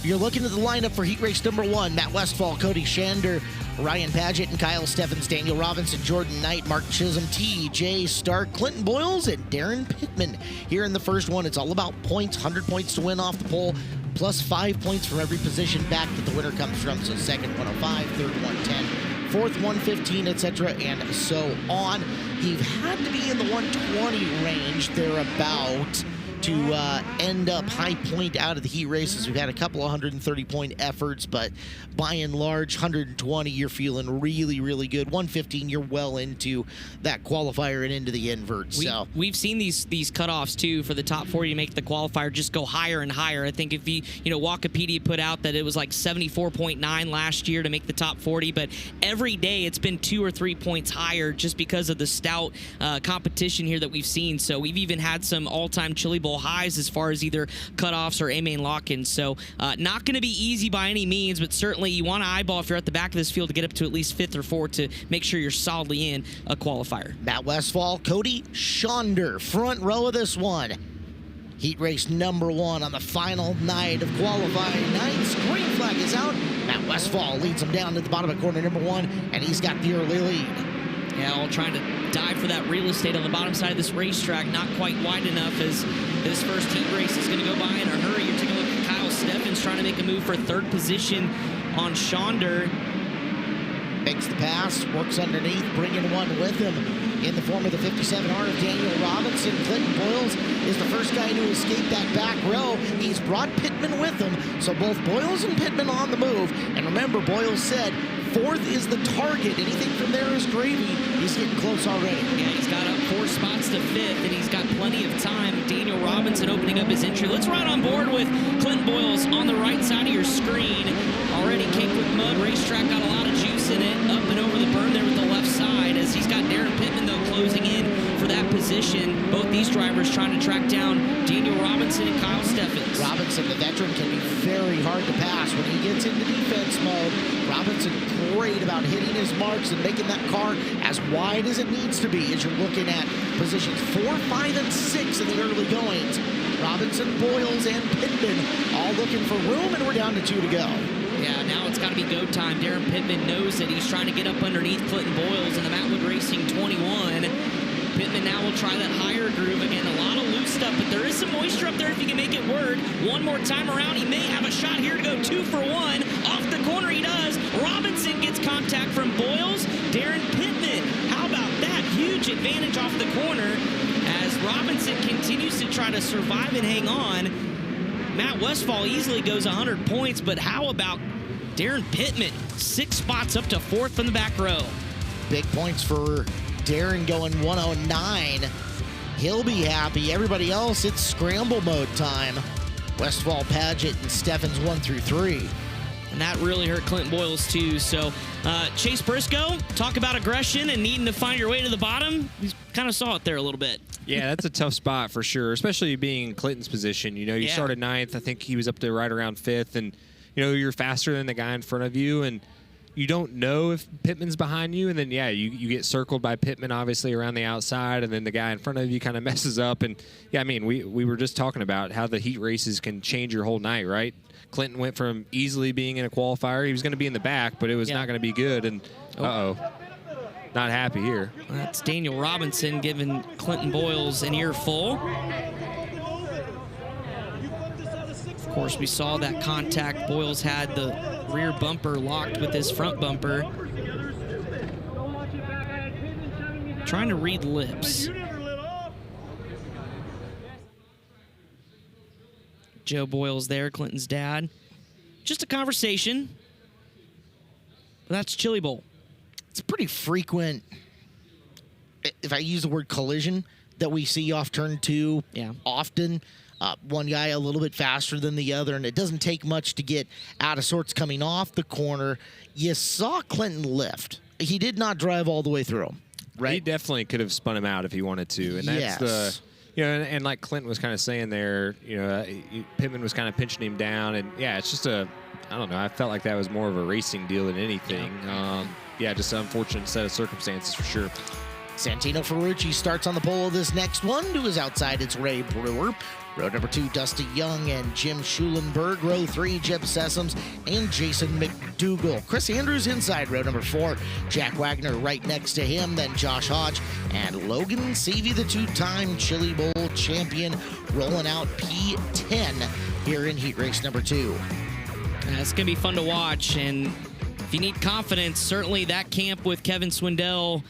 You're looking at the lineup for heat race number 1. Matt Westphal, Cody Shander, Ryan Paget, and Kyle Steffens, Daniel Robinson, Jordan Knight, Mark Chisholm, T.J. Stark, Clinton Boyles, and Darren Pittman. Here in the first one, it's all about points, 100 points to win off the pole, plus 5 points from every position back that the winner comes from. So second, 105, third, 110, fourth, 115, etc., and so on. You've had to be in the 120 range thereabout to end up high point out of the heat races. We've had a couple of 130-point efforts, but by and large, 120, you're feeling really, really good. 115, you're well into that qualifier and into the invert. We've seen these cutoffs, too, for the top 40 to make the qualifier just go higher and higher. I think if Wikipedia put out that it was like 74.9 last year to make the top 40, but every day it's been 2 or 3 points higher just because of the stout competition here that we've seen. So we've even had some all-time Chili Bowl highs as far as either cutoffs or A-main lock-ins. So not going to be easy by any means, but certainly you want to eyeball if you're at the back of this field to get up to at least 5th or 4th to make sure you're solidly in a qualifier. Matt Westphal, Cody Shander, front row of this one. Heat race number 1 on the final night of qualifying nights. Green flag is out. Matt Westphal leads him down to the bottom of corner number 1, and he's got the early lead. Yeah, all trying to dive for that real estate on the bottom side of this racetrack. Not quite wide enough as this first heat race is going to go by in a hurry. You're taking a look at Kyle Steffens trying to make a move for 3rd position on Shander. Makes the pass, works underneath, bringing one with him in the form of the 57R of Daniel Robinson. Clinton Boyles is the first guy to escape that back row. He's brought Pittman with him, so both Boyles and Pittman on the move. And remember, Boyles said 4th is the target. Anything from there is gravy. He's getting close already. Yeah, he's got up 4 spots to 5th, and he's got plenty of time. Daniel Robinson opening up his entry. Let's ride on board with Clinton Boyles on the right side of your screen. Already caked with mud. Racetrack got a lot of juice in it. Up and over the berm there with the left side as he's got Darren Pittman, though, closing in for that position. Both these drivers trying to track down Daniel Robinson and Kyle Steffens. Robinson, the veteran, can be very hard to pass when he gets into defense mode. Robinson great about hitting his marks and making that car as wide as it needs to be as you're looking at positions 4, 5, and 6 in the early goings. Robinson, Boyles, and Pittman all looking for room, and we're down to 2 to go. Yeah, now it's got to be go time. Darren Pittman knows that he's trying to get up underneath Clinton Boyles in the Mattwood Racing 21. Pittman now will try that higher groove again. A lot of loose stuff, but there is some moisture up there if he can make it work. One more time around, he may have a shot here to go 2 for 1. Off the corner he does. Robinson gets contact from Boyles. Darren Pittman, how about that? Huge advantage off the corner as Robinson continues to try to survive and hang on. Matt Westphal easily goes 100 points, but how about Darren Pittman? 6 spots up to 4th from the back row. Big points for Darren, going 109. He'll be happy. Everybody else, it's scramble mode time. Westphal, Paget, and Steffens 1 through 3. And that really hurt Clinton Boyles, too. So, Chase Briscoe, talk about aggression and needing to find your way to the bottom. We kind of saw it there a little bit. Yeah, that's a tough spot for sure, especially being in Clinton's position. You started 9th. I think he was up there right around 5th. And, you're faster than the guy in front of you. And you don't know if Pittman's behind you. And then, you get circled by Pittman, obviously, around the outside. And then the guy in front of you kind of messes up. And, we were just talking about how the heat races can change your whole night, right? Clinton went from easily being in a qualifier. He was going to be in the back, but it was not going to be good. And, not happy here. That's Daniel Robinson giving Clinton Boyles an earful. Of course, we saw that contact. Boyles had the rear bumper locked with his front bumper. Trying to read lips. Joe Boyles there, Clinton's dad. Just a conversation. But that's Chili Bowl. It's pretty frequent, if I use the word collision, that we see off turn 2 often. One guy a little bit faster than the other, and it doesn't take much to get out of sorts coming off the corner. You saw Clinton lift. He did not drive all the way through, right? He definitely could have spun him out if he wanted to, and that's the... and like Clinton was kind of saying there, Pittman was kind of pinching him down, and it's just I don't know, I felt like that was more of a racing deal than anything. Just an unfortunate set of circumstances for sure. Santino Ferrucci starts on the pole of this next one. To his outside, it's Ray Brewer. Row number 2, Dusty Young and Jim Schulenberg. Row 3, Jeb Sessoms and Jason McDougall. Chris Andrews inside row number 4. Jack Wagner right next to him. Then Josh Hodge and Logan Savey, the 2-time Chili Bowl champion, rolling out P10 here in heat race number 2. It's going to be fun to watch. And if you need confidence, certainly that camp with Kevin Swindell,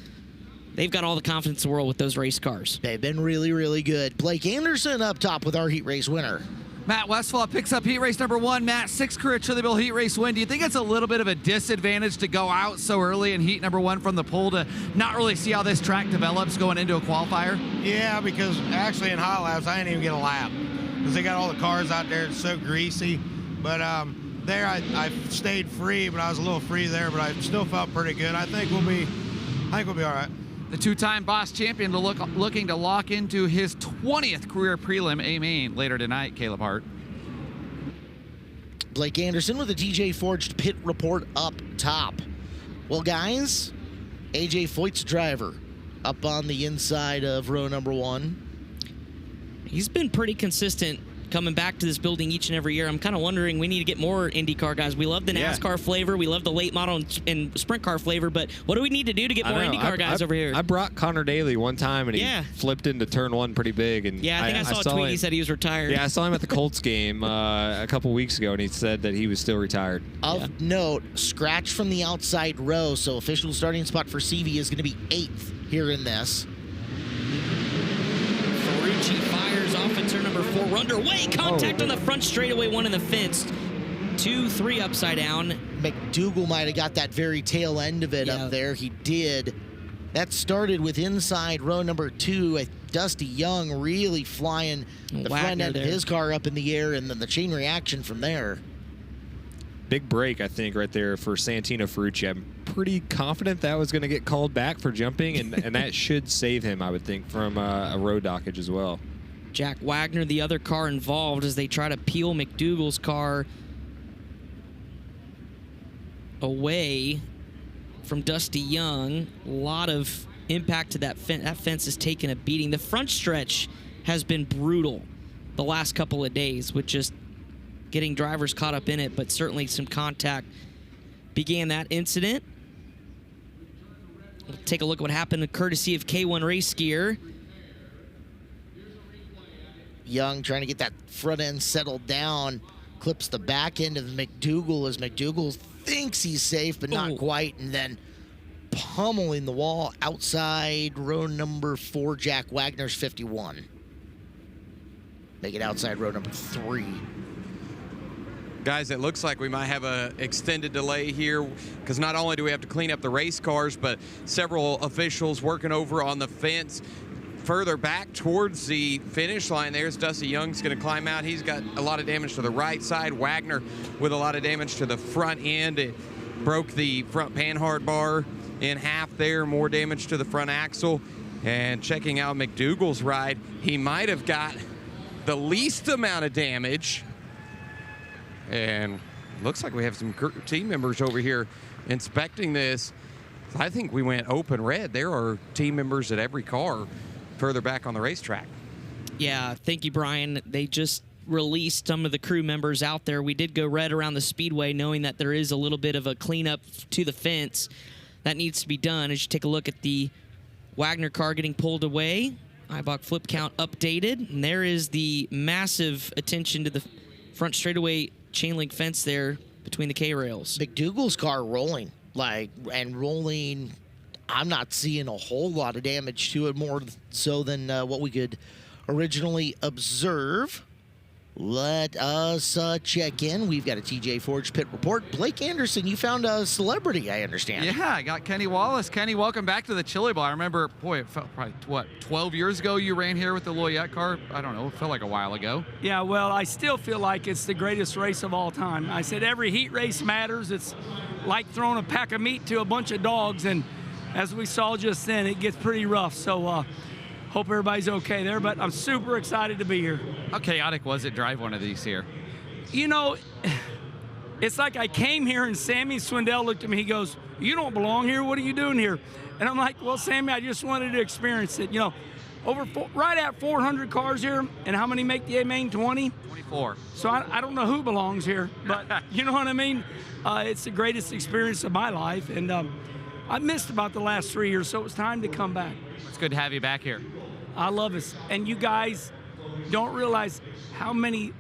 they've got all the confidence in the world with those race cars. They've been really, really good. Blake Anderson up top with our heat race winner. Matt Westphal picks up heat race number 1. Matt, 6th career Chili Bowl heat race win. Do you think it's a little bit of a disadvantage to go out so early in heat number 1 from the pole to not really see how this track develops going into a qualifier? Yeah, because actually in hot laps, I didn't even get a lap because they got all the cars out there. It's so greasy. But there I stayed free, but I was a little free there, but I still felt pretty good. I think we'll be all right. The 2-time boss champion looking to lock into his 20th career prelim A-main later tonight, Caleb Hart. Blake Anderson with a TJ Forged pit report up top. Well, guys, AJ Foyt's driver up on the inside of row number 1. He's been pretty consistent coming back to this building each and every year. I'm kind of wondering, we need to get more IndyCar guys. We love the NASCAR flavor. We love the late model and sprint car flavor, but what do we need to do to get more IndyCar guys over here? I brought Connor Daly one time, and he flipped into turn 1 pretty big. And I think I saw a tweet. He said he was retired. Yeah, I saw him at the Colts game a couple weeks ago, and he said that he was still retired. Of note, scratch from the outside row, so official starting spot for CV is going to be 8th here in this. Ferrucci fires off at turn number 4. We're underway. Contact on the front straightaway, 1 in the fence. 2, 3 upside down. McDougall might have got that very tail end of it up there. He did. That started with inside row number 2. Dusty Young really flying the front end of his car up in the air, and then the chain reaction from there. Big break, I think, right there for Santino Ferrucci. I'm pretty confident that was going to get called back for jumping, and that should save him, I would think, from a road dockage as well. Jack Wagner, the other car involved, as they try to peel McDougall's car away from Dusty Young. A lot of impact to that fence. That fence has taken a beating. The front stretch has been brutal the last couple of days with just getting drivers caught up in it, but certainly some contact began that incident. We'll take a look at what happened courtesy of K1 Race Gear. Young trying to get that front end settled down, clips the back end of McDougall as McDougall thinks he's safe, but not quite, and then pummeling the wall outside row number 4, Jack Wagner's 51. Make it outside row number 3. Guys, it looks like we might have an extended delay here because not only do we have to clean up the race cars, but several officials working over on the fence further back towards the finish line. There's Dusty Young's going to climb out. He's got a lot of damage to the right side. Wagner with a lot of damage to the front end. It broke the front panhard bar in half there. More damage to the front axle. And checking out McDougall's ride, he might have got the least amount of damage. And looks like we have some team members over here inspecting this. I think we went open red. There are team members at every car further back on the racetrack. Yeah, thank you, Brian. They just released some of the crew members out there. We did go red around the speedway, knowing that there is a little bit of a cleanup to the fence that needs to be done. As you take a look at the Wagner car getting pulled away, Eibach flip count updated, and there is the massive attention to the front straightaway chain link fence there between the K-rails. McDougall's car rolling, rolling. I'm not seeing a whole lot of damage to it, more so than what we could originally observe. Let us check in. We've got a TJ Forge pit report. Blake Anderson, you found a celebrity, I understand. Yeah, I got Kenny Wallace. Kenny, welcome back to the Chili Bowl. I remember, boy, it felt probably, 12 years ago you ran here with the Loyette car? I don't know, it felt like a while ago. Yeah, well, I still feel like it's the greatest race of all time. I said every heat race matters. It's like throwing a pack of meat to a bunch of dogs, and as we saw just then, it gets pretty rough. So, hope everybody's okay there, but I'm super excited to be here. How chaotic was it drive one of these here? You know, it's like I came here and Sammy Swindell looked at me. He goes, "You don't belong here. What are you doing here?" And I'm like, "Well, Sammy, I just wanted to experience it." You know, right at 400 cars here, and how many make the main? 20? 24. So I don't know who belongs here, but you know what I mean? It's the greatest experience of my life, and I missed about the last 3 years, so it was time to come back. It's good to have you back here. I love it. And you guys don't realize how many,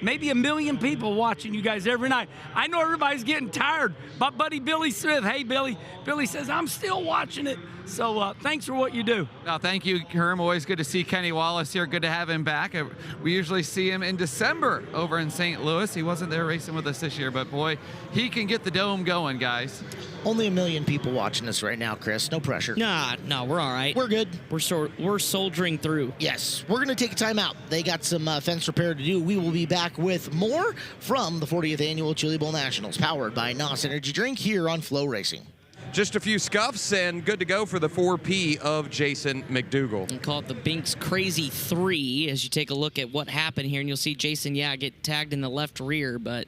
maybe 1 million people watching you guys every night. I know everybody's getting tired. My buddy Billy Smith, hey, Billy. Billy says, I'm still watching it. So thanks for what you do. No, thank you, Herm. Always good to see Kenny Wallace here. Good to have him back. We usually see him in December over in St. Louis. He wasn't there racing with us this year, but boy, he can get the dome going, guys. Only 1 million people watching us right now, Chris. No pressure. Nah, no, we're all right. We're good. We're soldiering through. Yes, we're going to take a time out. They got some fence repair to do. We will be back with more from the 40th Annual Chili Bowl Nationals, powered by NOS Energy Drink here on FloRacing. Just a few scuffs and good to go for the 4P of Jason McDougal. And call it the Binks Crazy 3 as you take a look at what happened here, and you'll see Jason, get tagged in the left rear, but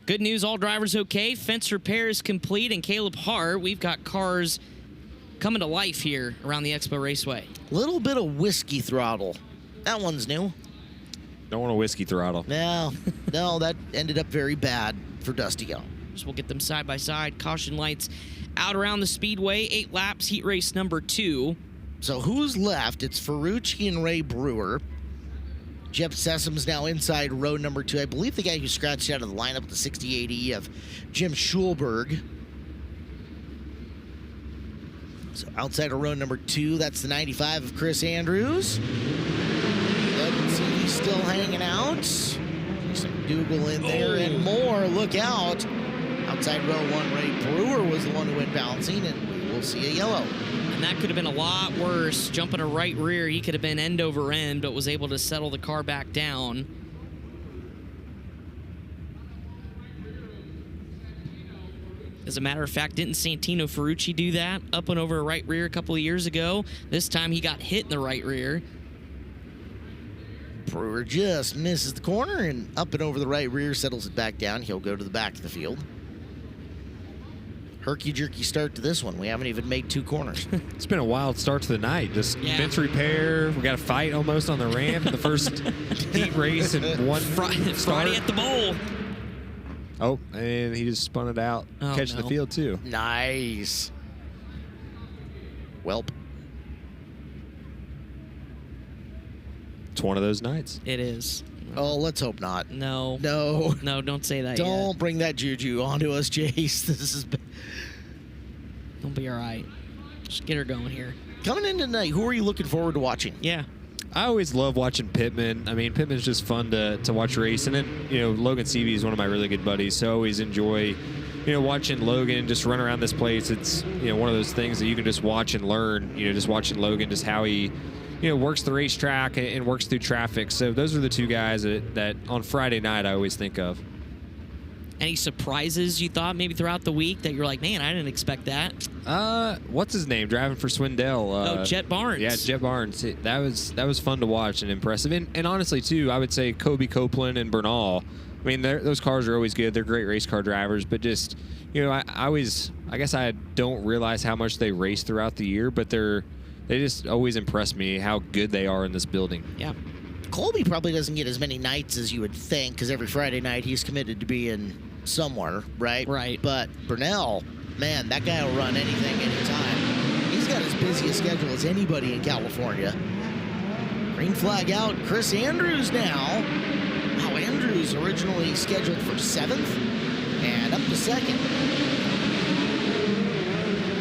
good news, all drivers okay. Fence repair is complete, and Caleb Hart, we've got cars coming to life here around the Expo Raceway. Little bit of whiskey throttle. That one's new. Don't want a whiskey throttle. No, that ended up very bad for Dusty Young. So we'll get them side by side. Caution lights out around the speedway. 8 laps, heat race number 2. So who's left? It's Ferrucci and Ray Brewer. Jeff Sessom's now inside row number 2. I believe the guy who scratched out of the lineup, the 6080 of Jim Schulberg. So outside of row number 2, that's the 95 of Chris Andrews. Let's see, he's still hanging out. Some Dougal in there and more. Look out. Outside row 1, Ray Brewer was the one who went bouncing, and we will see a yellow. And that could have been a lot worse. Jumping a right rear, he could have been end over end, but was able to settle the car back down. As a matter of fact, didn't Santino Ferrucci do that? Up and over a right rear a couple of years ago. This time he got hit in the right rear. Brewer just misses the corner and up and over the right rear, settles it back down. He'll go to the back of the field. Herky-jerky start to this one. We haven't even made 2 corners. It's been a wild start to the night. Just fence repair. We got a fight almost on the ramp in the first heat race and one Friday at the bowl. Oh, and he just spun it out, catching the field too. Nice. Welp. It's one of those nights. It is. Oh, let's hope not. No. No. No, don't say that Don't yet. bring that juju onto us, Jace. This is... Don't be all right. Just get her going here. Coming in tonight, who are you looking forward to watching? Yeah. I always love watching Pittman. I mean, Pittman's just fun to watch race. And then, Logan Seavey is one of my really good buddies, so I always enjoy, watching Logan just run around this place. It's, one of those things that you can just watch and learn, just watching Logan, just how he, works the racetrack and works through traffic. So those are the 2 guys that on Friday night I always think of. Any surprises you thought maybe throughout the week that you're like, man, I didn't expect that? What's his name? Driving for Swindell. Jet Barnes. Yeah, Jet Barnes. That was fun to watch and impressive. And honestly, too, I would say Kobe Copeland and Bernal. I mean, those cars are always good. They're great race car drivers. But just, I guess I don't realize how much they race throughout the year, but they just always impress me how good they are in this building. Yeah. Colby probably doesn't get as many nights as you would think, because every Friday night he's committed to being somewhere, right? Right. But Burnell, man, that guy will run anything, anytime. He's got as busy a schedule as anybody in California. Green flag out. Chris Andrews now. Wow, Andrews originally scheduled for 7th and up to 2nd.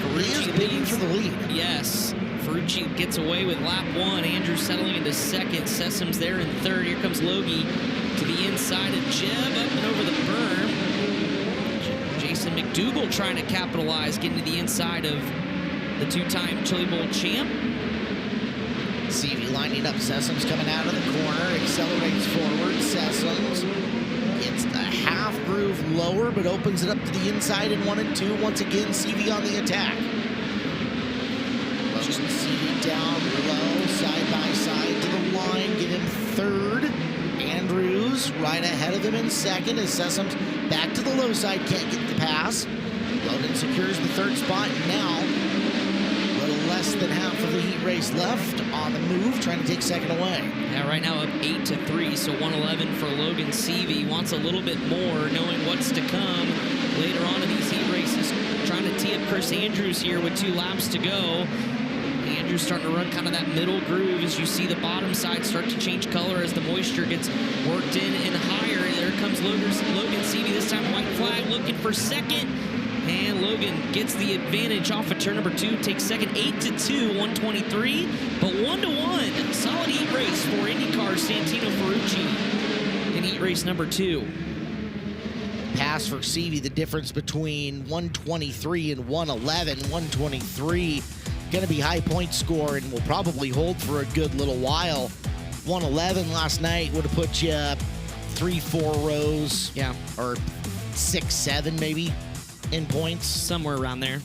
Korea's bidding for the lead. Yes. Ferrucci gets away with lap 1. Andrews settling into 2nd. Sessom's there in 3rd. Here comes Logie to the inside of Jeb, up and over the berm. Jason McDougal trying to capitalize, getting to the inside of the 2-time Chili Bowl champ. Seavey lining up. Sessom's coming out of the corner, accelerates forward. Sessom's gets the half groove lower, but opens it up to the inside in 1 and 2. Once again, Seavey on the attack. Just Seavey down low, side by side to the line, get him 3rd. Andrews right ahead of him in 2nd as Sessom's back to the low side, can't get the pass. Logan secures the 3rd spot. Now, a little less less than half of the heat race left. On the move, trying to take second away. Yeah, right now up 8-3, so 111 for Logan Seavey. Wants a little bit more, knowing what's to come later on in these heat races. Trying to tee up Chris Andrews here with 2 laps to go. Andrews starting to run kind of that middle groove as you see the bottom side start to change color as the moisture gets worked in and higher. There comes Logan Seavey, this time white flag, looking for second. And Logan gets the advantage off of turn number 2, takes second, 8-2, 123, but 1-1. Solid heat race for IndyCar's Santino Ferrucci in heat race number 2. Pass for Seavey, the difference between 123 and 111. 123 going to be high point score and will probably hold for a good little while. 111 last night would have put you 3-4 rows, Yeah, or 6-7 maybe in points. somewhere around there.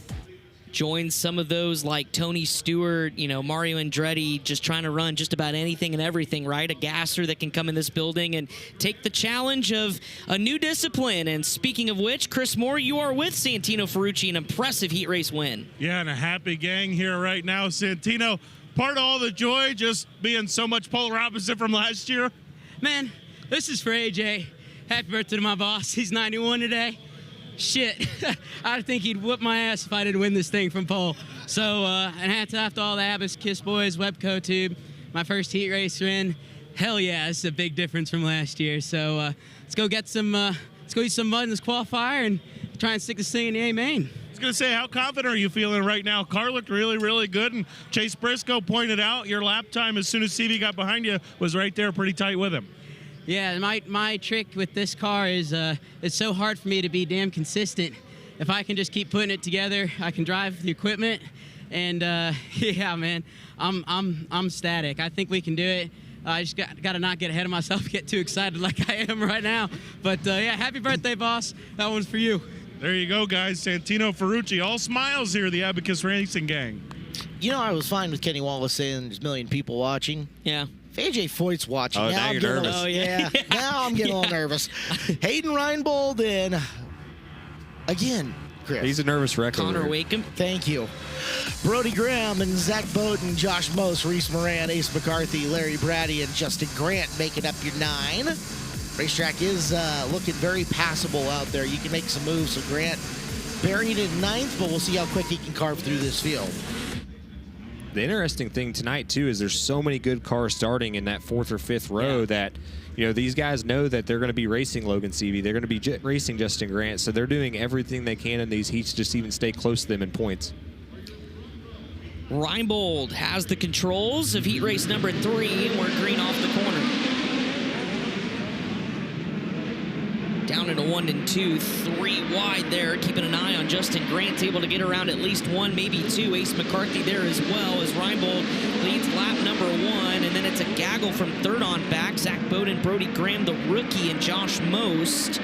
Joins some of those like Tony Stewart, Mario Andretti, just trying to run just about anything and everything, right? A gasser that can come in this building and take the challenge of a new discipline. And speaking of which, Chris Moore, you are with Santino Ferrucci, an impressive heat race win. Yeah, and a happy gang here right now. Santino, part of all the joy just being so much polar opposite from last year. Man, this is for AJ. Happy birthday to my boss. He's 91 today. Shit, I think he'd whoop my ass if I didn't win this thing from pole. So, and hats off to all the Abacus boys, Webco Tube, my first heat race win. Hell yeah, this is a big difference from last year. So let's go get some, let's go eat some mud in this qualifier and try and stick this thing in the A main. I was going to say, how confident are you feeling right now? Car looked really, really good, and Chase Briscoe pointed out your lap time as soon as Seavey got behind you was right there pretty tight with him. Yeah, my trick with this car is it's so hard for me to be damn consistent. If I can just keep putting it together, I can drive the equipment, and yeah, man, I'm static. I think we can do it. I just got to not get ahead of myself, get too excited like I am right now. But yeah, happy birthday, boss. That one's for you. There you go, guys. Santino Ferrucci, all smiles here, the Abacus Racing gang. I was fine with Kenny Wallace saying there's a million people watching. Yeah. If AJ Foyt's watching, Oh, now now I'm you're getting nervous. a little, yeah. Now I'm getting a little nervous. Hayden Reinbold and again, Chris. He's a nervous wreck. Connor over here. Wakeham. Thank you. Brody Graham and Zach Bowden, Josh Mose, Reese Moran, Ace McCarthy, Larry Brady, and Justin Grant making up your 9. Racetrack is looking very passable out there. You can make some moves. So Grant buried in 9th, but we'll see how quick he can carve through this field. The interesting thing tonight, too, is there's so many good cars starting in that 4th or 5th row that, these guys know that they're going to be racing Logan Seavey. They're going to be racing Justin Grant, so they're doing everything they can in these heats to just even stay close to them in points. Reinbold has the controls of heat race number 3, and we're green off the corner. Down into 1 and 2, 3 wide there, keeping an eye on Justin Grant, able to get around at least 1, maybe 2. Ace McCarthy there as well as Reinbold leads lap number 1, and then it's a gaggle from 3rd on back. Zach Bowden, Brody Graham, the rookie, and Josh Most.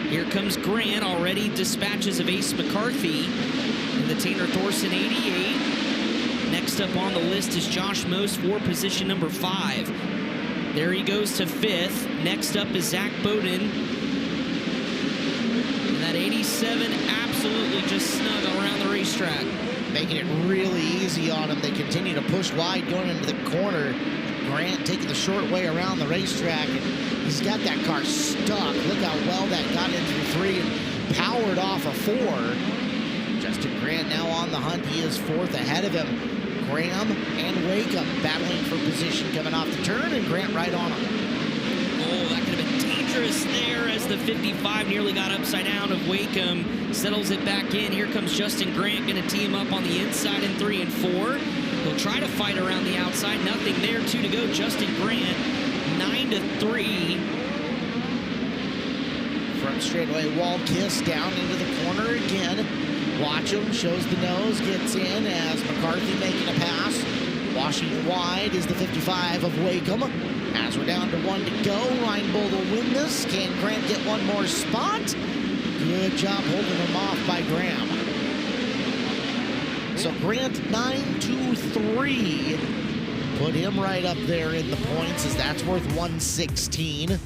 Here comes Grant, already dispatches of Ace McCarthy in the Tanner Thorson 88. Next up on the list is Josh Most for position number 5. There he goes to 5th. Next up is Zach Bowden. That 87 absolutely just snug around the racetrack. Making it really easy on him. They continue to push wide going into the corner. Grant taking the short way around the racetrack. And he's got that car stuck. Look how well that got into 3 and powered off a 4. Justin Grant now on the hunt. He is 4th ahead of him. Graham and Wakeham battling for position coming off the turn, and Grant right on him. Oh, that could have been dangerous there as the 55 nearly got upside down of Wakeham. Settles it back in. Here comes Justin Grant, going to tee him up on the inside in 3 and 4. He'll try to fight around the outside. Nothing there. 2 to go. Justin Grant, 9-3. Front straightaway wall kiss down into the corner again. Watch him, shows the nose, gets in as McCarthy making a pass. Washing wide is the 55 of Wakeham. As we're down to 1 to go, Reinbold will win this. Can Grant get one more spot? Good job holding him off by Graham. So Grant 9-2-3. Put him right up there in the points as that's worth 116.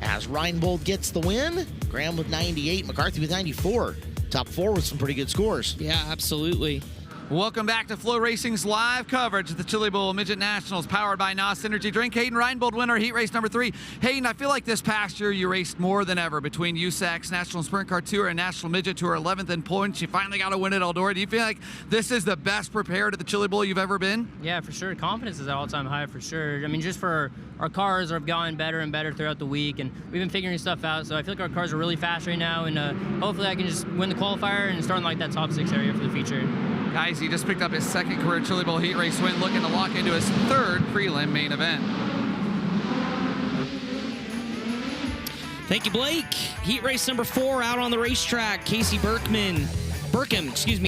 As Reinbold gets the win, Graham with 98, McCarthy with 94. Top 4 with some pretty good scores. Yeah, absolutely. Welcome back to FloRacing's live coverage of the Chili Bowl Midget Nationals, powered by NOS Energy Drink. Hayden Reinbold, winner, heat race number 3. Hayden, I feel like this past year you raced more than ever between USAC's National Sprint Car Tour and National Midget Tour, 11th in points. You finally got a win at Eldora. Do you feel like this is the best prepared at the Chili Bowl you've ever been? Yeah, for sure. Confidence is at all-time high for sure. I mean, just for our cars have gotten better and better throughout the week, and we've been figuring stuff out. So I feel like our cars are really fast right now, and hopefully I can just win the qualifier and start in like that top 6 area for the feature. Guys, he just picked up his 2nd career Chili Bowl heat race win, looking to lock into his 3rd prelim main event. Thank you, Blake. Heat race number 4 out on the racetrack. Casey Burkham,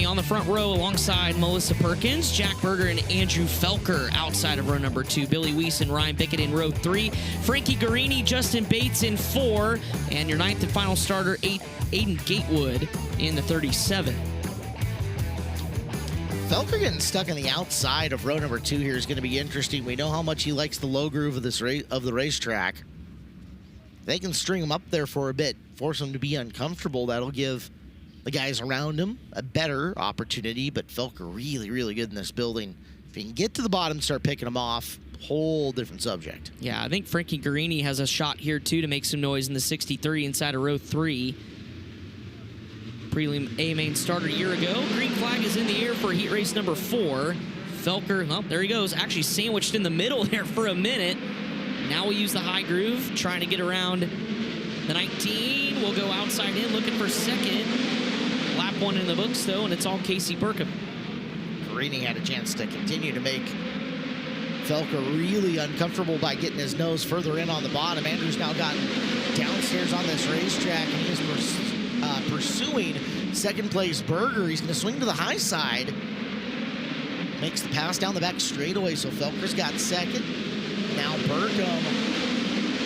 on the front row alongside Melissa Perkins, Jack Berger, and Andrew Felker outside of row number 2. Billy Weiss and Ryan Bickett in row 3. Frankie Guarini, Justin Bates in 4. And your 9th and final starter, Aiden Gatewood in the 37. Felker getting stuck on the outside of row number 2 here is going to be interesting. We know how much he likes the low groove of the racetrack. They can string him up there for a bit, force him to be uncomfortable. That'll give the guys around him a better opportunity, but Felker really, really good in this building. If he can get to the bottom and start picking him off, whole different subject. Yeah, I think Frankie Guarini has a shot here, too, to make some noise in the 63 inside of row 3. Prelim A main starter a year ago. Green flag is in the air for heat race number 4. Felker, well, there he goes, actually sandwiched in the middle there for a minute. Now we use the high groove, trying to get around the 19. We'll go outside in, looking for 2nd. Lap 1 in the books, though, and it's all Casey Burkham. Guarini had a chance to continue to make Felker really uncomfortable by getting his nose further in on the bottom. Andrew's now gotten downstairs on this racetrack, and he is pursuing 2nd place Berger. He's going to swing to the high side. Makes the pass down the back straightaway, so Felker's got 2nd. Now Burkham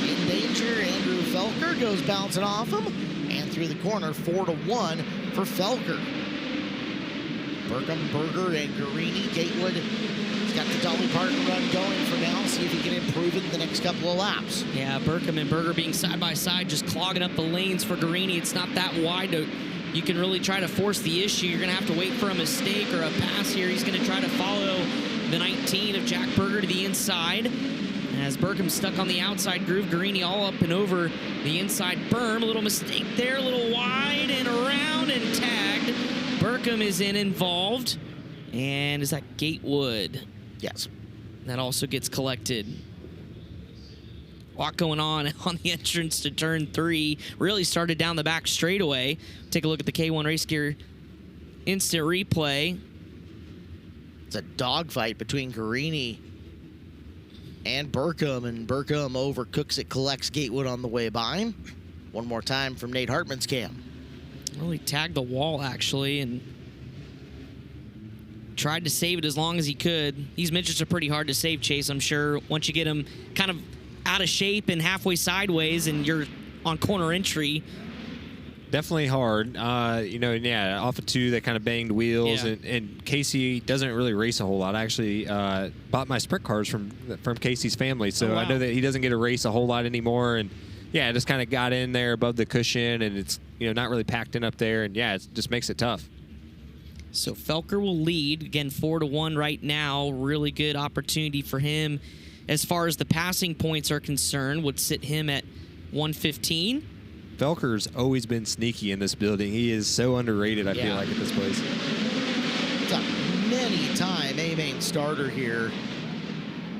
in danger. Andrew Felker goes bouncing off him, and through the corner, 4-1 for Felker. Burkham, Berger, and Guarini. Gatewood has got the Dolly Parton run going for now. See if he can improve it in the next couple of laps. Yeah, Burkham and Berger being side by side, just clogging up the lanes for Guarini. It's not that wide. You can really try to force the issue. You're going to have to wait for a mistake or a pass here. He's going to try to follow the 19 of Jack Berger to the inside. As Burkham's stuck on the outside groove, Guarini all up and over the inside berm. A little mistake there, a little wide and around and tagged. Burkham is involved. And is that Gatewood? Yes. That also gets collected. A lot going on the entrance to turn 3. Really started down the back straightaway. Take a look at the K1 Race Gear instant replay. It's a dogfight between Guarini and Burkham overcooks it, collects Gatewood on the way by. One more time from Nate Hartman's cam. Well, he tagged the wall, actually, and tried to save it as long as he could. These midgets are pretty hard to save, Chase, I'm sure. Once you get them kind of out of shape and halfway sideways and you're on corner entry. Definitely hard. Off of 2, they kind of banged wheels, Yeah. and Casey doesn't really race a whole lot. I actually bought my sprint cars from Casey's family, so Oh, wow. I know that he doesn't get to race a whole lot anymore. And yeah, just kind of got in there above the cushion, and it's not really packed in up there, and yeah, it just makes it tough. So Felker will lead again, 4-1 right now. Really good opportunity for him as far as the passing points are concerned. Would sit him at 115. Felker's always been sneaky in this building. He is so underrated, I feel like, at this place. It's a many-time A-main starter here.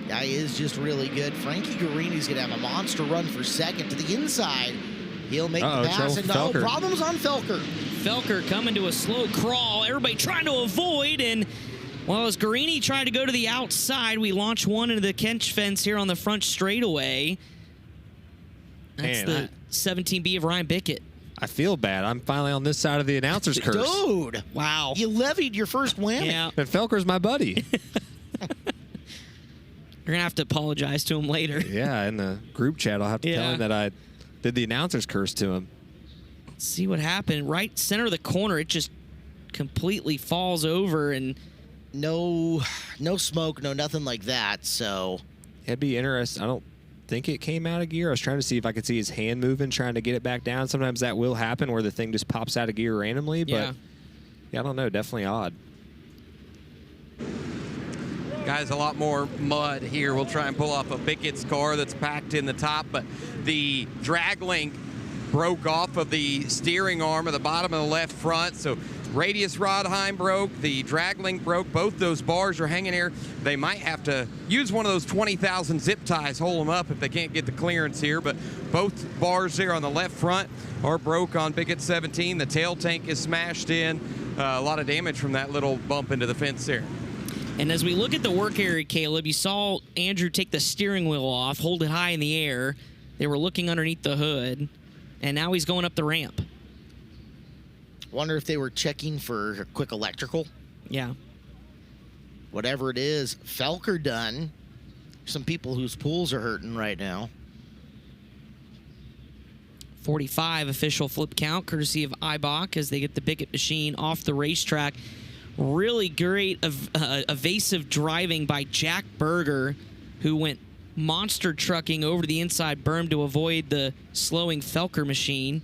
Guy is just really good. Frankie Guarini's going to have a monster run for 2nd to the inside. He'll make the pass, and no problems on Felker. Felker coming to a slow crawl. Everybody trying to avoid, and well, as Guarini tried to go to the outside, we launch one into the Kench fence here on the front straightaway. That's the 17B of Ryan Bickett. I feel bad. I'm finally on this side of the announcer's curse. Dude. Wow. You levied your first whammy. Yeah. But Felker's my buddy. You're going to have to apologize to him later. Yeah, in the group chat, I'll have to tell him that I did the announcer's curse to him. Let's see what happened. Right center of the corner, it just completely falls over, and no smoke, no nothing like that, so. It'd be interesting. I don't think it came out of gear. I was trying to see if I could see his hand moving, trying to get it back down. Sometimes that will happen where the thing just pops out of gear randomly, but yeah, I don't know. Definitely odd. Guys, a lot more mud here. We'll try and pull off a Bickett's car that's packed in the top, but the drag link broke off of the steering arm at the bottom of the left front, so radius rod heim broke, the drag link broke. Both those bars are hanging here. They might have to use one of those 20,000 zip ties, hold them up if they can't get the clearance here, but both bars there on the left front are broke on Bickett 17. The tail tank is smashed in. A lot of damage from that little bump into the fence there. And as we look at the work area, Caleb, you saw Andrew take the steering wheel off, hold it high in the air. They were looking underneath the hood, and now he's going up the ramp. Wonder if they were checking for a quick electrical. Yeah. Whatever it is, Felker done. Some people whose pools are hurting right now. 45 official flip count, courtesy of Eibach, as they get the Bickett machine off the racetrack. Really great evasive driving by Jack Berger, who went monster trucking over to the inside berm to avoid the slowing Felker machine.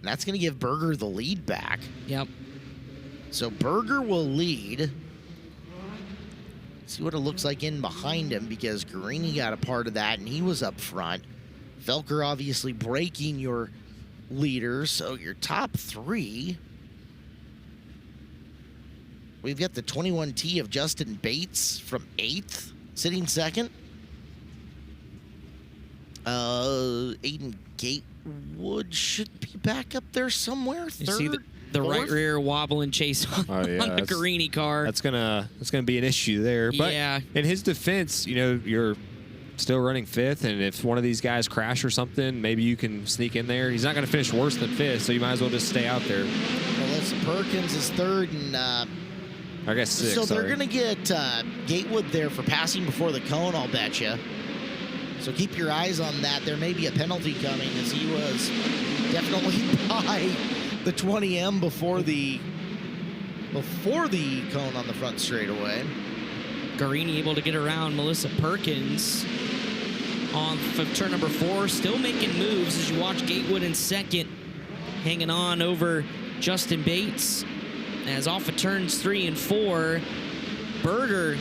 That's going to give Berger the lead back. Yep. So Berger will lead. See what it looks like in behind him, because Guarini got a part of that, and he was up front. Felker obviously breaking your leaders, so your top three. We've got the 21T of Justin Bates from 8th, sitting second. Aiden Gatewood should be back up there somewhere. You Third, see the right rear wobbling chase on, Oh, yeah, on the Guarini car. That's gonna be an issue there. But yeah. In his defense, you know, you're still running 5th, and if one of these guys crash or something, maybe you can sneak in there. He's not going to finish worse than 5th, so you might as well just stay out there. Melissa Perkins is 3rd, and I guess 6th. so they're going to get Gatewood there for passing before the cone, I'll bet you. So keep your eyes on that. There may be a penalty coming, as he was definitely by the 20M before the cone on the front straightaway. Guarini able to get around Melissa Perkins on turn number 4, still making moves as you watch Gatewood in 2nd, hanging on over Justin Bates. As off of turns 3 and 4, Berger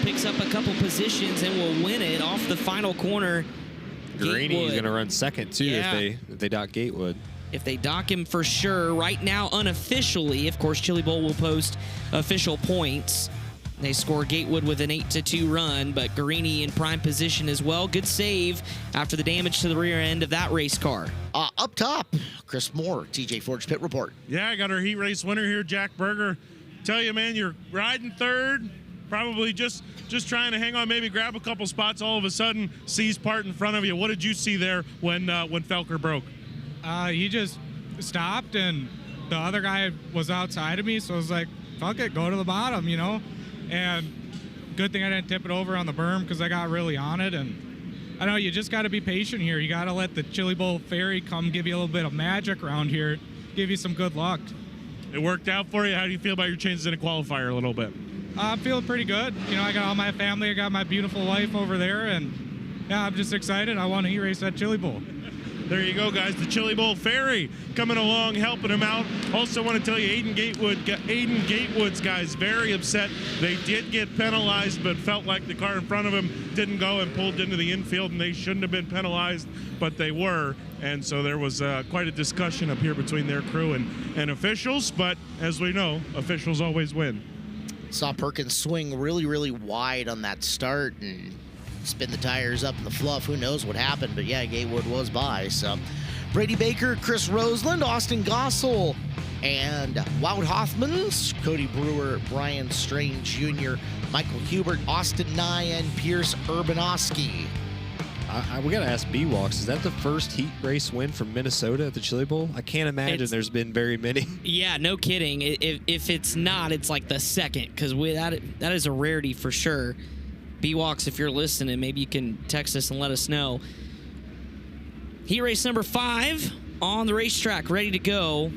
picks up a couple positions and will win it off the final corner. Guarini's going to run 2nd, too, Yeah. if they dock Gatewood. If they dock him for sure. Right now, unofficially, of course, Chili Bowl will post official points. They score Gatewood with an 8-2 run, but Guarini in prime position as well. Good save after the damage to the rear end of that race car. Up top, Chris Moore, TJ Forge Pit Report. Yeah, I got our heat race winner here, Jack Berger. Tell you, man, you're riding 3rd, probably just trying to hang on, maybe grab a couple spots. All of a sudden, sees part in front of you. What did you see there when Felker broke? He just stopped, and the other guy was outside of me, so I was like, fuck it, go to the bottom, you know? And good thing I didn't tip it over on the berm, because I got really on it. And I don't know, you just got to be patient here. You got to let the Chili Bowl Ferry come give you a little bit of magic around here, give you some good luck. It worked out for you. How do you feel about your chances in a qualifier a little bit? I'm feeling pretty good. You know, I got all my family, I got my beautiful wife over there, and yeah, I'm just excited. I want to heat race that Chili Bowl. There you go, guys. The Chili Bowl Ferry coming along, helping him out. Also want to tell you, Aiden Gatewood's guys very upset. They did get penalized, but felt like the car in front of him didn't go and pulled into the infield, and they shouldn't have been penalized, but they were. And so there was quite a discussion up here between their crew and officials. But as we know, officials always win. Saw Perkins swing really, really wide on that start and spin the tires up in the fluff. Who knows what happened, but yeah, Gatewood was by. So Brady Baker, Chris Roseland, Austin Gossel, and Wout Hoffmans, Cody Brewer, Brian Strain Jr., Michael Hubert, Austin Nye, and Pierce Urbanowski. We got to ask B-Walks, is that the first heat race win from Minnesota at the Chili Bowl? I can't imagine there's been very many. Yeah, no kidding. If it's not, it's like the second, because that is a rarity for sure. B-Walks, if you're listening, maybe you can text us and let us know. Heat race number 5 on the racetrack, ready to go.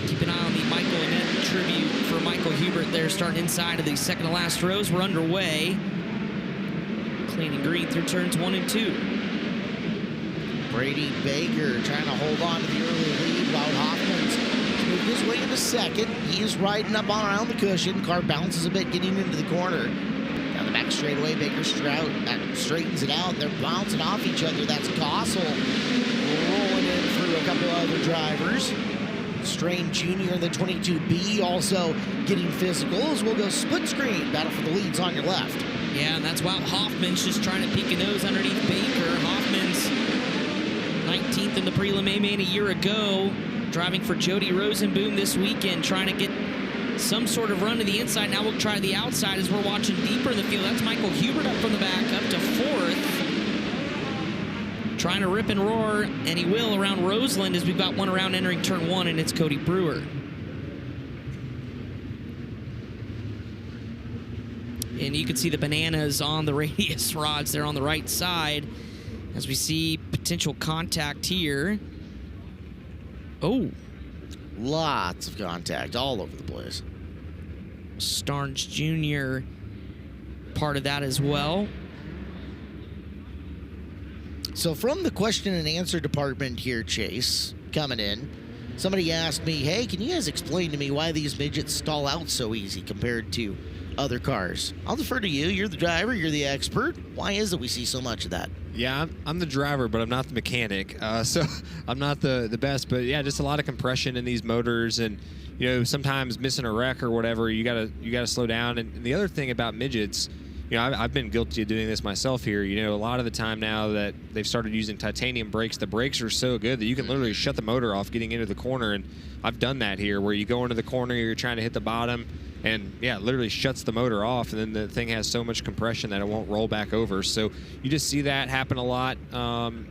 Keep an eye on the Michael Annette tribute for Michael Hubert there, starting inside of the second to last rows. We're underway. Clean and green through turns 1 and 2. Brady Baker trying to hold on to the early lead. Wout Hoffman's moved his way into second. He is riding up on around the cushion. Car bounces a bit getting into the corner. Down the back straightaway, Baker straightens it out. They're bouncing off each other. That's Gossel rolling in through a couple of other drivers. Strain Jr. in the 22B also getting physical as we'll go split screen. Battle for the leads on your left. Yeah, and that's Wout Hoffman's just trying to peek a nose underneath Baker. Hoffman's 19th in the Prelim A-Main a year ago, driving for Jody Rosenboom this weekend, trying to get some sort of run to the inside. Now we'll try the outside as we're watching deeper in the field. That's Michael Hubert up from the back, up to 4th. Trying to rip and roar, and he will around Roseland as we've got one around entering turn 1, and it's Cody Brewer. And you can see the bananas on the radius rods there on the right side as we see potential contact here. Oh. Lots of contact all over the place. Starnes Jr. part of that as well. So from the question and answer department here, Chase, coming in, somebody asked me, hey, can you guys explain to me why these midgets stall out so easy compared to other cars? I'll defer to you. You're the driver. You're the expert. Why is it we see so much of that? Yeah, I'm the driver, but I'm not the mechanic. So I'm not the best. But, yeah, just a lot of compression in these motors. And, you know, sometimes missing a wreck or whatever, you gotta slow down. And the other thing about midgets, you know, I've been guilty of doing this myself here. You know, a lot of the time now that they've started using titanium brakes, the brakes are so good that you can literally shut the motor off getting into the corner. And I've done that here where you go into the corner, you're trying to hit the bottom, and, yeah, it literally shuts the motor off, and then the thing has so much compression that it won't roll back over. So you just see that happen a lot,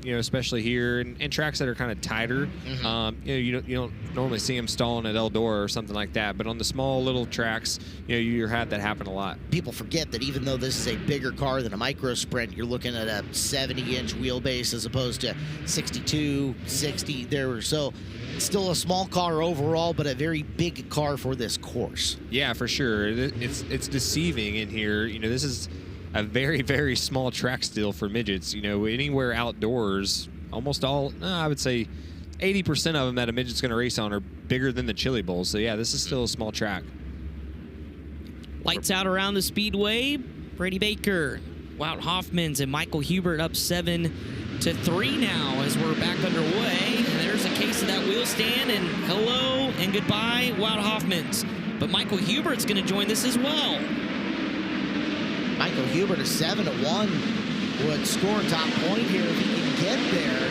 you know, especially here and tracks that are kind of tighter. You know, you don't normally see them stalling at Eldora or something like that, but on the small little tracks, you know, you have that happen a lot. People forget that even though this is a bigger car than a micro sprint, you're looking at a 70-inch wheelbase as opposed to 62, 60 there. So it's still a small car overall, but a very big car for this course. Yeah, for sure. It's deceiving in here. You know, this is a very, very small track still for midgets. You know, anywhere outdoors, almost all, I would say 80% of them that a midget's going to race on are bigger than the Chili Bowl. So, yeah, this is still a small track. Lights out around the speedway. Brady Baker, Wout Hoffmans, and Michael Hubert up 7-3 now as we're back underway. And there's a case of that wheel stand, and hello and goodbye, Wout Hoffmans. But Michael Hubert's going to join this as well. Michael Hubert, a 7-1, would score top point here if he can get there.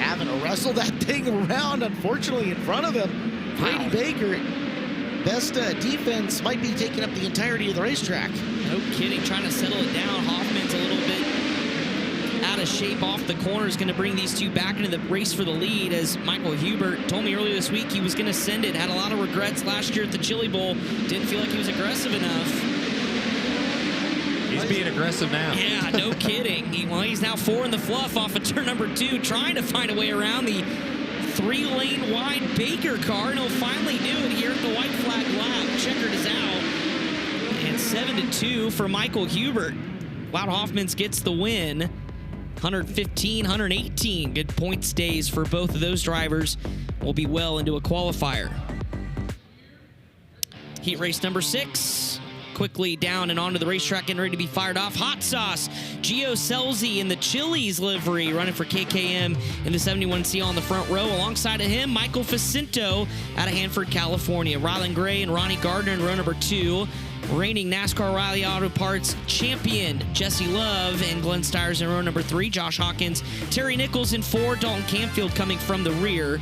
Having to wrestle that thing around, unfortunately, in front of him. Brady Baker, best defense, might be taking up the entirety of the racetrack. No kidding, trying to settle it down. Hoffman's a little bit out of shape off the corner, is going to bring these two back into the race for the lead, as Michael Hubert told me earlier this week he was going to send it. Had a lot of regrets last year at the Chili Bowl. Didn't feel like he was aggressive enough. He's being aggressive now. Yeah, no kidding. He's now 4 in the fluff off of turn number 2, trying to find a way around the 3-lane wide Baker car, and he'll finally do it here at the white flag lap. Checkered is out. And 7-2 for Michael Hubert. Wout Hoffmans gets the win. 115, 118. Good points days for both of those drivers. Will be well into a qualifier. Heat race number 6. Quickly down and onto the racetrack, getting ready to be fired off. Hot Sauce, Gio Selzy in the Chili's livery, running for KKM in the 71C on the front row. Alongside of him, Michael Facinto out of Hanford, California. Rylan Gray and Ronnie Gardner in row number 2. Reigning NASCAR Riley Auto Parts champion Jesse Love and Glenn Stires in row number 3. Josh Hawkins, Terry Nichols in 4. Dalton Canfield coming from the rear,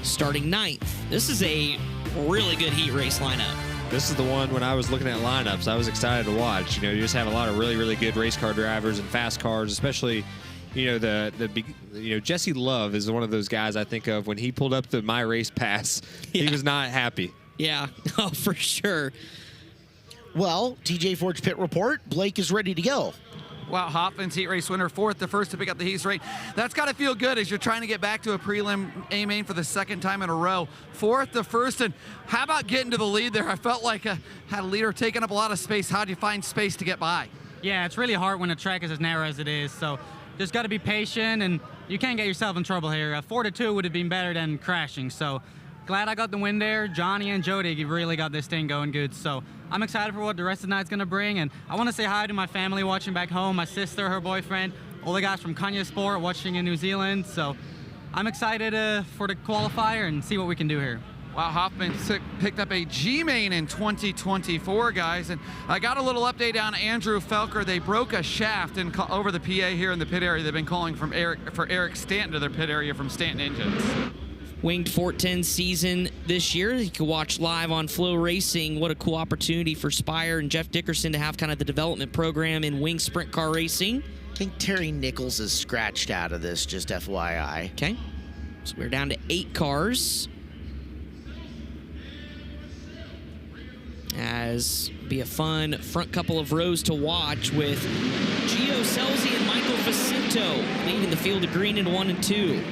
starting 9th. This is a really good heat race lineup. This is the one when I was looking at lineups, I was excited to watch. You know, you just have a lot of really, really good race car drivers and fast cars, especially, you know, Jesse Love is one of those guys I think of when he pulled up the My Race Pass. Yeah. He was not happy. Yeah, oh, for sure. Well, TJ Ford's pit report. Blake is ready to go. Wout Hoffman's heat race winner, 4th, the first to pick up the heat race. That's got to feel good as you're trying to get back to a prelim A-Main for the 2nd time in a row. 4th, the first, and how about getting to the lead there? I felt like I had a leader taking up a lot of space. How do you find space to get by? Yeah, it's really hard when a track is as narrow as it is, so just got to be patient, and you can't get yourself in trouble here. 4-2 would have been better than crashing, so glad I got the win there. Johnny and Jody really got this thing going good. So I'm excited for what the rest of the night's going to bring. And I want to say hi to my family watching back home, my sister, her boyfriend, all the guys from Kanye Sport watching in New Zealand. So I'm excited for the qualifier and see what we can do here. Wow, Hoffman picked up a G-main in 2024, guys. And I got a little update on Andrew Felker. They broke a shaft over the PA here in the pit area. They've been calling for Eric Stanton to their pit area from Stanton Engines. Winged 410 season this year. You can watch live on FloRacing. What a cool opportunity for Spire and Jeff Dickerson to have kind of the development program in wing sprint car racing. I think Terry Nichols is scratched out of this, just FYI. Okay. So we're down to 8 cars. As be a fun front couple of rows to watch with Gio Scelzi and Michael Facinto leading the field of green in 1 and 2.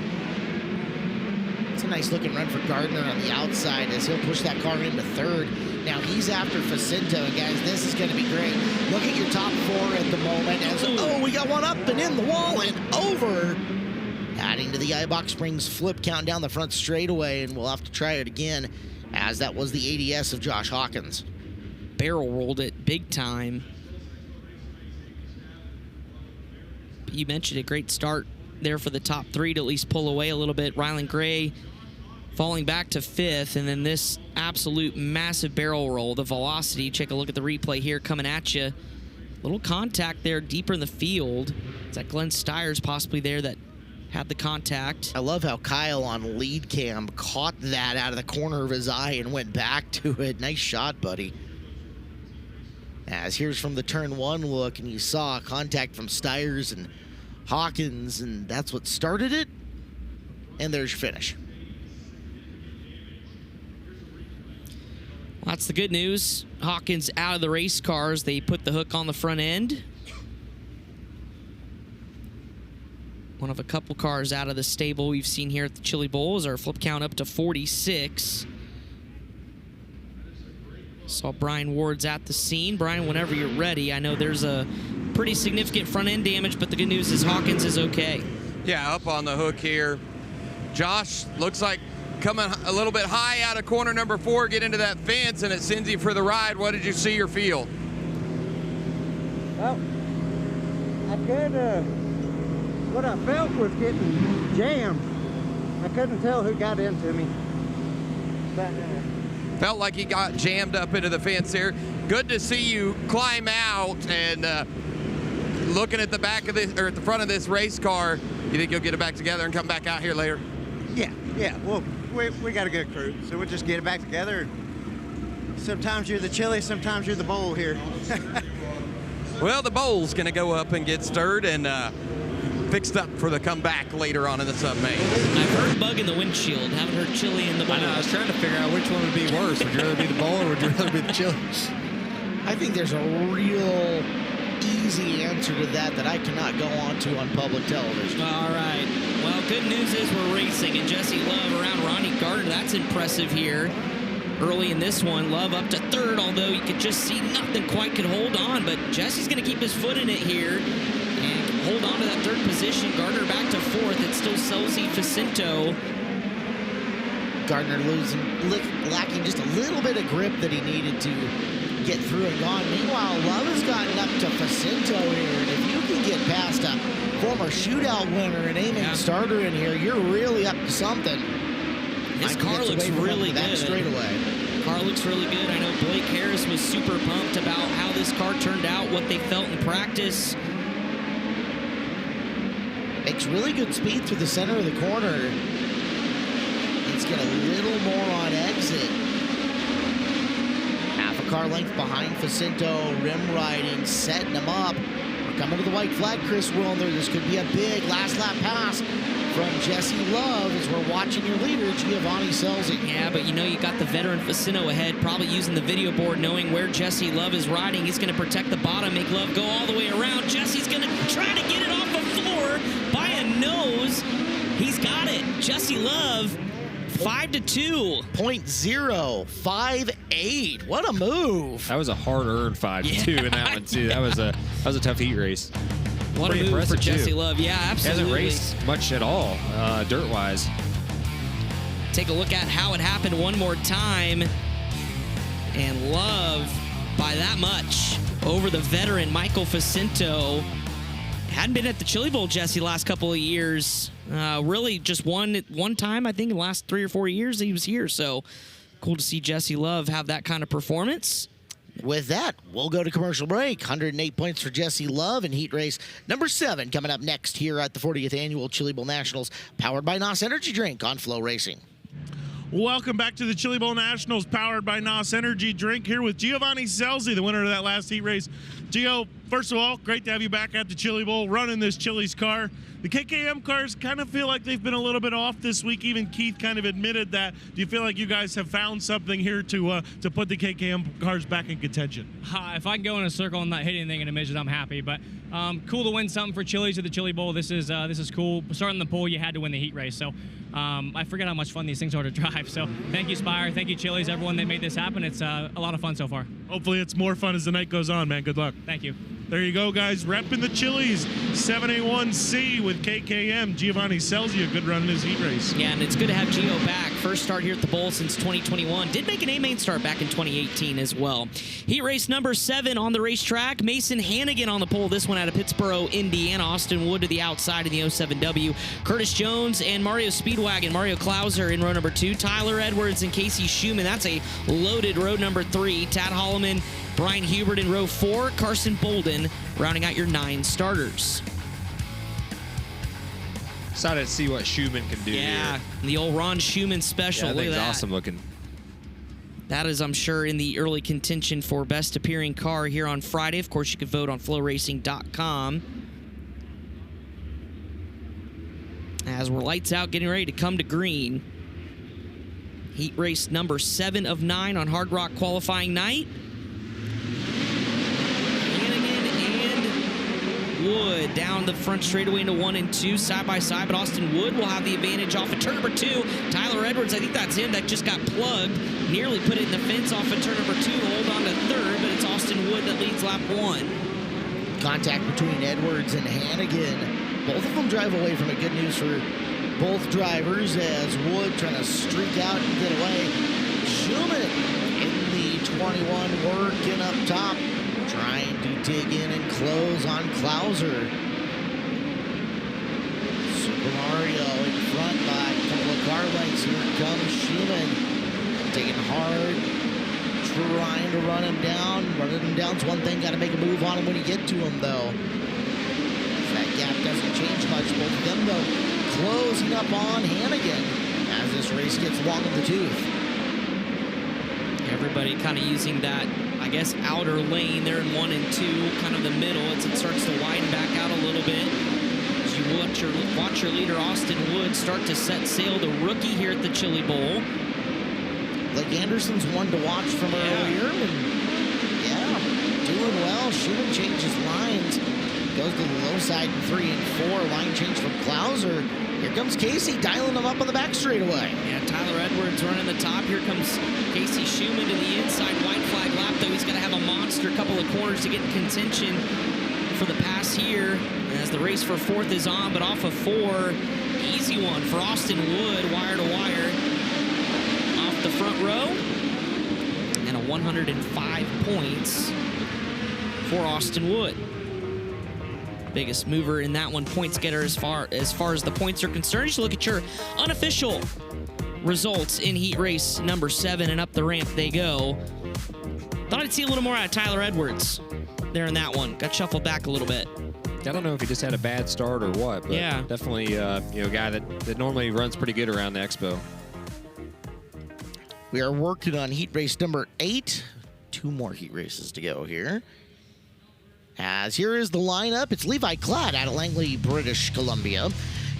It's a nice looking run for Gardner on the outside as he'll push that car into 3rd. Now he's after Facinto, and guys, this is going to be great. Look at your top 4 at the moment. As, we got one up and in the wall and over. Adding to the iBox Springs flip count down the front straightaway, and we'll have to try it again, as that was the ADS of Josh Hawkins. Barrel rolled it big time. You mentioned a great start there for the top 3 to at least pull away a little bit. Rylan Gray falling back to 5th, and then this absolute massive barrel roll. The velocity, take a look at the replay here coming at you. Little contact there deeper in the field. Is that Glenn Stiers possibly there that had the contact? I love how Kyle on lead cam caught that out of the corner of his eye and went back to it. Nice shot, buddy. As here's from the turn 1 look, and you saw contact from Stiers and Hawkins, and that's what started it. And there's your finish. Well, that's the good news. Hawkins out of the race cars. They put the hook on the front end. One of a couple cars out of the stable we've seen here at the Chili Bowl is our flip count up to 46. Saw Brian Ward's at the scene. Brian, whenever you're ready, I know there's a pretty significant front end damage, but the good news is Hawkins is okay. Yeah, up on the hook here. Josh looks like coming a little bit high out of corner number 4, get into that fence, and it sends you for the ride. What did you see or feel? Well, what I felt was getting jammed. I couldn't tell who got into me. But, felt like he got jammed up into the fence there. Good to see you climb out and looking at the back of this, or at the front of this race car. You think you'll get it back together and come back out here later? Yeah. Well, we got a good crew, so we'll just get it back together. Sometimes you're the chili, sometimes you're the bowl here. Well, the bowl's going to go up and get stirred and fixed up for the comeback later on in the sub-main. I've heard bug in the windshield. Haven't heard chili in the bowl. I know. I was trying to figure out which one would be worse. Would you rather be the bowl or would you rather be the chili? I think there's a real easy answer to that I cannot go on to on public television. All right. Well, good news is we're racing, and Jesse Love around Ronnie Gardner. That's impressive here. Early in this one, Love up to 3rd, although you could just see nothing quite could hold on, but Jesse's going to keep his foot in it here and hold on to that 3rd position. Gardner back to 4th. It's still Scelzi, Facinto. Gardner lacking just a little bit of grip that he needed to get through and gone. Meanwhile, Love has gotten up to Facinto here, and if you can get past a former shootout winner and aiming starter in here, you're really up to something. This car looks really good. Straight away. Car looks really good. I know Blake Harris was super pumped about how this car turned out, what they felt in practice. Makes really good speed through the center of the corner. Needs to get a little more on exit. Half a car length behind Facinto, rim riding, setting him up. We're coming to the white flag, Chris Wilner. This could be a big last lap pass from Jesse Love as we're watching your leader, Giovanni Scelzi. Yeah, but you know you got the veteran Facinto ahead, probably using the video board, knowing where Jesse Love is riding. He's going to protect the bottom, make Love go all the way around. Jesse's going to try to get it off the floor by a nose. He's got it. Jesse Love, 5-2. 0.058. What a move. That was a hard-earned 5-2 in that one, too. That was a tough heat race. What a move for Jesse Love. Yeah, absolutely. He hasn't raced much at all, dirt-wise. take a look at how it happened one more time. And Love, by that much, over the veteran Michael Facento. Hadn't been at the Chili Bowl, Jesse, last couple of years. Really just one time, I think, in the last 3 or 4 years he was here. So cool to see Jesse Love have that kind of performance. With that, we'll go to commercial break. 108 points for Jesse Love in heat race number 7 coming up next here at the 40th Annual Chili Bowl Nationals, powered by NOS Energy Drink on FloRacing. Welcome back to the Chili Bowl Nationals, powered by NOS Energy Drink, here with Giovanni Scelzi, the winner of that last heat race. Gio, first of all, great to have you back at the Chili Bowl, running this Chili's car. The KKM cars kind of feel like they've been a little bit off this week. Even Keith kind of admitted that. Do you feel like you guys have found something here to put the KKM cars back in contention? If I can go in a circle and not hit anything in a midget, I'm happy. But cool to win something for Chili's at the Chili Bowl. This is cool. Starting the pole, you had to win the heat race. So I forget how much fun these things are to drive. So thank you, Spire. Thank you, Chili's, everyone that made this happen. It's a lot of fun so far. Hopefully it's more fun as the night goes on, man. Good luck. Thank you. There you go, guys. Repping the Chili's 7A1C with KKM. Giovanni Scelzi, a good run in his heat race. Yeah, and it's good to have Gio back. First start here at the Bowl since 2021. Did make an A-main start back in 2018 as well. Heat race number 7 on the racetrack. Mason Hannigan on the pole. This one out of Pittsboro, Indiana. Austin Wood to the outside in the 07W. Curtis Jones and Mario Speedwagon. Mario Klauser in row number 2. Tyler Edwards and Casey Schumann. That's a loaded row number 3. Tad Holloman, Brian Hubert in row 4. Carson Bolden rounding out your 9 starters. Excited to see what Schumann can do Yeah, here. the old Ron Schumann special. Yeah, Look at thing's that. awesome looking. That is, I'm sure, in the early contention for best appearing car here on Friday. Of course, you can vote on FloRacing.com. As we're lights out, getting ready to come to green. Heat race number 7 of 9 on Hard Rock qualifying night. Wood down the front straightaway into 1 and 2, side by side, but Austin Wood will have the advantage off of turn number 2. Tyler Edwards, I think that's him, that just got plugged, nearly put it in the fence off of turn number 2 to hold on to 3rd, but it's Austin Wood that leads lap 1. Contact between Edwards and Hannigan. Both of them drive away from it. Good news for both drivers as Wood trying to streak out and get away. Schumann in the 21 working up top, trying to dig in and close on Klauser. Super Mario in front by a couple of car lengths. Here comes Schumann, taking hard, trying to run him down. Running him down's one thing, got to make a move on him when you get to him, though. That gap doesn't change much. Both of them, though, closing up on Hannigan as this race gets long in the tooth. Everybody kind of using that, I guess, outer lane there in 1 and 2, kind of the middle. It starts to widen back out a little bit. As you watch your leader, Austin Wood, start to set sail, the rookie here at the Chili Bowl. Blake Anderson's one to watch from earlier. And yeah, doing well. Schumann changes lines. Goes to the low side in 3 and 4. Line change from Klauser. Here comes Casey dialing him up on the back straightaway. Yeah, Tyler Edwards running the top. Here comes Casey Schumann to the inside. White flag lap, though. He's got to have a monster couple of corners to get in contention for the pass here as the race for 4th is on, but off of 4. Easy one for Austin Wood, wire to wire. Off the front row. And a 105 points for Austin Wood. Biggest mover in that one, points getter as far as the points are concerned. Just look at your unofficial results in heat race number 7, and up the ramp they go. Thought I'd see a little more out of Tyler Edwards there in that one. Got shuffled back a little bit. I don't know if he just had a bad start or what, but yeah, definitely a guy that normally runs pretty good around the expo. We are working on heat race number 8. 2 more heat races to go here. As here is the lineup. It's Levi Klatt out of Langley, British Columbia.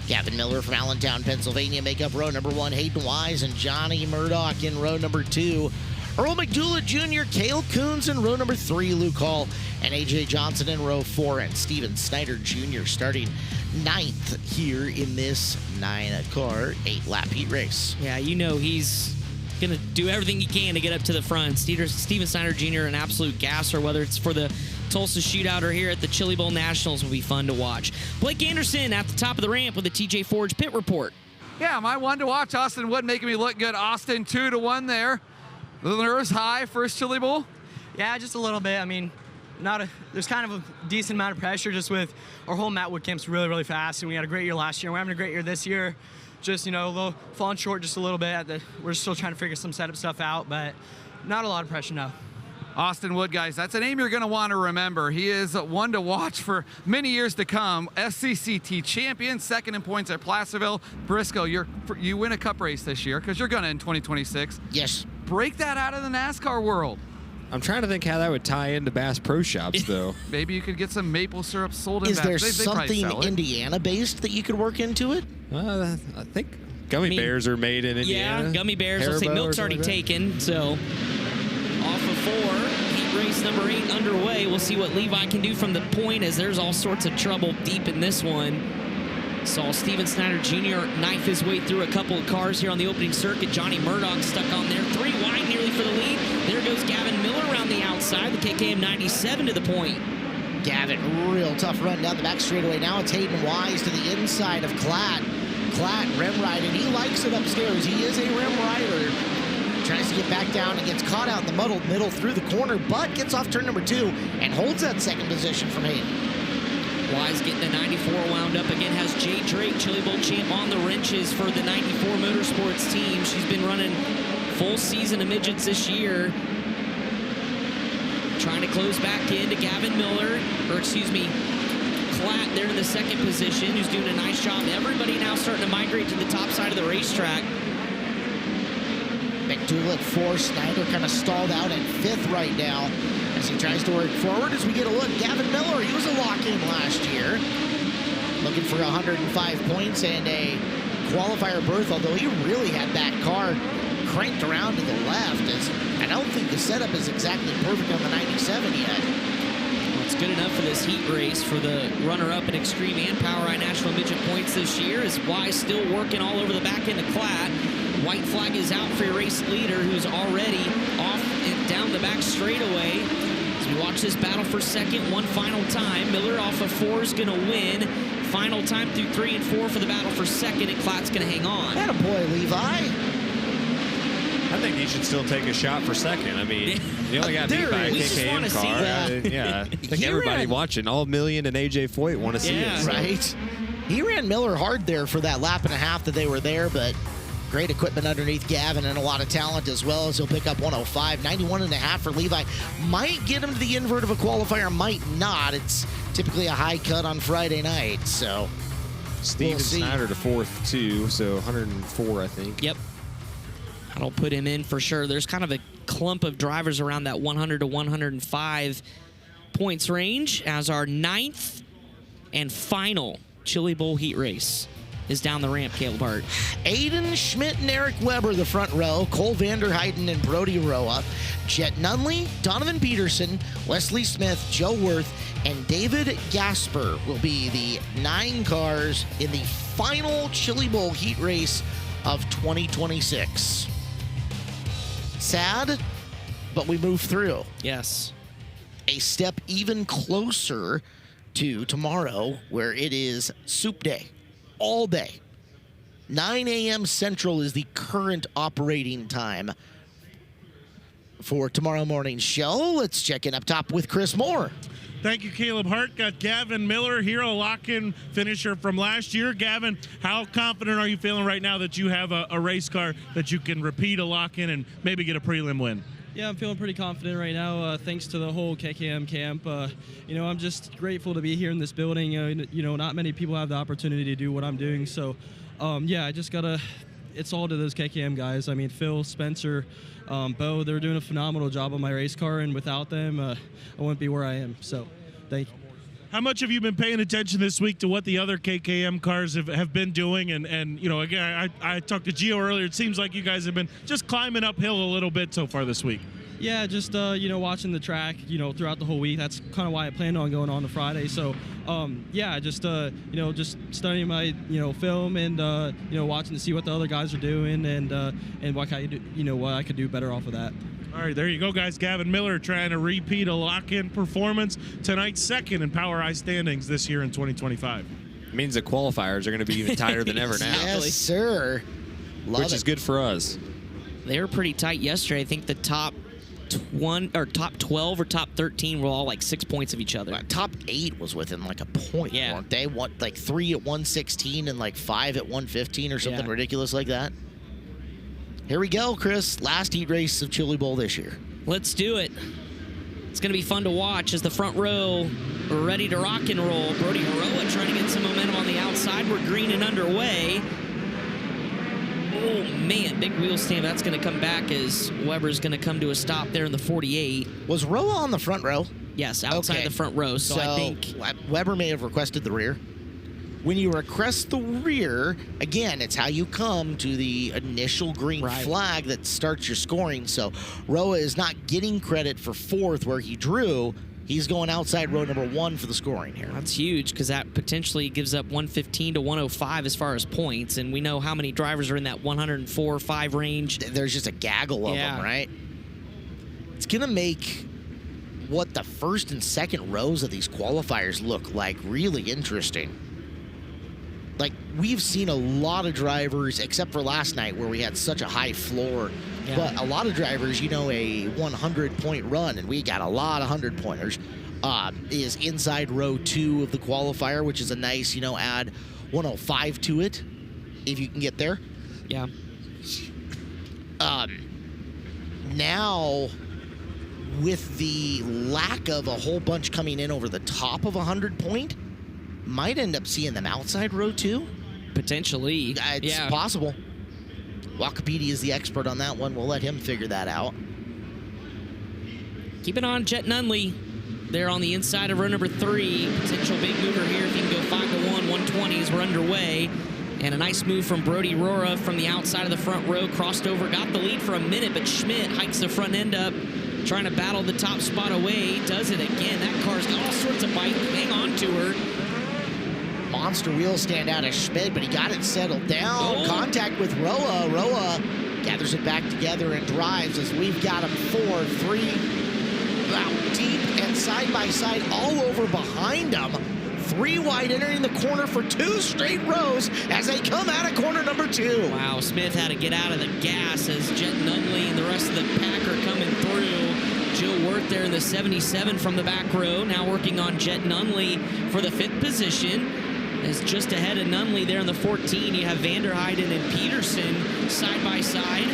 Gavin Miller from Allentown, Pennsylvania make up row number 1. Hayden Wise and Johnny Murdoch in row number 2. Earl McDougall Jr., Cale Coons in row number 3. Luke Hall and A.J. Johnson in row 4. And Steven Snyder Jr. starting 9th here in this 9-car, 8-lap heat race. Yeah, you know he's going to do everything he can to get up to the front. Steven Snyder Jr., an absolute gasser, whether it's for the Tulsa Shootout or here at the Chili Bowl Nationals, will be fun to watch. Blake Anderson at the top of the ramp with a TJ Forge pit report. Yeah, my one to watch, Austin Wood making me look good. Austin 2-1 there. The nerves high, first Chili Bowl? Yeah, just a little bit. I mean, there's kind of a decent amount of pressure just with our whole Matt Wood camp's really, really fast, and we had a great year last year. We're having a great year this year. Just, falling short just a little bit. We're still trying to figure some setup stuff out, but not a lot of pressure, no. Austin Wood, guys, that's a name you're going to want to remember. He is one to watch for many years to come. SCCT champion, second in points at Placerville. Briscoe, you win a cup race this year because you're going to in 2026. Yes. Break that out of the NASCAR world. I'm trying to think how that would tie into Bass Pro Shops, though. Maybe you could get some maple syrup sold in Is there they something Indiana-based that you could work into it? I think gummy bears are made in Indiana. Yeah, gummy bears. Let's say milk's already taken, so off of 4. Heat race number 8 underway. We'll see what Levi can do from the point, as there's all sorts of trouble deep in this one. Saw Steven Snyder Jr. knife his way through a couple of cars here on the opening circuit. Johnny Murdoch stuck on there. 3 wide nearly for the lead. There goes Gavin Miller around the outside. The KKM 97 to the point. Gavin, real tough run down the back straightaway. Now it's Hayden Wise to the inside of Klatt. Klatt, rim riding. He likes it upstairs. He is a rim rider. Tries to get back down and gets caught out in the muddled middle through the corner, but gets off turn number 2 and holds that second position from Hayden. Wise getting the 94 wound up again. Has Jay Drake, Chili Bowl champ, on the wrenches for the 94 Motorsports team. She's been running full season of midgets this year. Trying to close back into Gavin Miller, Klatt there in the second position, who's doing a nice job. Everybody now starting to migrate to the top side of the racetrack. McDougall at 4. Snyder kind of stalled out at 5th right now as he tries to work forward. As we get a look, Gavin Miller, he was a lock-in last year. Looking for 105 points and a qualifier berth, although he really had that car cranked around to the left. As I don't think the setup is exactly perfect on the 97 yet. Well, it's good enough for this heat race for the runner-up in Extreme and Power I National Midget points this year, as Wise still working all over the back end of Klatt. White flag is out for your race leader, who's already off and down the back straightaway. As we watch this battle for second one final time, Miller off of 4 is going to win. Final time through 3 and 4 for the battle for second, and Klatt's going to hang on. Attaboy, Levi. I think he should still take a shot for second. I mean, you only got beat by a KKM car. Yeah, I think everybody watching, all Million and AJ Foyt want to see it. So. Right. He ran Miller hard there for that lap and a half that they were there, but great equipment underneath Gavin and a lot of talent as well, as he'll pick up 105. 91 and a half for Levi. Might get him to the invert of a qualifier, might not. It's typically a high cut on Friday night, so Steven Snyder to 4th, too, so 104, I think. Yep. That'll put him in for sure. There's kind of a clump of drivers around that 100 to 105 points range, as our 9th and final Chili Bowl heat race is down the ramp, Caleb Hart. Aiden Schmidt and Eric Weber, the front row. Cole Vanderheiden and Brody Roa. Jet Nunley, Donovan Peterson, Wesley Smith, Joe Worth, and David Gasper will be the 9 cars in the final Chili Bowl heat race of 2026. Sad, but we move through. Yes. A step even closer to tomorrow, where it is soup day all day. 9 a.m. Central is the current operating time for tomorrow morning's show. Let's check in up top with Chris Moore. Thank you, Caleb Hart. Got Gavin Miller, hero lock-in finisher from last year. Gavin, how confident are you feeling right now that you have a race car that you can repeat a lock-in and maybe get a prelim win? Yeah, I'm feeling pretty confident right now, thanks to the whole KKM camp. I'm just grateful to be here in this building. Not many people have the opportunity to do what I'm doing. So, I just it's all to those KKM guys. I mean, Phil, Spencer, Bo, they're doing a phenomenal job on my race car, and without them, I wouldn't be where I am. So, thank you. How much have you been paying attention this week to what the other KKM cars have been doing? And again, I talked to Gio earlier. It seems like you guys have been just climbing uphill a little bit so far this week. Yeah, just, watching the track, throughout the whole week. That's kind of why I planned on going on to Friday. So, just studying my, film and, watching to see what the other guys are doing and what I could do, what I could do better off of that. All right, there you go, guys. Gavin Miller trying to repeat a lock-in performance. Tonight's second in Power I standings this year in 2025. It means the qualifiers are going to be even tighter than ever now. Yes, sir. Which is good for us. They were pretty tight yesterday. I think the top 12 or top 13 were all like 6 points of each other. Top 8 was within like a point, weren't they? Like 3 at 116 and like 5 at 115 or something ridiculous like that. Here we go, Chris. Last heat race of Chili Bowl this year. Let's do it. It's going to be fun to watch as the front row are ready to rock and roll. Brody Roa trying to get some momentum on the outside. We're green and underway. Oh, man, big wheel stamp. That's going to come back as Weber's going to come to a stop there in the 48. Was Roa on the front row? Yes, outside the front row. So I think Weber may have requested the rear. When you request the rear, again, it's how you come to the initial green flag that starts your scoring. So Roa is not getting credit for fourth where he drew. He's going outside row number 1 for the scoring here. That's huge because that potentially gives up 115 to 105 as far as points, and we know how many drivers are in that 104-5 range. There's just a gaggle of them, right? It's going to make what the first and second rows of these qualifiers look like really interesting. Like, we've seen a lot of drivers, except for last night where we had such a high floor, but a lot of drivers, you know, a 100-point run, and we got a lot of 100-pointers, is inside row 2 of the qualifier, which is a nice, you know, add 105 to it, if you can get there. Yeah. Now, with the lack of a whole bunch coming in over the top of 100-point, might end up seeing them outside row 2. Potentially. It's possible. Wikipedia is the expert on that one. We'll let him figure that out. Keep it on Jet Nunley. They're on the inside of row number 3. Potential big mover here if he can go 5-1, 120s. We're underway. And a nice move from Brody Rora from the outside of the front row. Crossed over, got the lead for a minute, but Schmidt hikes the front end up, trying to battle the top spot away. Does it again. That car's got all sorts of bite. Hang on to her. Monster wheel stand out of Schmidt, but he got it settled down. Contact with Roa. Roa gathers it back together and drives as we've got him 4-3 out deep and side by side all over behind him. 3 wide entering the corner for 2 straight rows as they come out of corner number 2. Wow, Smith had to get out of the gas as Jet Nunley and the rest of the pack are coming through. Joe Wirth there in the 77 from the back row, now working on Jet Nunley for the 5th position. Is just ahead of Nunley there in the 14. You have Vanderheiden and Peterson side by side.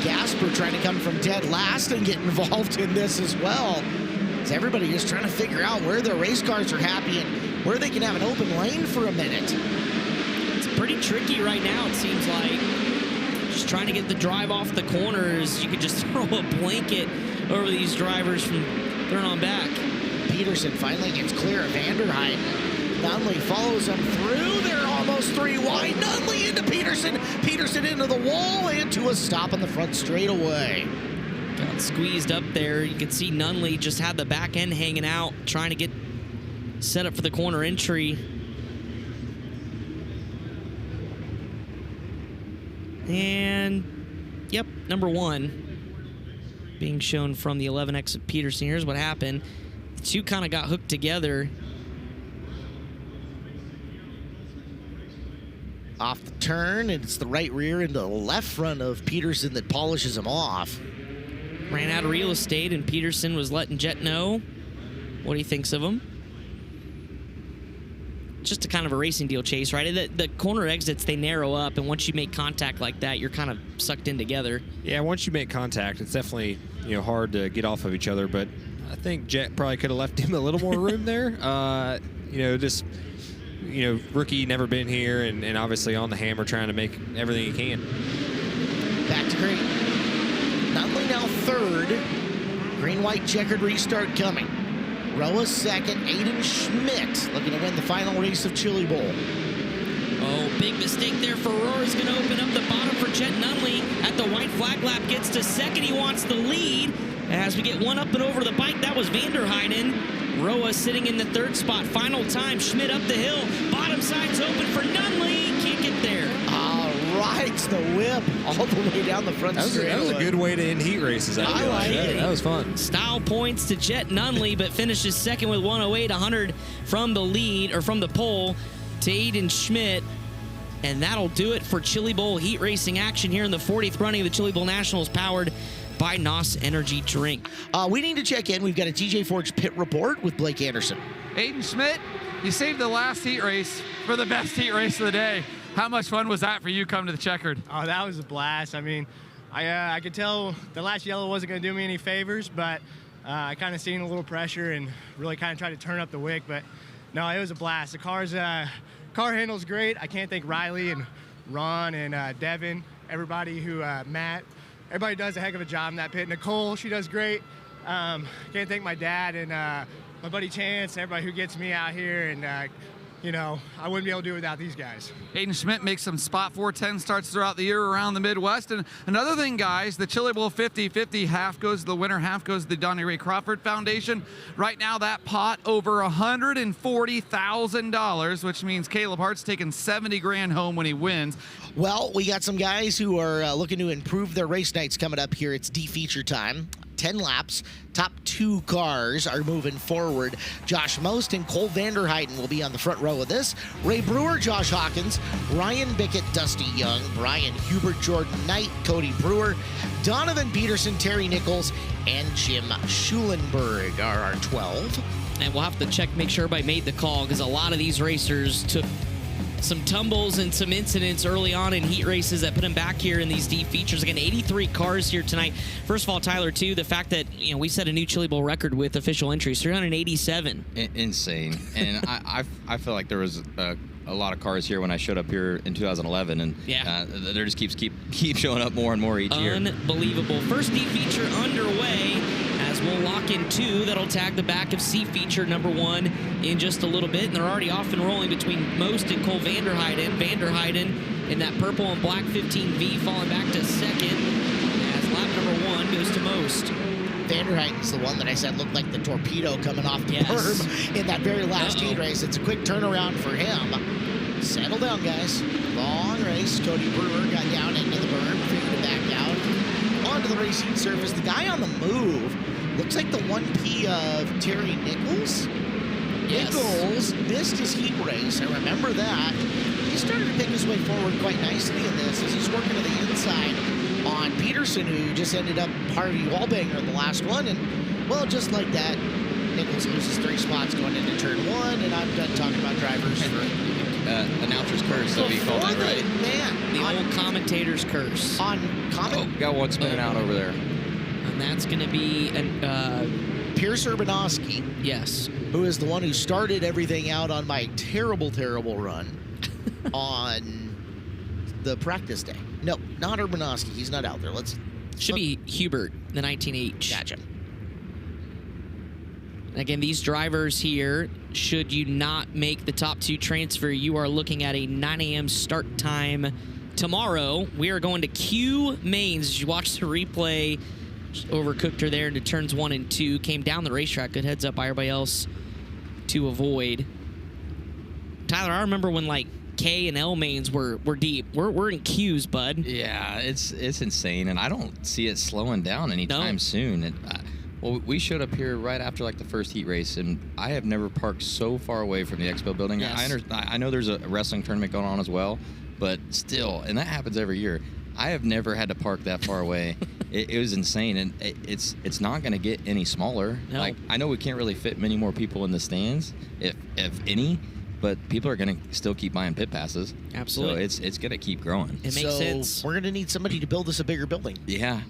Gasper trying to come from dead last and get involved in this as well. As everybody is trying to figure out where their race cars are happy and where they can have an open lane for a minute. It's pretty tricky right now, it seems like. Just trying to get the drive off the corners. You could just throw a blanket over these drivers from turn on back. Peterson finally gets clear of Vanderheiden. Nunley follows him through. They're almost 3 wide. Nunley into Peterson. Peterson into the wall and to a stop on the front straightaway. Got squeezed up there. You can see Nunley just had the back end hanging out, trying to get set up for the corner entry. And, yep, number 1 being shown from the 11X of Peterson. Here's what happened. The 2 kind of got hooked together. Off the turn, and it's the right rear into the left front of Peterson that polishes him off. Ran out of real estate, and Peterson was letting Jet know what he thinks of him. Just a kind of a racing deal, Chase, right? The corner exits, they narrow up, and once you make contact like that, you're kind of sucked in together. Yeah, once you make contact, it's definitely hard to get off of each other, but I think Jet probably could have left him a little more room there. Rookie, never been here, and obviously on the hammer trying to make everything he can. Back to green. Nunley now 3rd. Green-white checkered restart coming. Roa 2nd. Aiden Schmidt looking to win the final race of Chili Bowl. Oh, big mistake there for Rora's going to open up the bottom for Jet Nunley. At the white flag lap, gets to 2nd. He wants the lead. As we get one up and over the bike, that was Vanderheiden. Roa sitting in the 3rd spot. Final time, Schmidt up the hill. Bottom side's open for Nunley. Can't get there. Rides the whip all the way down the front straight. That was a good way to end heat races. I like it. That was fun. Style points to Jet Nunley, but finishes 2nd with 108, 100 from the lead, or from the pole. to Aiden Schmidt. And that'll do it for Chili Bowl heat racing action here in the 40th running of the Chili Bowl Nationals, powered by NOS Energy Drink. We need to check in. We've got a TJ Forge pit report with Blake Anderson. Aiden Schmidt, you saved the last heat race for the best heat race of the day. How much fun was that for you coming to the checkered? Oh, that was a blast. I mean, I could tell the last yellow wasn't going to do me any favors, but I kind of seen a little pressure and really kind of tried to turn up the wick. But no, it was a blast. The car handles great. I can't thank Riley and Ron and Devin, everybody who, Matt, everybody does a heck of a job in that pit. Nicole, she does great. Can't thank my dad and my buddy Chance, everybody who gets me out here. And, you know, I wouldn't be able to do it without these guys. Aiden Schmidt makes some spot 410 starts throughout the year around the Midwest. And another thing, guys, the Chili Bowl 50-50, half goes to the winner, half goes to the Donnie Ray Crawford Foundation. Right now, that pot over $140,000, which means Caleb Hart's taking 70 grand home when he wins. Well, we got some guys who are looking to improve their race nights coming up here. It's D-Feature time. 10 laps. Top 2 cars are moving forward. Josh Most and Cole Vanderheiden will be on the front row of this. Ray Brewer, Josh Hawkins, Ryan Bickett, Dusty Young, Brian Hubert, Jordan Knight, Cody Brewer, Donovan Peterson, Terry Nichols, and Jim Schulenberg are our 12. And we'll have to check, make sure everybody made the call, because a lot of these racers took some tumbles and some incidents early on in heat races that put him back here in these deep features. Again, 83 cars here tonight. First of all, Tyler, too, the fact that, you know, we set a new Chili Bowl record with official entries, 387. Insane. And I feel like there was a lot of cars here when I showed up here in 2011, and there just keep showing up more and more each year. Unbelievable. First D feature underway, as we'll lock in 2 that'll tag the back of C feature number 1 in just a little bit, and they're already off and rolling between Most and Cole Vanderheiden. Vanderheiden in that purple and black 15V falling back to second, as lap number 1 goes to Most. Vanderheiden's the one that I said looked like the torpedo coming off the berm in that very last heat race. It's a quick turnaround for him. Settle down, guys. Long race. Cody Brewer got down into the berm, figured it back out. Onto the racing surface. The guy on the move looks like the 1P of Terry Nichols. Nichols missed his heat race. I remember that. He started to pick his way forward quite nicely in this as he's working to the inside on Peterson, who just ended up Harvey Wallbanger in the last one. And, well, just like that, Nichols loses 3 spots going into turn 1, and I'm done talking about drivers for... announcer's curse, so you call that, right? Man, the old commentator's curse. Got one spinning out over there. And that's going to be Pierce Urbanowski. Yes. Who is the one who started everything out on my terrible, terrible run on the practice day. No, not Urbanowski. He's not out there. Should be Hubert, the 19H. Gotcha. Again, these drivers here, should you not make the top 2 transfer, you are looking at a 9 a.m. start time tomorrow. We are going to Q mains. As you watch the replay, overcooked her there into turns 1 and 2. Came down the racetrack. Good heads up by everybody else to avoid. Tyler, I remember when, like, K and L mains were deep. We're in Q's, bud. Yeah, it's insane, and I don't see it slowing down anytime soon. Well, we showed up here right after like the first heat race, and I have never parked so far away from the expo building. Yes. I know there's a wrestling tournament going on as well, but still, and that happens every year. I have never had to park that far away. It was insane, and it's not going to get any smaller. No. Like, I know we can't really fit many more people in the stands, if any, but people are going to still keep buying pit passes. Absolutely. So it's going to keep growing. It makes sense. We're going to need somebody to build us a bigger building. Yeah.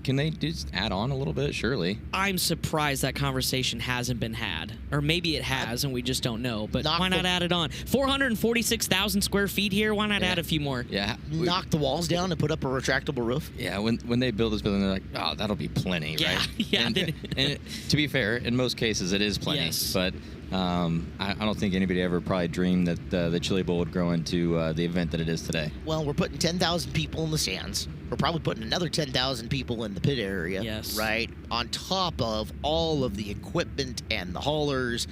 Can they just add on a little bit? Surely. I'm surprised that conversation hasn't been had. Or maybe it has, and we just don't know. But why not add it on? 446,000 square feet here. Why not add a few more? Yeah. Knock the walls down and put up a retractable roof. Yeah, when they build this building, they're like, oh, that'll be plenty, right? Yeah. And to be fair, in most cases, it is plenty. Yes. But I don't think anybody ever probably dreamed that the Chili Bowl would grow into the event that it is today. Well, we're putting 10,000 people in the stands. We're probably putting another 10,000 people in the pit area. Yes. Right? On top of all of the equipment and the haulers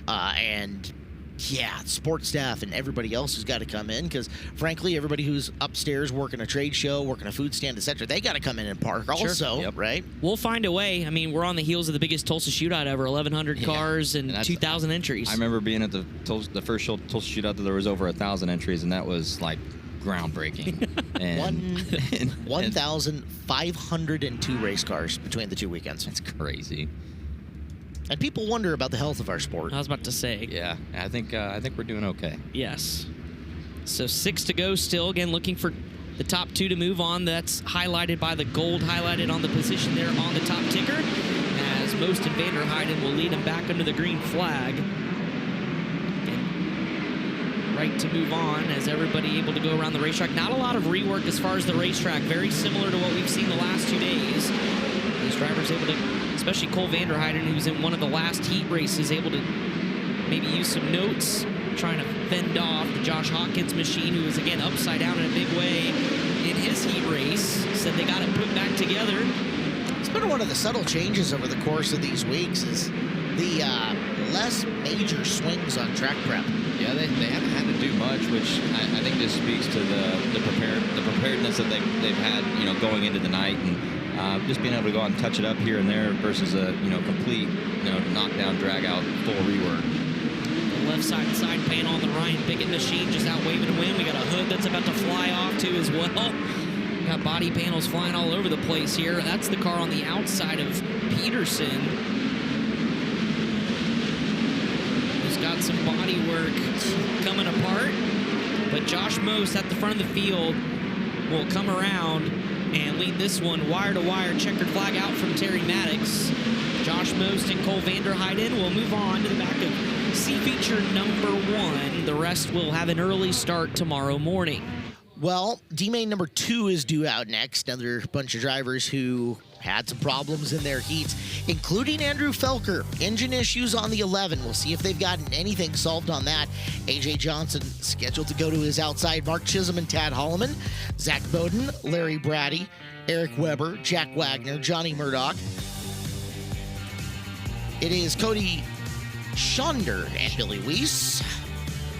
and Yeah, support staff and everybody else who's got to come in, because frankly, everybody who's upstairs working a trade show, working a food stand, etc., they got to come in and park also, right? We'll find a way. I mean, we're on the heels of the biggest Tulsa shootout ever, 1,100 cars and 2,000 entries. I remember being at the first Tulsa shootout that there was over 1,000 entries, and that was like groundbreaking. And 1,502 race cars between the 2 weekends. That's crazy. And people wonder about the health of our sport. I was about to say. Yeah, I think we're doing okay. Yes. So 6 to go still. Again, looking for the top 2 to move on. That's highlighted by the gold highlighted on the position there on the top ticker, as Most and Vander Heiden will lead them back under the green flag. And right to move on as everybody able to go around the racetrack. Not a lot of rework as far as the racetrack. Very similar to what we've seen the last 2 days. These drivers able to, especially Cole Vander Heiden, who's in one of the last heat races, able to maybe use some notes, trying to fend off the Josh Hawkins machine, who was, again, upside down in a big way in his heat race. Said they got it put back together. It's been one of the subtle changes over the course of these weeks is the less major swings on track prep. Yeah, they haven't had to do much, which I think just speaks to the preparedness that they've had, going into the night, and just being able to go out and touch it up here and there versus a complete knockdown, drag out, full rework. The left side panel on the Ryan Biggett machine just out waving to win. We got a hood that's about to fly off too as well. We got body panels flying all over the place here. That's the car on the outside of Peterson, who's got some body work coming apart. But Josh Most at the front of the field will come around and lead this one wire-to-wire. Checkered flag out from Terry Maddox. Josh Most and Cole Vander Heiden will move on to the back of C Feature number 1. The rest will have an early start tomorrow morning. Well, D-Main number 2 is due out next. Another bunch of drivers who had some problems in their heats, including Andrew Felker. Engine issues on the 11. We'll see if they've gotten anything solved on that. AJ Johnson scheduled to go to his outside. Mark Chisholm and Tad Holloman. Zach Bowden, Larry Brady, Eric Weber, Jack Wagner, Johnny Murdoch. It is Cody Schonder and Billy Weiss.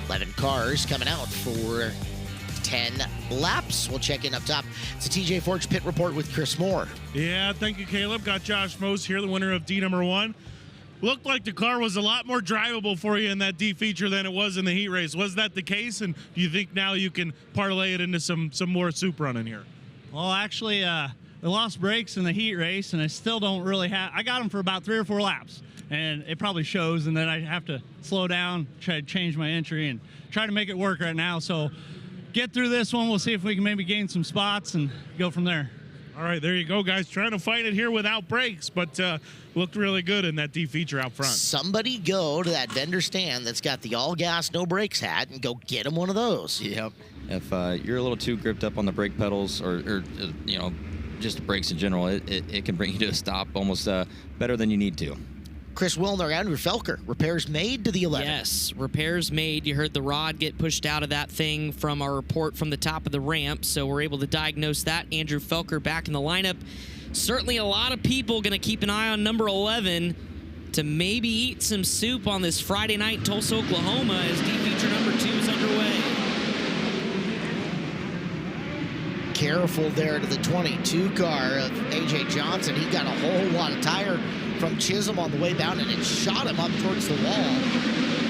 11 cars coming out for 10 laps. We'll check in up top. It's a TJ Forge pit report with Chris Moore. Yeah, thank you, Caleb. Got Josh Most here, the winner of D number 1. Looked like the car was a lot more drivable for you in that D feature than it was in the heat race. Was that the case? And do you think now you can parlay it into some more soup running here? Well, actually, I lost brakes in the heat race, and I still don't really have. I got them for about 3 or 4 laps, and it probably shows. And then I have to slow down, try to change my entry, and try to make it work right now. So get through this one. We'll see if we can maybe gain some spots and go from there. All right, there you go, guys. Trying to fight it here without brakes, but looked really good in that D feature out front. Somebody go to that vendor stand that's got the all gas, no brakes hat and go get him one of those. Yep. If you're a little too gripped up on the brake pedals or just brakes in general, it can bring you to a stop almost better than you need to. Chris Wilner, Andrew Felker, repairs made to the 11. Yes, repairs made. You heard the rod get pushed out of that thing from our report from the top of the ramp, so we're able to diagnose that. Andrew Felker back in the lineup. Certainly a lot of people going to keep an eye on number 11 to maybe eat some soup on this Friday night in Tulsa, Oklahoma, as D feature number 2 is underway. Careful there to the 22 car of AJ Johnson. He got a whole lot of tire from Chisholm on the way down, and it shot him up towards the wall.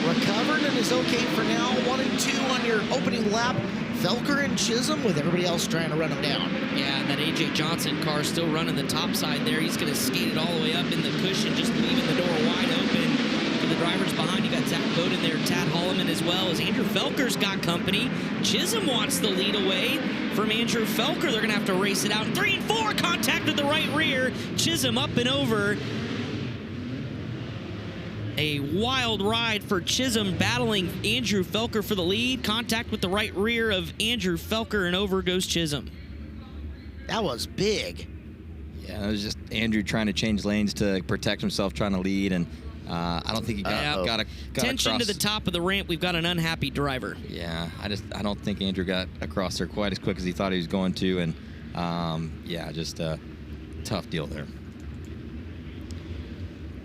Recovered and is okay for now. 1 and 2 on your opening lap. Felker and Chisholm with everybody else trying to run him down. Yeah, and that AJ Johnson car still running the top side there. He's going to skate it all the way up in the cushion, just leaving the door wide open for the drivers behind. You got Zach Bowden there, Tad Holloman as well, as Andrew Felker's got company. Chisholm wants the lead away from Andrew Felker. They're going to have to race it out. 3 and 4, contact with the right rear. Chisholm up and over. A wild ride for Chisholm, battling Andrew Felker for the lead. Contact with the right rear of Andrew Felker, and over goes Chisholm. That was big. Yeah, it was just Andrew trying to change lanes to protect himself, trying to lead, and I don't think he got Tension across. to the top of the ramp. We've got an unhappy driver. Yeah, I don't think Andrew got across there quite as quick as he thought he was going to, and just a tough deal there.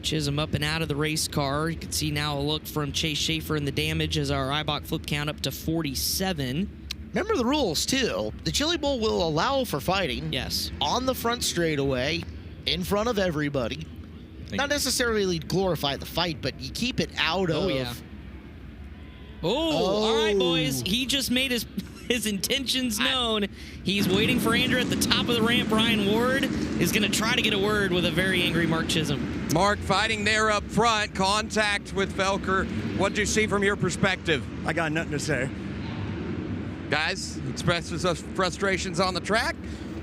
Chisholm up and out of the race car. You can see now a look from Chase Schaefer in the damage as our Eibach flip count up to 47. Remember the rules, too. The Chili Bowl will allow for fighting. Yes. On the front straightaway, in front of everybody. Not necessarily glorify the fight, but you keep it out of... Oh, yeah. Oh, all right, boys. He just made his intentions known. He's waiting for Andrew at the top of the ramp. Ryan Ward is going to try to get a word with a very angry Mark Chisholm. Mark fighting there up front, contact with Felker. What did you see from your perspective? I got nothing to say. Guys, expresses us frustrations on the track.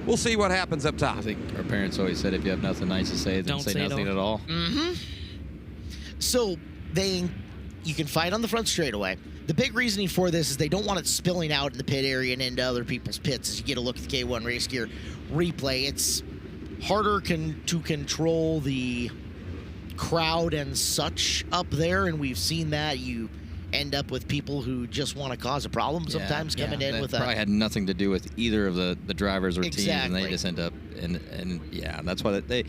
We'll see what happens up top. I think our parents always said if you have nothing nice to say, then Don't say nothing at all. Mm-hmm. So you can fight on the front straightaway. The big reasoning for this is they don't want it spilling out in the pit area and into other people's pits. As you get a look at the K1 Race Gear replay, it's harder to control the crowd and such up there, and we've seen that. You end up with people who just want to cause a problem sometimes coming in with probably had nothing to do with either of the drivers or teams, and Exactly. they just end up and yeah, that's why they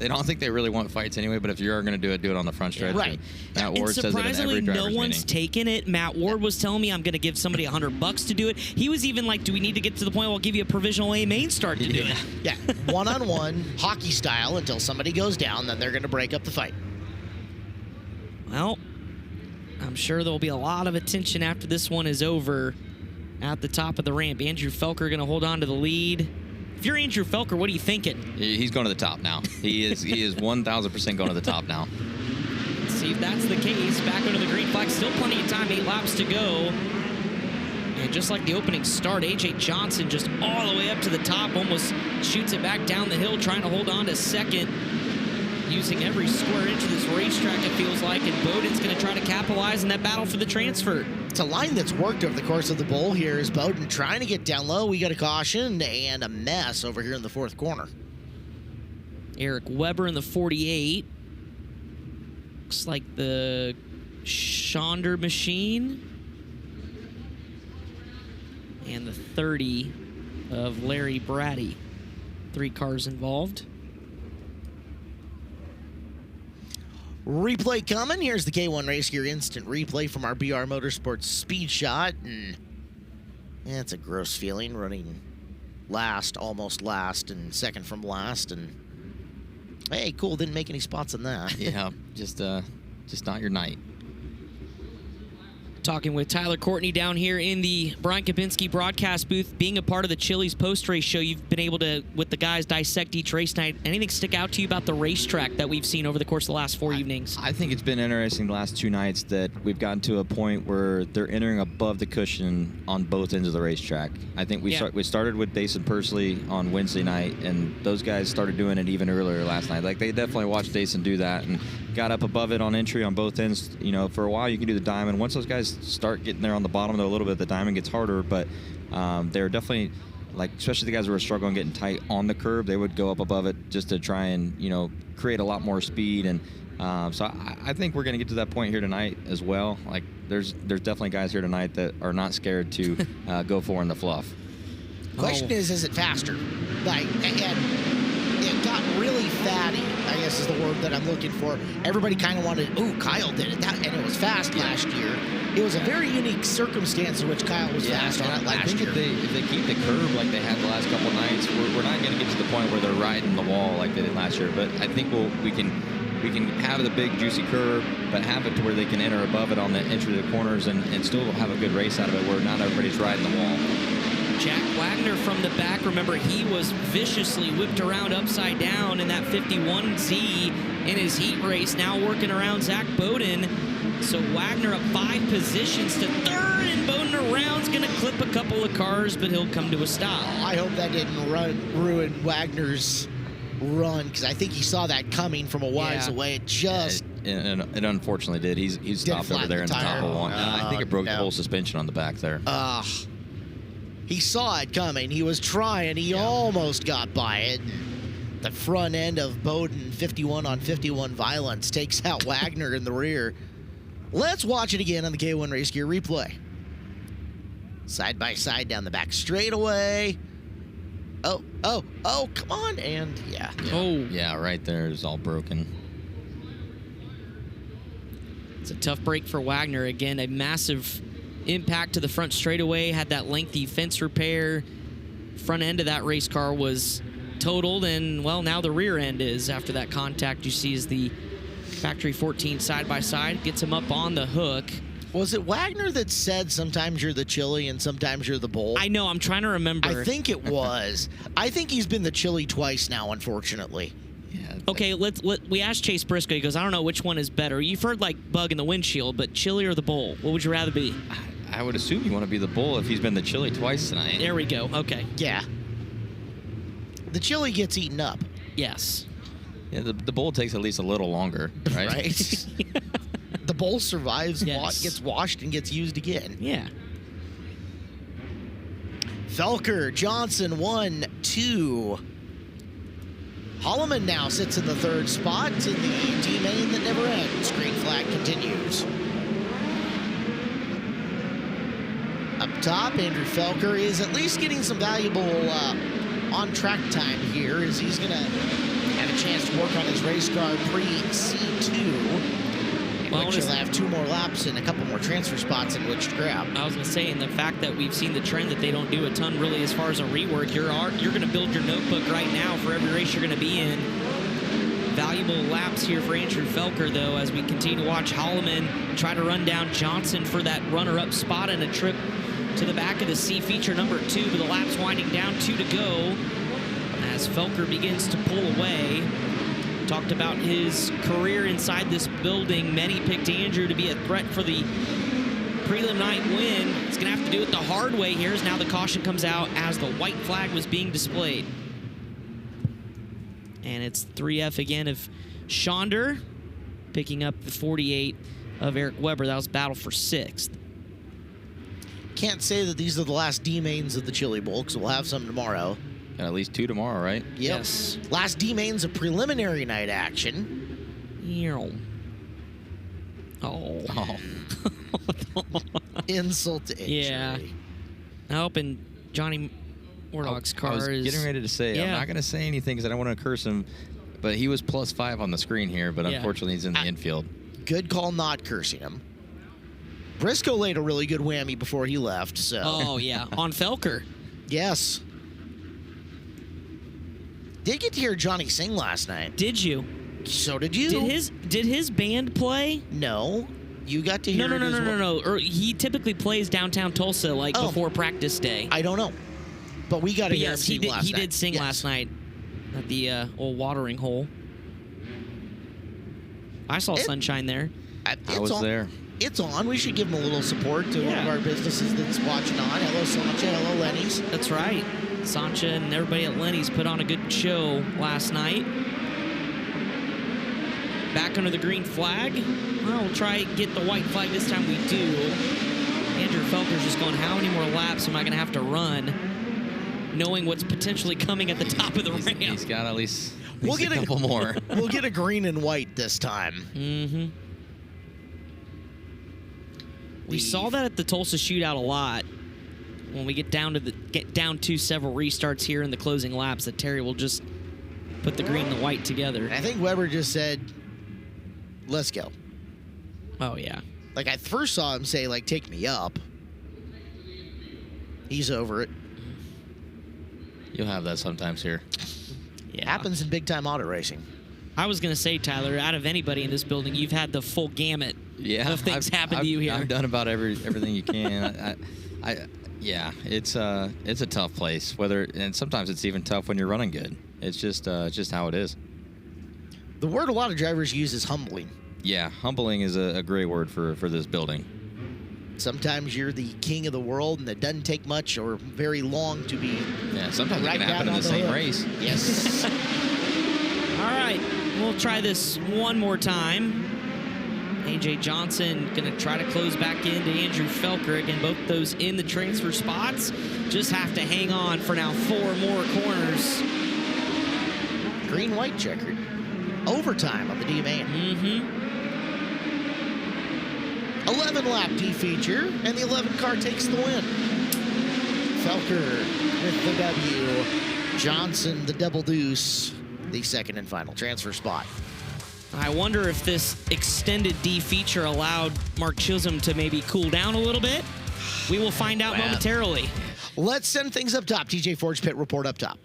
don't think they really want fights anyway. But if you are going to do it on the front stretch. Right. Matt Ward And says it in surprisingly, every no driver's one's meeting. taken it. Matt Ward was telling me I'm going to give somebody $100 to do it. He was even like, do we need to get to the point where I'll give you a provisional A main start to do it? Yeah, one-on-one, hockey style, until somebody goes down, then they're going to break up the fight. Well, I'm sure there'll be a lot of attention after this one is over at the top of the ramp. Andrew Felker going to hold on to the lead. If you're Andrew Felker, what are you thinking? He's going to the top now. He is 1,000% going to the top now. Let's see if that's the case. Back under the green flag. Still plenty of time. 8 laps to go. And just like the opening start, A.J. Johnson just all the way up to the top. Almost shoots it back down the hill, trying to hold on to second. Using every square inch of this racetrack, it feels like. And Bowden's going to try to capitalize in that battle for the transfer. It's a line that's worked over the course of the bowl here. Is Bowden trying to get down low. We got a caution and a mess over here in the fourth corner. Eric Weber in the 48. Looks like the Schonder machine. And the 30 of Larry Bratty. 3 cars involved. Replay coming. Here's the K1 Race Gear instant replay from our BR Motorsports speed shot. And yeah, it's a gross feeling running last, almost last, and second from last. And hey, cool, didn't make any spots on that. Yeah, just not your night. Talking with Tyler Courtney down here in the Brian Kabinski broadcast booth. Being a part of the Chili's post-race show, you've been able to, with the guys, dissect each race night. Anything stick out to you about the racetrack that we've seen over the course of the last 4 evenings? I think it's been interesting the last 2 nights that we've gotten to a point where they're entering above the cushion on both ends of the racetrack. I think we started with Dason Pursley on Wednesday night, and those guys started doing it even earlier last night. Like, they definitely watched Dason do that and got up above it on entry on both ends. You know, for a while you can do the diamond. Once those guys start getting there on the bottom, though, a little bit, the diamond gets harder, but they're definitely, like, especially the guys who were struggling getting tight on the curb, they would go up above it just to try and, you know, create a lot more speed. And so I think we're going to get to that point here tonight as well. Like, there's definitely guys here tonight that are not scared to go for in the fluff. Question is it faster? Like, and it got really fatty, I guess is the word that I'm looking for. Everybody kind of wanted, Kyle did it, and it was fast last year. It was a very unique circumstance in which Kyle was fast on it last year. If they keep the curve like they had the last couple of nights, we're not going to get to the point where they're riding the wall like they did last year. But I think we can have the big juicy curve, but have it to where they can enter above it on the entry to the corners and still have a good race out of it where not everybody's riding the wall. Jack Wagner from the back. Remember, he was viciously whipped around upside down in that 51Z in his heat race. Now working around Zach Bowden. So Wagner up 5 positions to third, and Bowden around's going to clip a couple of cars, but he'll come to a stop. I hope that didn't ruin Wagner's run, because I think he saw that coming from a ways away. It just... And it unfortunately did. He's stopped over there in the top of one. I think it broke the whole suspension on the back there. He saw it coming. He was trying. He almost got by it. The front end of Bowden, 51 on 51 violence, takes out Wagner in the rear. Let's watch it again on the K1 Race Gear replay. Side by side down the back straightaway. Oh, come on. And yeah. Yeah, right there is all broken. It's a tough break for Wagner. Again, a massive impact to the front straightaway, had that lengthy fence repair. Front end of that race car was totaled, and, well, now the rear end is after that contact. You see as the factory 14 side-by-side gets him up on the hook. Was it Wagner that said sometimes you're the chili and sometimes you're the bull? I know. I'm trying to remember. I think it was. I think he's been the chili twice now, unfortunately. Okay, we asked Chase Briscoe. He goes, I don't know which one is better. You've heard, like, bug in the windshield, but chili or the bull? What would you rather be? I would assume you want to be the bull if he's been the chili twice tonight. There we go. Okay. Yeah. The chili gets eaten up. Yes. Yeah, the bull takes at least a little longer, right? Right. The bull survives, Yes. gets washed, and gets used again. Yeah. Felker, Johnson, 1, 2. Holloman now sits in the third spot in the D-main that never ends. Green flag continues. Up top, Andrew Felker is at least getting some valuable on-track time here, as he's going to have a chance to work on his race car pre-C2. Which he'll have 2 more laps and a couple more transfer spots in which to grab. I was going to say, and the fact that we've seen the trend that they don't do a ton really as far as a rework, you're going to build your notebook right now for every race you're going to be in. Valuable laps here for Andrew Felker, though, as we continue to watch Holloman try to run down Johnson for that runner-up spot and a trip to the back of the C feature number 2, but the lap's winding down, 2 to go as Felker begins to pull away. Talked about his career inside this building. Many picked Andrew to be a threat for the prelim night win. He's going to have to do it the hard way here, as now the caution comes out as the white flag was being displayed. And it's 3F again of Schonder, picking up the 48 of Eric Weber. That was battle for 6th. Can't say that these are the last D-mains of the Chili Bowl, because we'll have some tomorrow. At least 2 tomorrow, right? Yep. Yes. Last D-mains of preliminary night action. Oh. Insult to injury. Yeah. I hope in Johnny Mordaugh's car I was is... getting ready to say, I'm not going to say anything because I don't want to curse him, but he was +5 on the screen here, but unfortunately he's in the infield. Good call not cursing him. Briscoe laid a really good whammy before he left, so... Oh, yeah. On Felker. Yes. Did get to hear Johnny sing last night. Did you? So did you. Did his band play? No. You got to hear it as well. No. Or he typically plays downtown Tulsa, like, before practice day. I don't know. But we got to hear him sing last night. He did sing last night at the old watering hole. I saw sunshine there. I was there. It's on. We should give him a little support to one of our businesses that's watching on. Hello, Sancha. Hello, Lenny's. That's right. Sancha and everybody at Lenny's put on a good show last night. Back under the green flag. Well, we'll try and get the white flag this time. We do. Andrew Felker's just going, how many more laps am I going to have to run? Knowing what's potentially coming at the top of the ramp. He's got at least We'll get a couple more. We'll get a green and white this time. Mm-hmm. We saw that at the Tulsa shootout a lot. When we get down to several restarts here in the closing laps, that Terry will just put the green and the white together. I think Weber just said, let's go. Oh, yeah. Like, I first saw him say, like, take me up. He's over it. You'll have that sometimes here. Yeah. Happens in big-time auto racing. I was going to say, Tyler, out of anybody in this building, you've had the full gamut of things happen to you here. I've done about everything you can. Yeah, it's a tough place. And sometimes it's even tough when you're running good. It's just how it is. The word a lot of drivers use is humbling. Yeah, humbling is a great word for this building. Sometimes you're the king of the world, and it doesn't take much or very long to be. Yeah, sometimes right it can happen in the same race. Yes. All right, we'll try this one more time. A.J. Johnson going to try to close back into Andrew Felker. Again, both those in the transfer spots. Just have to hang on for now 4 more corners. Green-white checkered. Overtime on the D-main. Mm-hmm. 11-lap D-feature, and the 11 car takes the win. Felker with the W. Johnson, the double deuce, the second and final transfer spot. I wonder if this extended D feature allowed Mark Chisholm to maybe cool down a little bit. We will find out momentarily. Let's send things up top. TJ Ford's Pit Report up top.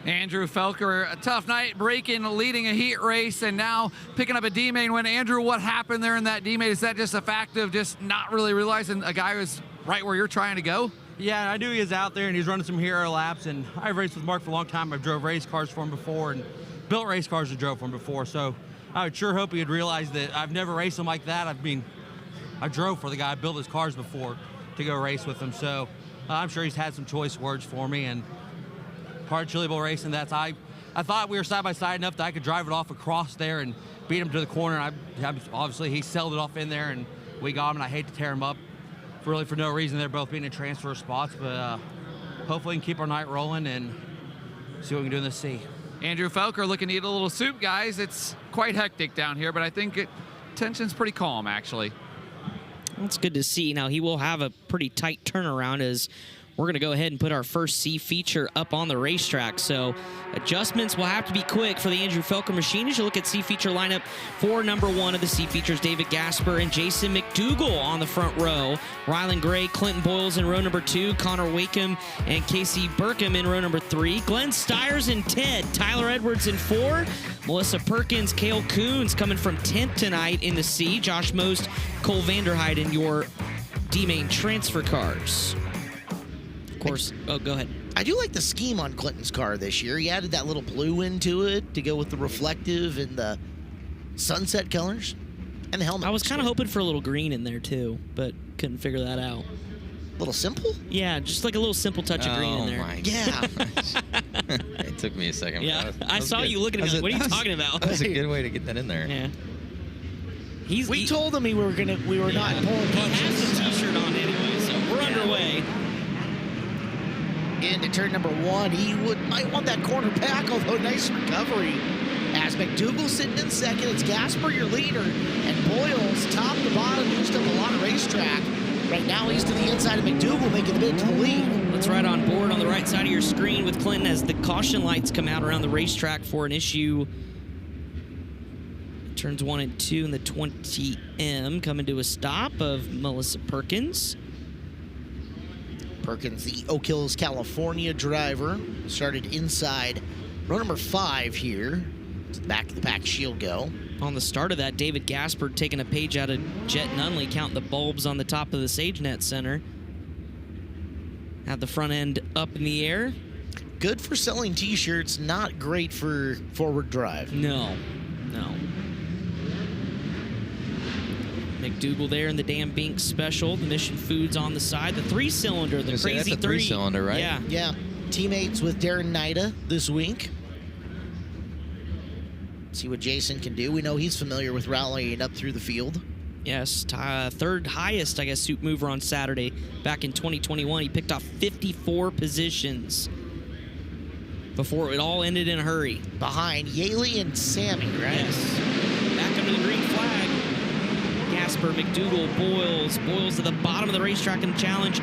Andrew Felker, a tough night, breaking, leading a heat race, and now picking up a D-main win. Andrew, what happened there in that D-main? Is that just a fact of just not really realizing a guy was right where you're trying to go? Yeah, I knew he was out there, and he's running some hero laps, and I've raced with Mark for a long time. I've drove race cars for him before and built race cars and drove for him before, so I would sure hope he would realize that I've never raced him like that. I drove for the guy, I built his cars before to go race with him, so I'm sure he's had some choice words for me, and part of Chili Bowl racing, I thought we were side by side enough that I could drive it off across there and beat him to the corner. Obviously, he sailed it off in there, and we got him, and I hate to tear him up really for no reason. They're both being in transfer spots, but hopefully we can keep our night rolling and see what we can do in the sea. Andrew Felker looking to eat a little soup, guys. It's quite hectic down here, but I think tension's pretty calm, actually. That's good to see. Now, he will have a pretty tight turnaround as we're going to go ahead and put our first C feature up on the racetrack. So adjustments will have to be quick for the Andrew Felker machine. As you look at C feature lineup for number 1 of the C features, David Gasper and Jason McDougall on the front row. Rylan Gray, Clinton Boyles in row number 2. Connor Wakeham and Casey Burkham in row number 3. Glenn Stiers and Ted. Tyler Edwards in 4. Melissa Perkins, Cale Coons coming from 10th tonight in the C. Josh Most, Cole Vanderhyde in your D-main transfer cars. Course. Oh, go ahead. I do like the scheme on Clinton's car this year. He added that little blue into it to go with the reflective and the sunset colors and the helmet. I was kind of hoping for a little green in there too, but couldn't figure that out. A little simple? Yeah, just like a little simple touch of green in there. My yeah. It took me a second. Yeah, that I saw good. you looking at me like, what are you talking about? That was a good way to get that in there. Yeah. We told him we were not pulling punches. He has a t-shirt on anyway, so we're underway. Into turn number 1, he might want that corner back, although nice recovery. As McDougall sitting in second, it's Gasper, your leader, and Boyles, top to bottom, used up a lot of racetrack. Right now, he's to the inside of McDougall, making the bid to the lead. Let's ride on board on the right side of your screen with Clinton as the caution lights come out around the racetrack for an issue. Turns 1 and 2 in the 20M, coming to a stop of Melissa Perkins. Perkins, the Oak Hills, California driver, started inside row number 5 here. To the back of the pack she'll go. On the start of that, David Gasper taking a page out of Jet Nunley, counting the bulbs on the top of the SageNet Center. Had the front end up in the air. Good for selling t-shirts, not great for forward drive. No. McDougall there in the Dan Bink Special. The Mission Foods on the side. The 3-cylinder, the Crazy that's a 3-cylinder, right? Yeah. Teammates with Darren Nida this week. See what Jason can do. We know he's familiar with rallying up through the field. Yes, third highest, I guess, suit mover on Saturday. Back in 2021, he picked off 54 positions before it all ended in a hurry. Behind Yaley and Sammy, right? Yes. Back under the green flag. Gasper, McDougall, Boyles to the bottom of the racetrack in the challenge.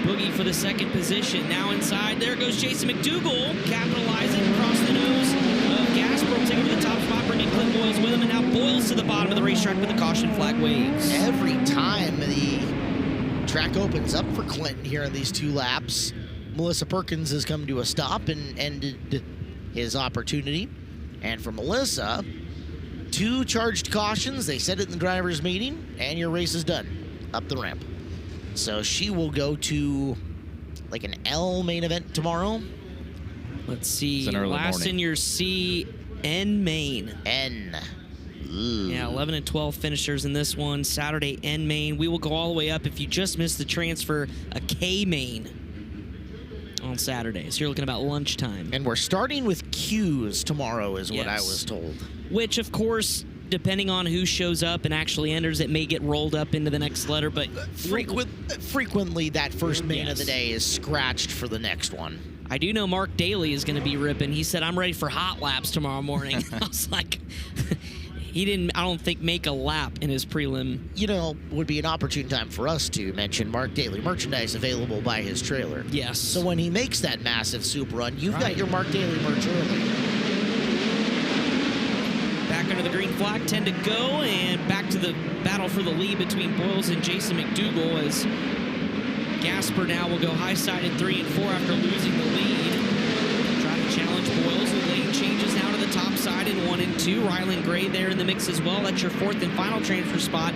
Boogie for the second position. Now inside, there goes Jason McDougall, capitalizing across the nose of Gasper. Taking to the top spot, bringing Clint Boyles with him, and now Boyles to the bottom of the racetrack with the caution flag waves. Every time the track opens up for Clinton here in these 2 laps, Melissa Perkins has come to a stop and ended his opportunity. And for Melissa, 2 charged cautions. They said it in the driver's meeting, and your race is done up the ramp. So she will go to like an L main event tomorrow. Let's see. It's an early last morning. in your C, N main. N. Yeah, 11 and 12 finishers in this one. Saturday, N main. We will go all the way up if you just missed the transfer, a K main on Saturday. So you're looking about lunchtime. And we're starting with Qs tomorrow is what I was told. Which, of course, depending on who shows up and actually enters, it may get rolled up into the next letter, but frequently that first main of the day is scratched for the next one. I do know Mark Daly is going to be ripping. He said, I'm ready for hot laps tomorrow morning. I was like, he didn't, I don't think, make a lap in his prelim. You know, would be an opportune time for us to mention Mark Daly. Merchandise available by his trailer. Yes. So when he makes that massive soup run, you've got your Mark Daly merch early. Back under the green flag, 10 to go, and back to the battle for the lead between Boyles and Jason McDougal as Gasper now will go high side in 3 and 4 after losing the lead. Try to challenge Boyles with lane changes now to the top side in 1 and 2. Rylan Gray there in the mix as well. That's your 4th and final transfer spot.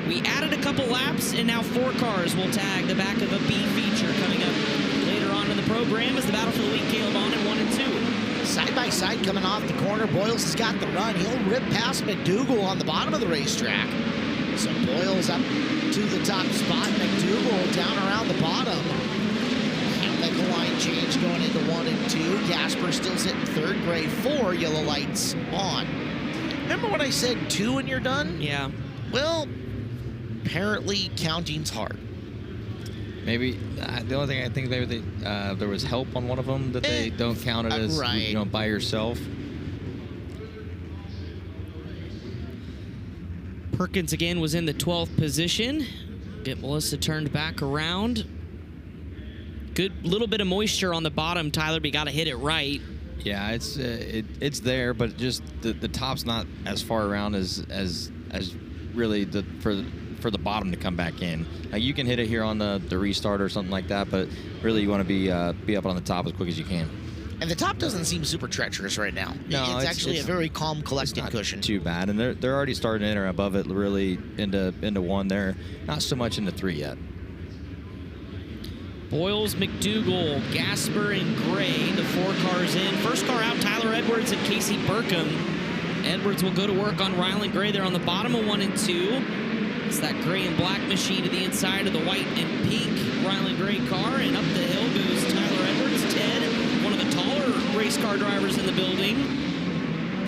We added a couple laps, and now 4 cars will tag the back of a B feature coming up later on in the program as the battle for the lead. Caleb on in 1 and 2. Side by side coming off the corner. Boyles has got the run. He'll rip past McDougal on the bottom of the racetrack. So Boyles up to the top spot. McDougal down around the bottom. He'll make a line change going into 1 and 2. Gasper still sitting 3rd. Gray 4. Yellow lights on. Remember when I said 2 and you're done? Yeah. Well, apparently counting's hard. Maybe the only thing I think maybe there was help on one of them that they don't count it as right. By yourself. Perkins again was in the 12th position. Get Melissa turned back around. Good little bit of moisture on the bottom, Tyler, but you got to hit it right. Yeah, it's there, but just the top's not as far around as really for the bottom to come back in. You can hit it here on the restart or something like that, but really you want to be up on the top as quick as you can. And the top doesn't seem super treacherous right now. No, it's actually a very calm, collected cushion. Too bad, and they're already starting in or above it, really into 1 there. Not so much into 3 yet. Boyles, McDougal, Gasper, and Gray, the 4 cars in. First car out, Tyler Edwards and Casey Burkham. Edwards will go to work on Rylan Gray there on the bottom of 1 and 2. It's that gray and black machine to the inside of the white and pink Rylan Gray car, and up the hill goes Tyler Edwards. Ted, one of the taller race car drivers in the building,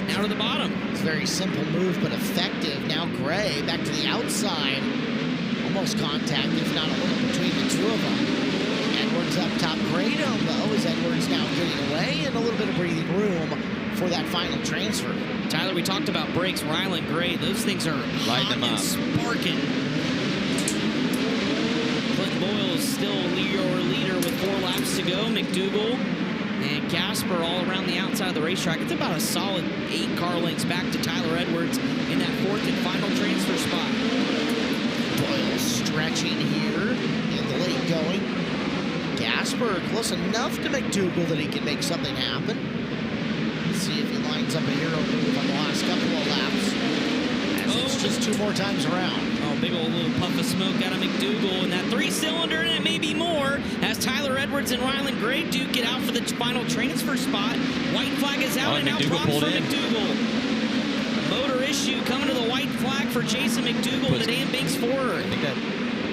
now to the bottom. It's a very simple move, but effective. Now Gray back to the outside. Almost contact, if not a little, between the two of them. Edwards up top. Gray down low as Edwards now getting away, and a little bit of breathing room for that final transfer. Tyler, we talked about brakes. Rylan Gray, those things are hot and sparking. Clinton Boyles still your leader with 4 laps to go. McDougal and Gasper all around the outside of the racetrack. It's about a solid 8 car lengths back to Tyler Edwards in that 4th and final transfer spot. Boyles stretching here in the late going. Gasper close enough to McDougal that he can make something happen. See if he lines up a hero move on the last couple of laps. As it's just 2 more times around. Oh, big old little puff of smoke out of McDougal, and that 3-cylinder, and it may be more, as Tyler Edwards and Rylan Gray do get out for the final transfer spot. White flag is out, and now props for McDougal. Motor issue coming to the white flag for Jason McDougal, and the dam banks forward. I think that,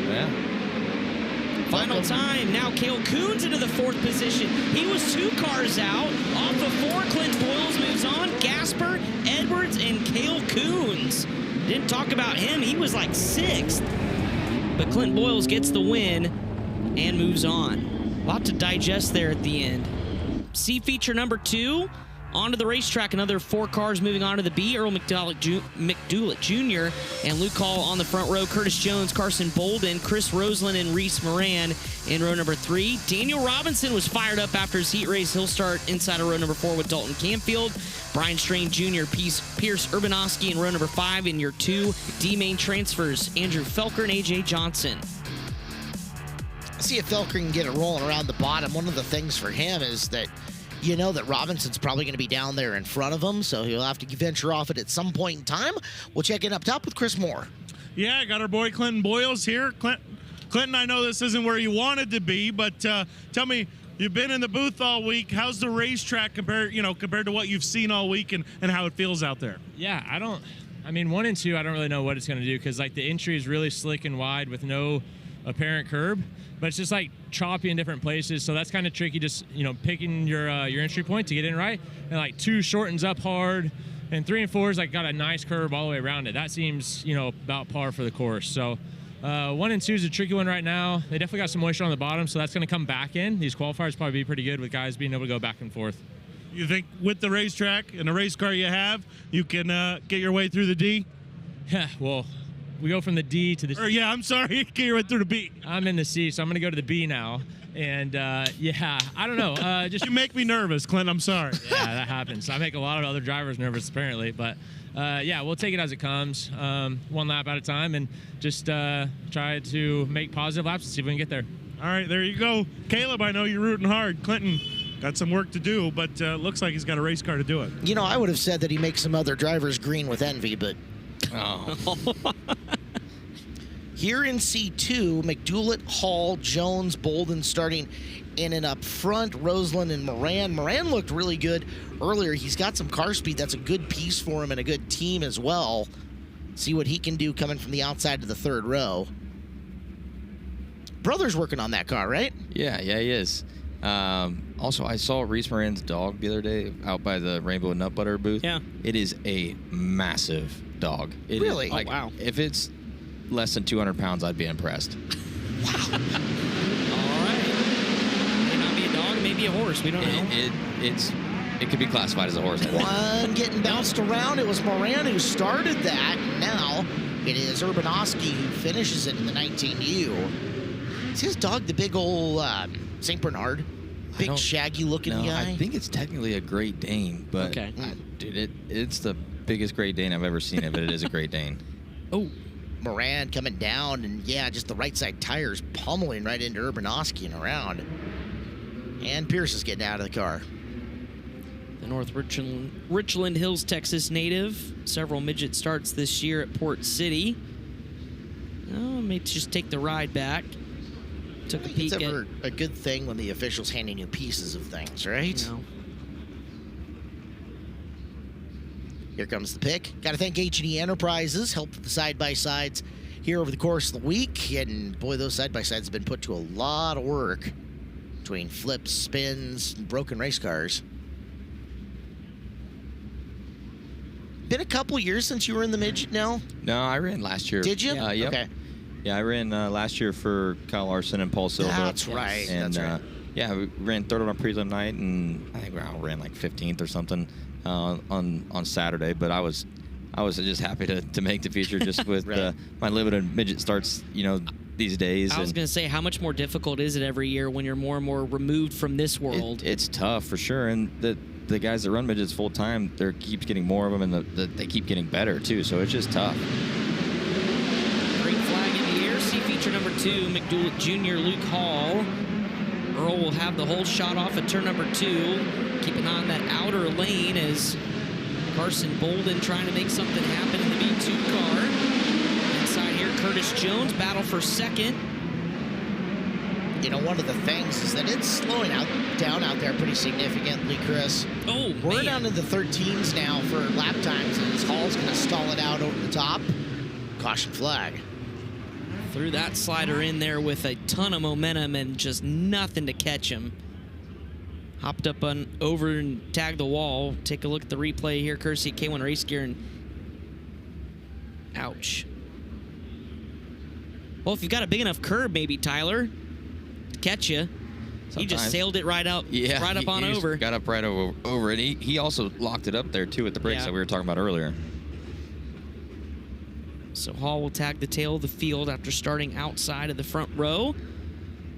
yeah. Final time. Now Cale Coons into the 4th position. He was 2 cars out. Off of 4, Clinton Boyles moves on. Gasper, Edwards, and Cale Coons. Didn't talk about him. He was like 6th. But Clinton Boyles gets the win and moves on. A lot to digest there at the end. C feature number 2. Onto the racetrack, another 4 cars moving on to the B. Earl McDoulet Jr. and Luke Hall on the front row. Curtis Jones, Carson Bolden, Chris Roseland, and Reese Moran in row number 3. Daniel Robinson was fired up after his heat race. He'll start inside of row number 4 with Dalton Campfield. Brian Strain Jr., Pierce Urbanowski in row number 5 in your 2 D-main transfers. Andrew Felker and A.J. Johnson. See if Felker can get it rolling around the bottom. One of the things for him is that you know that Robinson's probably going to be down there in front of him, so he'll have to venture off it at some point in time. We'll check in up top with Chris Moore. Yeah, I got our boy Clinton Boyles here. Clinton, I know this isn't where you wanted to be, but tell me, you've been in the booth all week. How's the racetrack compared to what you've seen all week and how it feels out there? Yeah, 1 and 2, I don't really know what it's going to do because like the entry is really slick and wide with no apparent curb, but it's just like choppy in different places, so that's kind of tricky, just picking your entry point to get in right. And like 2 shortens up hard, and 3 and 4 is like got a nice curve all the way around it. That seems about par for the course. So 1 and 2 is a tricky one right now. They definitely got some moisture on the bottom, so that's going to come back in. These qualifiers probably be pretty good with guys being able to go back and forth. You think with the racetrack and the race car you have, you can get your way through the D? Yeah, well, we go from the D to the C. I'm sorry, get your way through the B. I'm in the C, so I'm going to go to the B now. And yeah, I don't know. Just you make me nervous, Clint. I'm sorry. Yeah, that happens. I make a lot of other drivers nervous, apparently. But yeah, we'll take it as it comes, one lap at a time, and just try to make positive laps and see if we can get there. All right, there you go. Caleb, I know you're rooting hard. Clinton got some work to do, but looks like he's got a race car to do it. You know, I would have said that he makes some other drivers green with envy, but... Oh. Here in C2, McDoulet, Hall, Jones, Bolden starting in and up front. Roseland and Moran. Moran looked really good earlier. He's got some car speed. That's a good piece for him and a good team as well. See what he can do coming from the outside to the third row. Brother's working on that car, right? Yeah, he is. Also, I saw Reese Moran's dog the other day out by the Rainbow Nut Butter booth. Yeah. It is a massive dog. It really? Is, like, oh, wow. If it's less than 200 pounds, I'd be impressed. All right. May not be a dog, maybe a horse. We don't know. It could be classified as a horse. One getting bounced around. It was Moran who started that. And now it is Urbanowski who finishes it in the 19U. Is his dog the big old St. Bernard? Big shaggy looking guy? I think it's technically a Great Dane, but okay. Dude, it's the biggest Great Dane I've ever seen, but it is a Great Dane. Oh, Moran coming down, and yeah, just the right side tires pummeling right into Urbanowski and around. And Pierce is getting out of the car. The North Richland Hills, Texas native. Several midget starts this year at Port City. Oh, may just take the ride back. Took a peek it's ever a good thing when the official's handing you pieces of things, right? No. Here comes the pick. Got to thank H&E Enterprises, helped with the side-by-sides here over the course of the week. And boy, those side-by-sides have been put to a lot of work between flips, spins, and broken race cars. Been a couple years since you were in the midget now? No, I ran last year. Did you? Yep. Okay. Yeah, I ran last year for Kyle Larson and Paul Silva. That's right. And, that's right. Yeah, we ran third on a prelim night, and I think I ran like 15th or something on Saturday. But I was just happy to make the feature just with right. my limited midget starts, these days. I was going to say, how much more difficult is it every year when you're more and more removed from this world? It's tough for sure, and the guys that run midgets full time, there keeps getting more of them, and they keep getting better too. So it's just tough. Green flag in the air. See feature number 2, McDoulet Jr. Luke Hall. Earl will have the whole shot off at turn number 2. Keep an eye on that outer lane as Carson Bolden trying to make something happen in the B2 car. Inside here, Curtis Jones battle for second. You know, one of the things is that it's slowing down out there pretty significantly, Chris. Oh, we're man. down in the 13s now for lap times, and Hall's going to stall it out over the top. Caution flag. Threw that slider in there with a ton of momentum and just nothing to catch him. Hopped up over and tagged the wall. Take a look at the replay here, courtesy K1 Race Gear. And ouch. Well, if you've got a big enough curb, maybe, Tyler, to catch you. He just sailed it right up, right up on over. Got up right over it. He also locked it up there, too, at the brakes that we were talking about earlier. So Hall will tag the tail of the field after starting outside of the front row.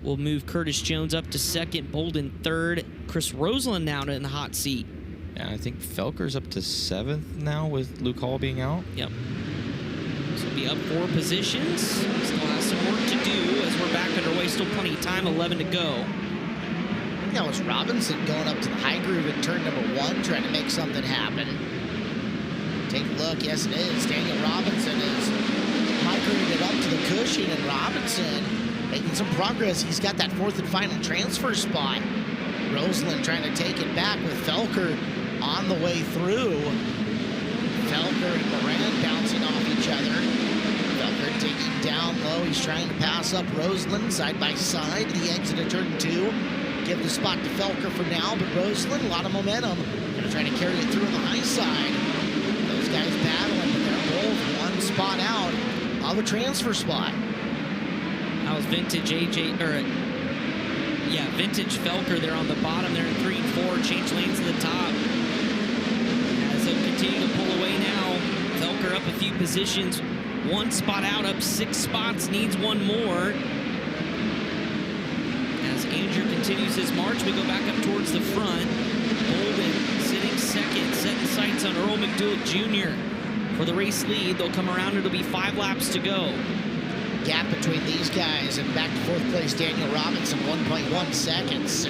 We'll move Curtis Jones up to second, Bolden third. Chris Roseland now in the hot seat. Yeah, I think Felker's up to 7th now with Luke Hall being out. Yep. So we'll be up 4 positions. Still has some work to do as we're back underway. Still plenty of time, 11 to go. That was Robinson going up to the high groove in turn number 1, trying to make something happen. Take a look. Yes, it is. Daniel Robinson is migrated up to the cushion, and Robinson making some progress. He's got that 4th and final transfer spot. Roseland trying to take it back with Felker on the way through. Felker and Moran bouncing off each other. Felker taking down low. He's trying to pass up Roseland side by side. The exit of turn 2. Give the spot to Felker for now, but Roseland, a lot of momentum. Gonna try to carry it through on the high side. Those guys battling, but they're both one spot out of a transfer spot. That was vintage vintage Felker there on the bottom there in 3 and 4. Change lanes to the top. As they'll continue to pull away now. Felker up a few positions. 1 spot out, up 6 spots, needs 1 more. As Andrew continues his march. We go back up towards the front. Bolden sitting second, setting sights on Earl McDougal Jr. for the race lead. They'll come around. It'll be 5 laps to go. Gap between these guys and back to 4th place Daniel Robinson, 1.1 seconds. So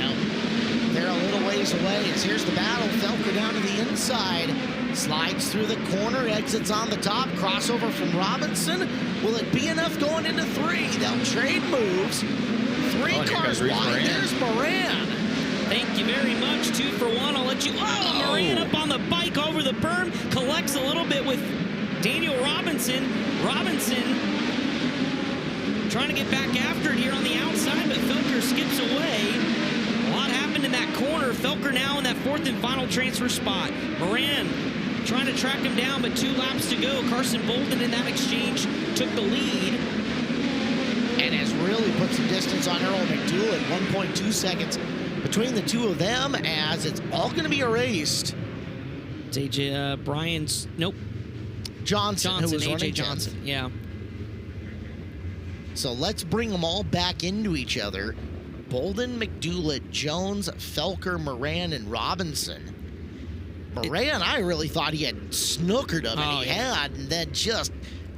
they're a little ways away as here's the battle. Felker down to the inside, slides through the corner, exits on the top, crossover from Robinson. Will it be enough going into 3? They'll trade moves. 3 cars wide. There's Moran. Thank you very much. 2 for 1. I'll let you. Oh, Moran up on the bike over the berm. Collects a little bit with Daniel Robinson. Robinson trying to get back after it here on the outside, but Felker skips away. A lot happened in that corner. Felker now in that 4th and final transfer spot. Moran trying to track him down, but 2 laps to go. Carson Bolden in that exchange took the lead. And has really put some distance on Earl McDougal at 1.2 seconds between the two of them as it's all going to be erased. It's AJ Bryan's, nope. Johnson who was running AJ Johnson, yeah. So let's bring them all back into each other. Bolden, McDougal, Jones, Felker, Moran, and Robinson. Moran, I really thought he had snookered him, and he had, and then just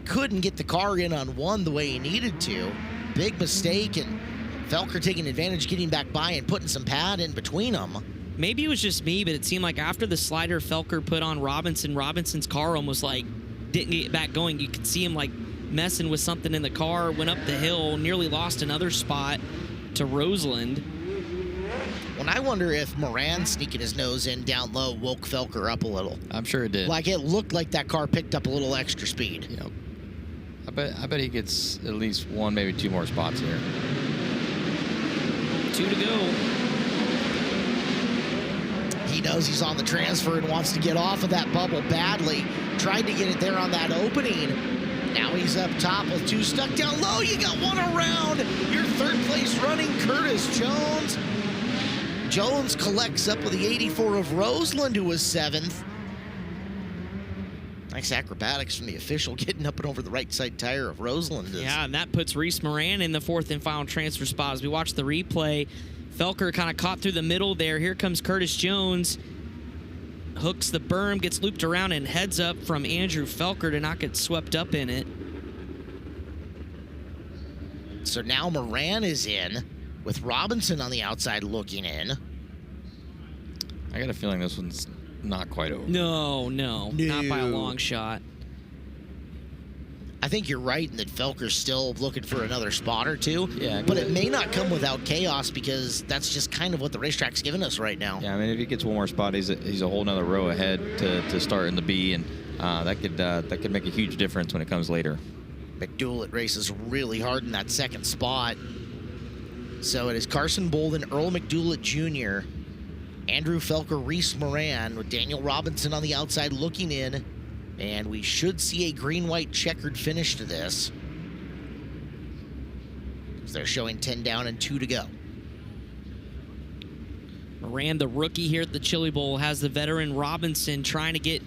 couldn't get the car in on one the way he needed to. Big mistake, and Felker taking advantage, getting back by and putting some pad in between them. Maybe it was just me, but it seemed like after the slider Felker put on Robinson, Robinson's car almost like didn't get back going. You could see him like messing with something in the car, went up the hill, nearly lost another spot to Roseland. Well, I wonder if Moran sneaking his nose in down low woke Felker up a little. I'm sure it did. Like it looked like that car picked up a little extra speed. Yep. I bet he gets at least 1, maybe 2 more spots here. 2 to go. He knows he's on the transfer and wants to get off of that bubble badly. Tried to get it there on that opening. Now he's up top with 2 stuck down low. You got 1 around. Your 3rd place running, Curtis Jones. Jones collects up with the 84 of Roseland, who was 7th. Nice acrobatics from the official, getting up and over the right side tire of Roseland. Yeah, and that puts Reese Moran in the 4th and final transfer spot. As we watch the replay, Felker kind of caught through the middle there. Here comes Curtis Jones. Hooks the berm, gets looped around, and heads up from Andrew Felker to not get swept up in it. So now Moran is in, with Robinson on the outside looking in. I got a feeling this one's not quite over. No, not by a long shot. I think you're right in that Felker's still looking for another spot or 2. Yeah, but it may not come without chaos because that's just kind of what the racetrack's giving us right now. Yeah, I mean, if he gets 1 more spot, he's a whole nother row ahead to start in the B, and that could make a huge difference when it comes later. McDougal races really hard in that 2nd spot. So it is Carson Bolden, Earl McDougal Jr., Andrew Felker, Reese Moran, with Daniel Robinson on the outside looking in. And we should see a green-white checkered finish to this. So they're showing 10 down and 2 to go. Moran, the rookie here at the Chili Bowl, has the veteran Robinson trying to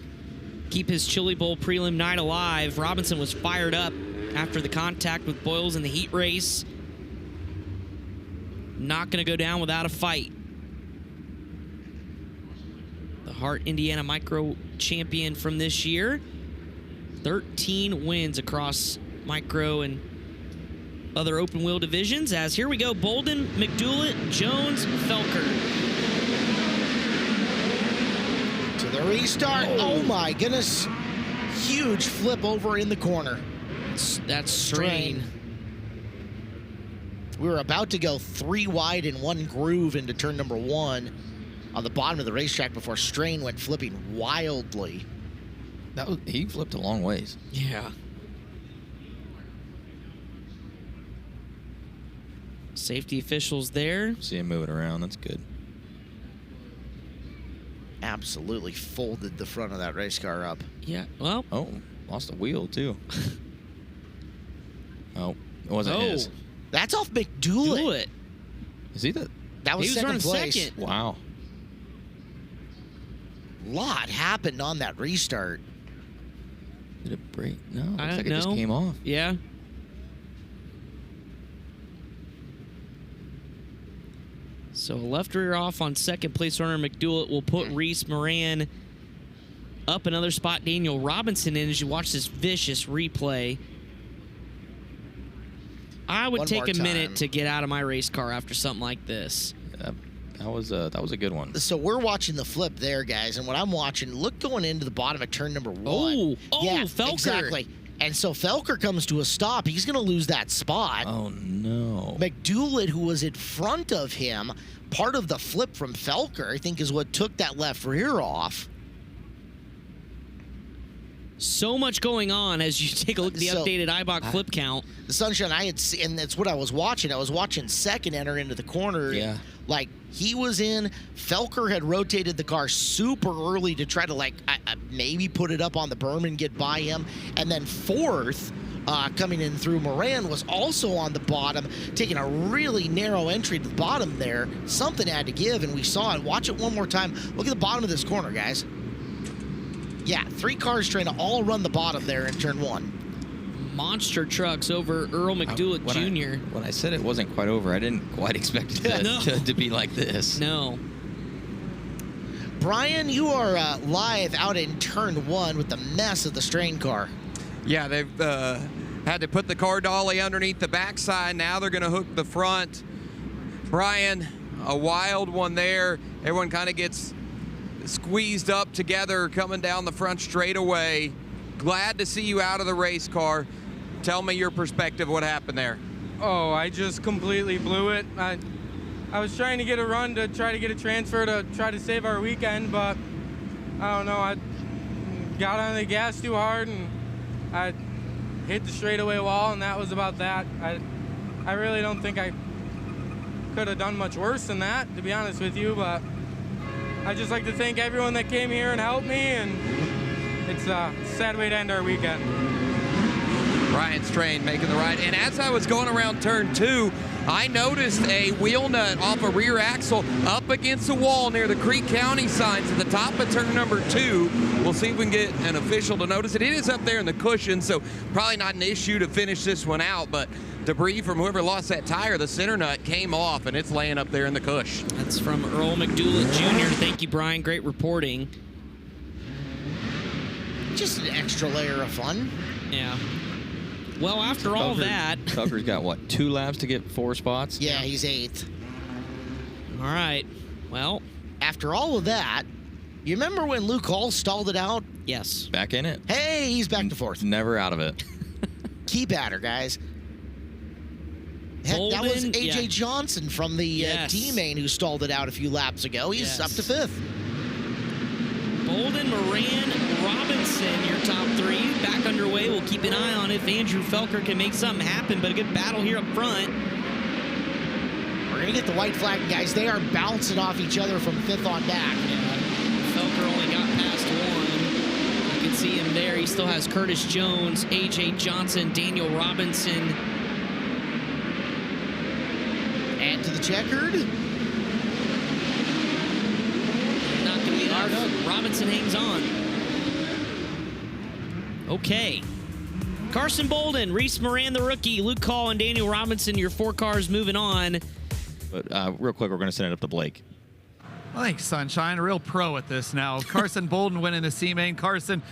keep his Chili Bowl prelim night alive. Robinson was fired up after the contact with Boyles in the heat race. Not going to go down without a fight. The Hart Indiana Micro champion from this year. 13 wins across micro and other open wheel divisions. As here we go, Bolden, McDougal, Jones, Felker. To the restart. Oh my goodness. Huge flip over in the corner. That's Strain. We were about to go 3 wide in 1 groove into turn number 1 on the bottom of the racetrack before Strain went flipping wildly. He flipped a long ways. Yeah. Safety officials there. See him moving around. That's good. Absolutely folded the front of that race car up. Yeah, well. Oh, lost a wheel, too. Oh, it wasn't his. That's off McDougal. Is he the... That was he was second running place. second. Wow. Lot happened on that restart. Did it break? No, I looks like don't it just know. came off. Yeah. So left rear off on second place runner McDoulet will put Reese Moran up another spot. Daniel Robinson in as you watch this vicious replay. I would take a minute to get out of my race car after something like this. That was a good one. So we're watching the flip there, guys, and what I'm watching, look going into the bottom of turn number 1. Yeah, Felker. Exactly. And so Felker comes to a stop. He's going to lose that spot. Oh, no. McDoulet, who was in front of him, part of the flip from Felker, I think, is what took that left rear off. So much going on as you take a look at the updated IBOC flip count. The Sunshine, I had seen, and that's what I was watching. I was watching second enter into the corner. Yeah. Like, he was in. Felker had rotated the car super early to try to, maybe put it up on the berm and get by him. And then fourth, coming in through Moran, was also on the bottom, taking a really narrow entry to the bottom there. Something had to give, and we saw it. Watch it one more time. Look at the bottom of this corner, guys. Yeah, 3 cars trying to all run the bottom there in turn 1. Monster trucks over Earl McDoulet Jr. When I said it wasn't quite over, I didn't quite expect it to be like this. No. Brian, you are live out in turn 1 with the mess of the strain car. Yeah, they've had to put the car dolly underneath the backside. Now they're going to hook the front. Brian, a wild one there. Everyone kind of gets squeezed up together coming down the front straightaway. Glad to see you out of the race car. Tell me your perspective, what happened there? Oh, I just completely blew it. I was trying to get a run to try to get a transfer to try to save our weekend, but I don't know, I got on the gas too hard and I hit the straightaway wall, and that was about that. I really don't think I could have done much worse than that, to be honest with you, but I'd just like to thank everyone that came here and helped me, and it's a sad way to end our weekend. Ryan Strain making the right. And as I was going around turn 2, I noticed a wheel nut off a rear axle up against the wall near the Creek County signs at the top of turn number 2. We'll see if we can get an official to notice it. It is up there in the cushion, so probably not an issue to finish this one out, but debris from whoever lost that tire, the center nut came off, and it's laying up there in the cush. That's from Earl McDoulet Jr. Thank you, Brian. Great reporting. Just an extra layer of fun. Yeah. Well, after all that... Tucker's got, what, 2 laps to get 4 spots? Yeah, he's 8th. All right. Well, after all of that, you remember when Luke Hall stalled it out? Yes. Back in it. Hey, he's back to 4th. Never out of it. Keep at her, guys. Heck, that was A.J. Johnson from the D-Main who stalled it out a few laps ago. He's up to 5th. Bolden, Moran, Robinson, your top 3. Back underway. We'll keep an eye on if Andrew Felker can make something happen, but a good battle here up front. We're going to get the white flag, guys. They are bouncing off each other from 5th on back. Yeah. Felker only got past 1. You can see him there. He still has Curtis Jones, A.J. Johnson, Daniel Robinson. And to the checkered. Not going to be enough. Robinson hangs on. Okay. Carson Bolden, Reese Moran, the rookie, Luke Hall, and Daniel Robinson, your 4 cars moving on. But real quick, we're going to send it up to Blake. Well, thanks, Sunshine. A real pro at this now. Carson Bolden winning the C-Main. Carson,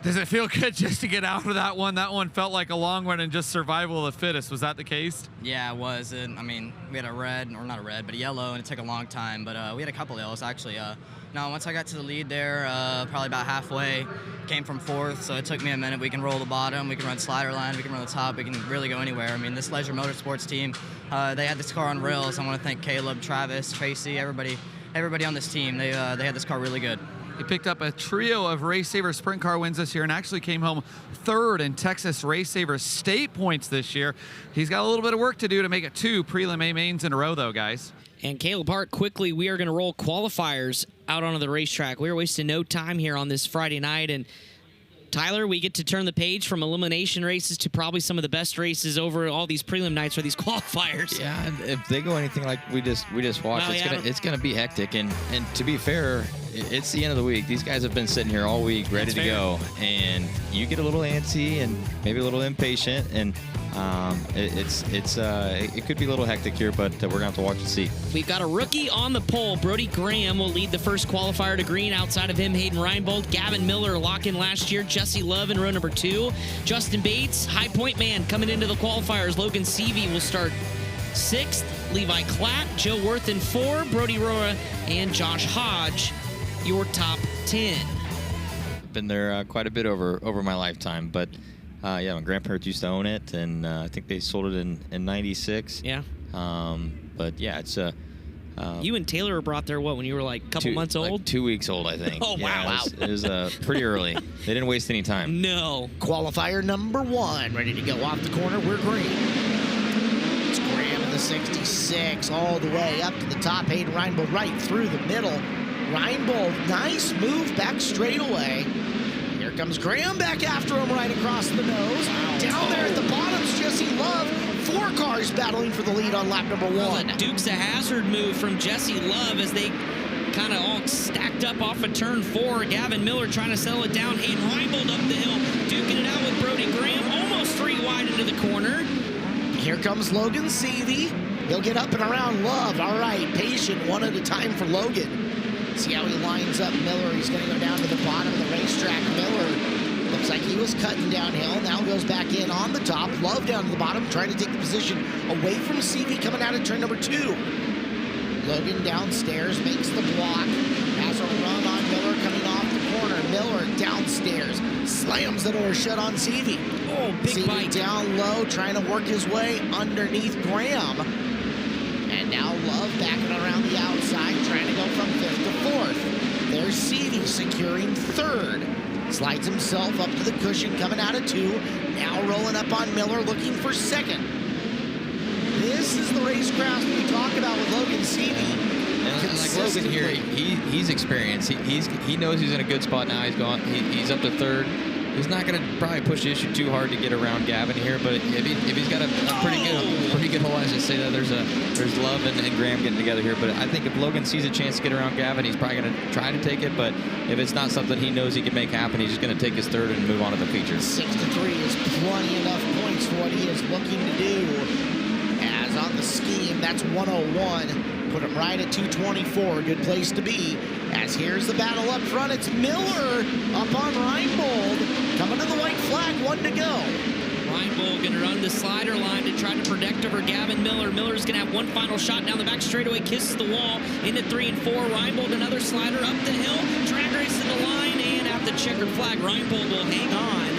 does it feel good just to get out of that one? That one felt like a long one and just survival of the fittest. Was that the case? Yeah, it was. I mean, we had a red, or not a red, but a yellow, and it took a long time. But we had a couple yellows, actually. No, once I got to the lead there, probably about halfway, came from 4th, so it took me a minute. We can roll the bottom, we can run slider line, we can run the top, we can really go anywhere. I mean, this Leisure Motorsports team, they had this car on rails. I want to thank Caleb, Travis, Tracy, everybody on this team. They had this car really good. He picked up a trio of Race Saver Sprint Car wins this year and actually came home 3rd in Texas Race Saver State points this year. He's got a little bit of work to do to make it 2 Prelim A mains in a row, though, guys. And Caleb Hart, quickly, we are going to roll qualifiers out onto the racetrack. We are wasting no time here on this Friday night. And Tyler, we get to turn the page from elimination races to probably some of the best races over all these prelim nights or these qualifiers. Yeah, if they go anything like we just watched, Well, it's gonna be hectic. And to be fair, it's the end of the week. These guys have been sitting here all week ready to go, and you get a little antsy and maybe a little impatient. And It could be a little hectic here, but we're gonna have to watch and see. We've got a rookie on the pole. Brody Graham will lead the first qualifier to green. Outside of him, Hayden Reinbold, Gavin Miller lock in last year, Jesse Love in row number 2, Justin Bates, high point man coming into the qualifiers. Logan Seavey will start 6th, Levi Klatt, Joe Worth in 4, Brody Rora, and Josh Hodge, your top 10. Been there quite a bit over my lifetime, but yeah, my grandparents used to own it, and I think they sold it in '96. Yeah. But yeah, it's you and Taylor were brought there when you were like a couple months old? Like 2 weeks old, I think. Oh, yeah, wow. It was pretty early. They didn't waste any time. No. Qualifier number 1, ready to go off the corner. We're green. It's Graham in the 66, all the way up to the top. Hayden Reinbold right through the middle. Reinbold, nice move back straightaway. Here comes Graham back after him right across the nose. Down there at the bottom's Jesse Love. 4 cars battling for the lead on lap number 1. A Dukes of Hazzard move from Jesse Love as they kind of all stacked up off of turn 4. Gavin Miller trying to settle it down. Hayden Reinbold up the hill, duking it out with Brody Graham. Almost 3 wide into the corner. Here comes Logan Seavey. He'll get up and around Love. All right, patient, one at a time for Logan. See how he lines up Miller. He's going to go down to the bottom of the racetrack. Miller looks like he was cutting downhill. Now goes back in on the top. Love down to the bottom, trying to take the position away from Seavey coming out of turn number 2. Logan downstairs, makes the block. Has a run on Miller coming off the corner. Miller downstairs, slams the door shut on Seavey. Oh, big Seavey bike. down low, trying to work his way underneath Graham. And now Love backing around the outside, trying to go from 5th to 4th. There's Seavey securing 3rd. Slides himself up to the cushion, coming out of 2. Now rolling up on Miller, looking for 2nd. This is the racecraft we talk about with Logan Seavey. And like Logan here, he's experienced. He knows he's in a good spot now. He's up to 3rd. He's not going to probably push the issue too hard to get around Gavin here, but if he's got a pretty good hole, I should say that there's Love and Graham getting together here. But I think if Logan sees a chance to get around Gavin, he's probably going to try to take it. But if it's not something he knows he can make happen, he's just going to take his 3rd and move on to the feature. 6 to 3 is plenty enough points for what he is looking to do. As on the scheme, that's 101. Put him right at 224. Good place to be. As here's the battle up front. It's Miller up on Reinbold. Coming to the white flag, 1 to go. Reinbold going to run the slider line to try to protect over Gavin Miller. Miller's going to have one final shot down the back straightaway, kisses the wall into 3 and 4. Reinbold another slider up the hill, drag race to the line, and at the checkered flag, Reinbold will hang on.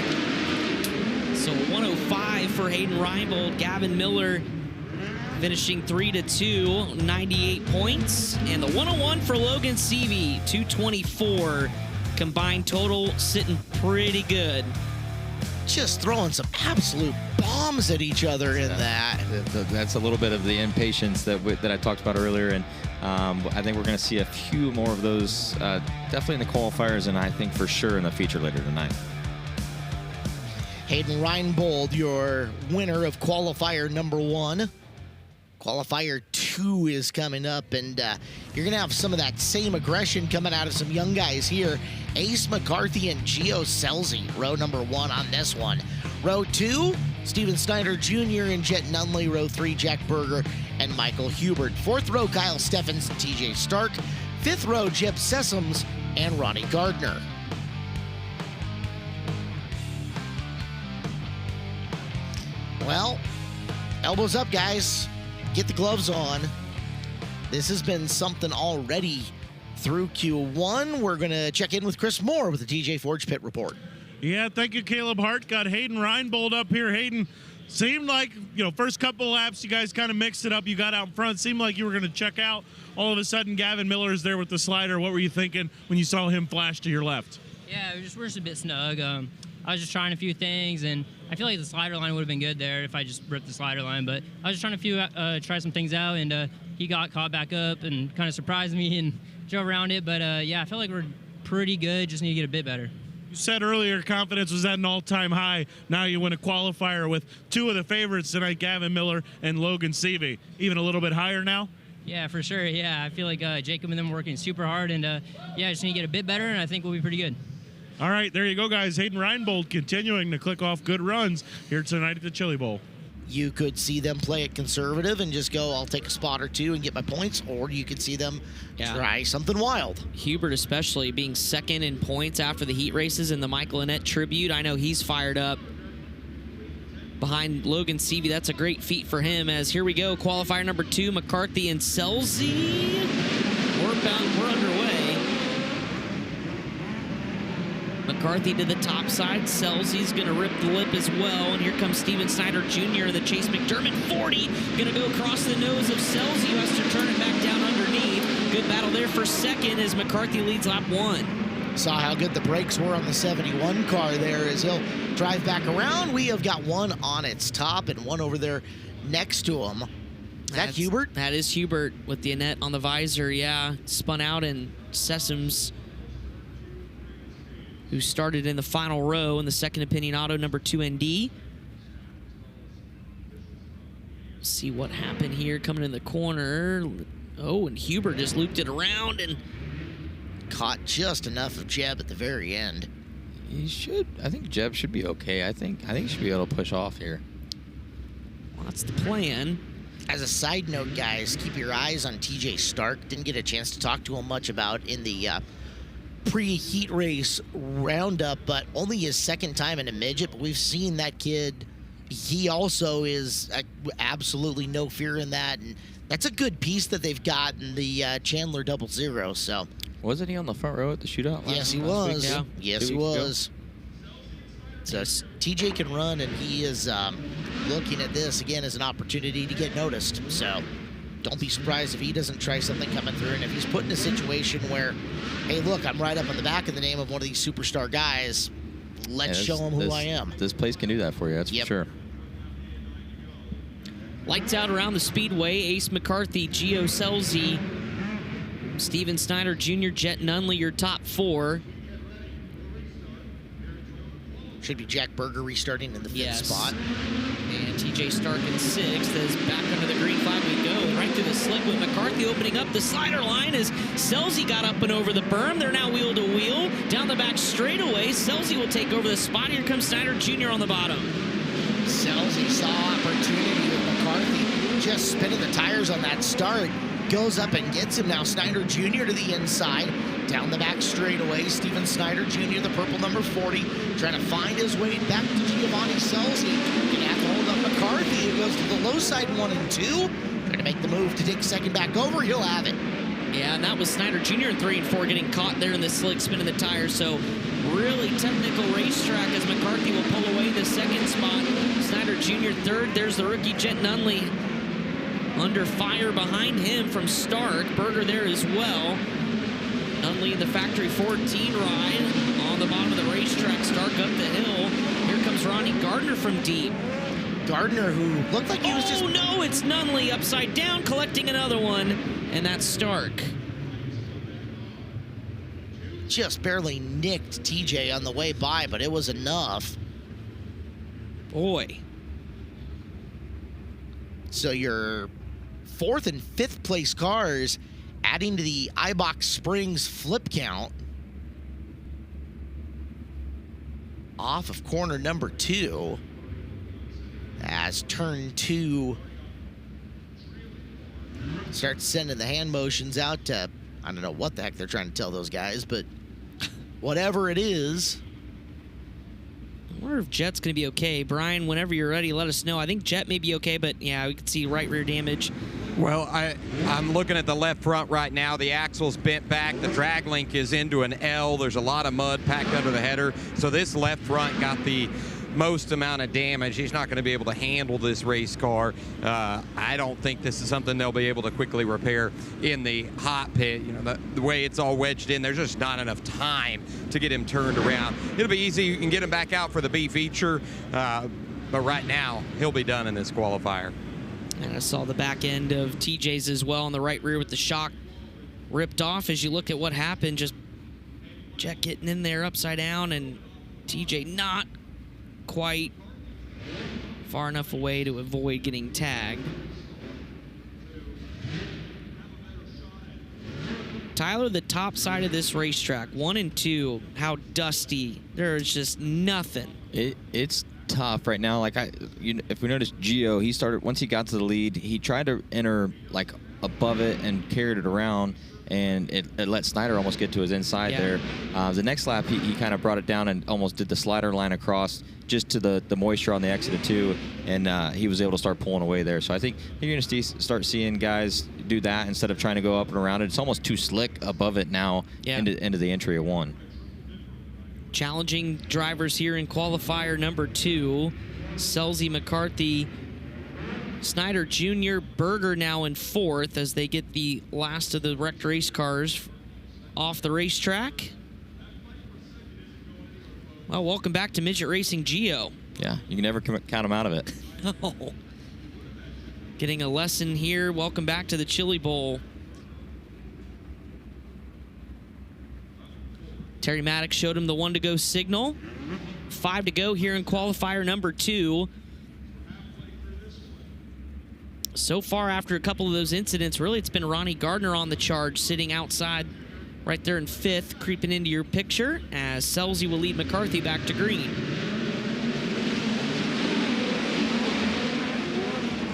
So 105 for Hayden Reinbold. Gavin Miller finishing 3 to 2, 98 points. And the 101 for Logan Seavey, 224. Combined total sitting pretty good. Just throwing some absolute bombs at each other in that. That's a little bit of the impatience that I talked about earlier, and I think we're going to see a few more of those, definitely in the qualifiers, and I think for sure in the feature later tonight. Hayden Reinbold, your winner of qualifier number 1. Qualifier 2 is coming up, and you're going to have some of that same aggression coming out of some young guys here. Ace McCarthy and Gio Selzy, row number 1 on this one. Row 2, Steven Snyder Jr. and Jet Nunley. Row 3, Jack Berger and Michael Hubert. 4th row, Kyle Steffens and TJ Stark. 5th row, Jeb Sessoms and Ronnie Gardner. Well, elbows up, guys. Get the gloves on. This has been something already through Q1. We're going to check in with Chris Moore with the TJ Forge Pit Report. Yeah, thank you, Caleb Hart. Got Hayden Reinbold up here. Hayden, seemed like, first couple laps, you guys kind of mixed it up. You got out in front. Seemed like you were going to check out. All of a sudden, Gavin Miller is there with the slider. What were you thinking when you saw him flash to your left? Yeah, we're just a bit snug. I was just trying a few things, and I feel like the slider line would have been good there if I just ripped the slider line. But I was just trying to try some things out, and he got caught back up and kind of surprised me and drove around it. But yeah, I feel like we're pretty good. Just need to get a bit better. You said earlier confidence was at an all-time high. Now you win a qualifier with 2 of the favorites tonight, Gavin Miller and Logan Seavey. Even a little bit higher now? Yeah, for sure. Yeah, I feel like Jacob and them are working super hard, and yeah, just need to get a bit better, and I think we'll be pretty good. All right, there you go, guys. Hayden Reinbold continuing to click off good runs here tonight at the Chili Bowl. You could see them play it conservative and just go, I'll take a spot or two and get my points, or you could see them try something wild. Hubert especially being second in points after the heat races in the Michael Annett Tribute. I know he's fired up. Behind Logan Seavey, that's a great feat for him, as here we go, qualifier number 2, McCarthy and Selzy. We're underway. McCarthy to the top side. Selzy's going to rip the lip as well. And here comes Steven Snyder Jr. The Chase McDermott 40. Going to go across the nose of Selzy, who has to turn it back down underneath. Good battle there for second as McCarthy leads lap 1. Saw how good the brakes were on the 71 car there as he'll drive back around. We have got one on its top and one over there next to him. Is that Hubert? That is Hubert with the Annett on the visor, yeah. Spun out in Sessoms, who started in the final row in the Second Opinion Auto number 2 ND. See what happened here coming in the corner. Oh, and Hubert just looped it around and caught just enough of Jeb at the very end. He should. I think Jeb should be okay. I think he should be able to push off here. Well, that's the plan. As a side note, guys, keep your eyes on TJ Stark. Didn't get a chance to talk to him much about in the pre-heat race roundup, but only his second time in a midget. But we've seen that kid. He also is absolutely no fear in that, and that's a good piece that they've got in the Chandler 00. So wasn't he on the front row at the shootout? Yes, he was. Yeah. Yes, he was. So TJ can run, and he is looking at this again as an opportunity to get noticed. So don't be surprised if he doesn't try something coming through. And if he's put in a situation where, hey, look, I'm right up on the back in the name of one of these superstar guys, let's show him who I am. This place can do that for you, that's for sure. Lights out around the speedway. Ace McCarthy, Gio Selzy, Steven Snyder Jr., Jet Nunley, your top 4. Should be Jack Berger restarting in the 5th spot. And TJ Stark in 6th as back under the green flag we go. Right through the slick with McCarthy opening up the slider line as Selzy got up and over the berm. They're now wheel to wheel. Down the back straightaway. Selzy will take over the spot. Here comes Snyder Jr. on the bottom. Selzy saw opportunity with McCarthy just spinning the tires on that start. Goes up and gets him now. Snyder Jr. to the inside. Down the back straightaway. Steven Snyder Jr., the purple number 40, trying to find his way back to Giovanni Selzy. Gonna have to hold up McCarthy, who goes to the low side 1 and 2. Trying to make the move to take second back over. He'll have it. Yeah, and that was Snyder Jr. in 3 and 4 getting caught there in the slick spin of the tires. So really technical racetrack as McCarthy will pull away the 2nd spot. Snyder Jr. 3rd. There's the rookie Jet Nunley under fire behind him from Stark. Berger there as well. Nunley in the factory 14 ride on the bottom of the racetrack. Stark up the hill. Here comes Ronnie Gardner from deep. Gardner, who looked like he was just... Oh, no, it's Nunley upside down collecting another one, and that's Stark. Just barely nicked TJ on the way by, but it was enough. Boy. So your 4th and 5th place cars adding to the iBox Springs flip count off of corner number 2 as turn 2 starts sending the hand motions out to, I don't know what the heck they're trying to tell those guys, but whatever it is. I wonder if Jet's going to be okay. Brian, whenever you're ready, let us know. I think Jet may be okay, but yeah, we can see right rear damage. Well, I'm looking at the left front right now. The axle's bent back. The drag link is into an L. There's a lot of mud packed under the header. So this left front got the most amount of damage. He's not going to be able to handle this race car. I don't think this is something they'll be able to quickly repair in the hot pit. You know, the way it's all wedged in, there's just not enough time to get him turned around. It'll be easy. You can get him back out for the B feature, but right now he'll be done in this qualifier. And I saw the back end of TJ's as well on the right rear with the shock ripped off. As you look at what happened, just Jet getting in there upside down and TJ not quite far enough away to avoid getting tagged. Tyler, the top side of this racetrack, 1 and 2, how dusty. There's just nothing. It's tough right now. Like if we notice Gio, he started once he got to the lead, he tried to enter like above it and carried it around, and it let Snyder almost get to his inside there. The next lap, he kind of brought it down and almost did the slider line across just to the moisture on the exit of 2, and he was able to start pulling away there. So I think you're going to start seeing guys do that instead of trying to go up and around it. It's almost too slick above it now into the entry of 1. Challenging drivers here in qualifier number 2. Selzy, McCarthy, Snyder Jr., Berger now in 4th as they get the last of the wrecked race cars off the racetrack. Well, welcome back to Midget Racing, Gio. Yeah, you can never count him out of it. No. Getting a lesson here. Welcome back to the Chili Bowl. Terry Maddox showed him the 1 to go signal. 5 to go here in qualifier number 2. So far, after a couple of those incidents, really it's been Ronnie Gardner on the charge, sitting outside right there in 5th, creeping into your picture, as Selzy will lead McCarthy back to green.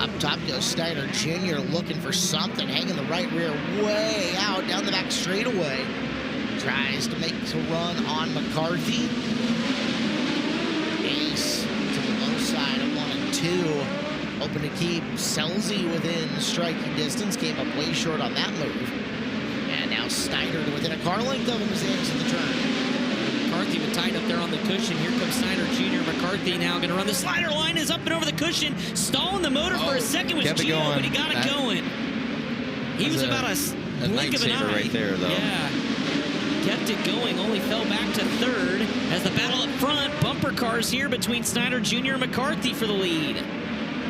Up top goes Snyder Jr. looking for something, hanging the right rear way out down the back straightaway. Tries to make a run on McCarthy. Ace to the low side of 1 and 2. Hoping to keep Selzy within striking distance. Came up way short on that move. And now Snyder within a car length of him as they exit the turn. McCarthy was tied up there on the cushion. Here comes Snyder Jr. McCarthy now going to run. The slider line is up and over the cushion. Stalling the motor for a second was Gio, but he got it going. He was about a blink of an eye. Right there, though. Yeah. Kept it going, only fell back to 3rd as the battle up front. Bumper cars here between Snyder Jr. and McCarthy for the lead.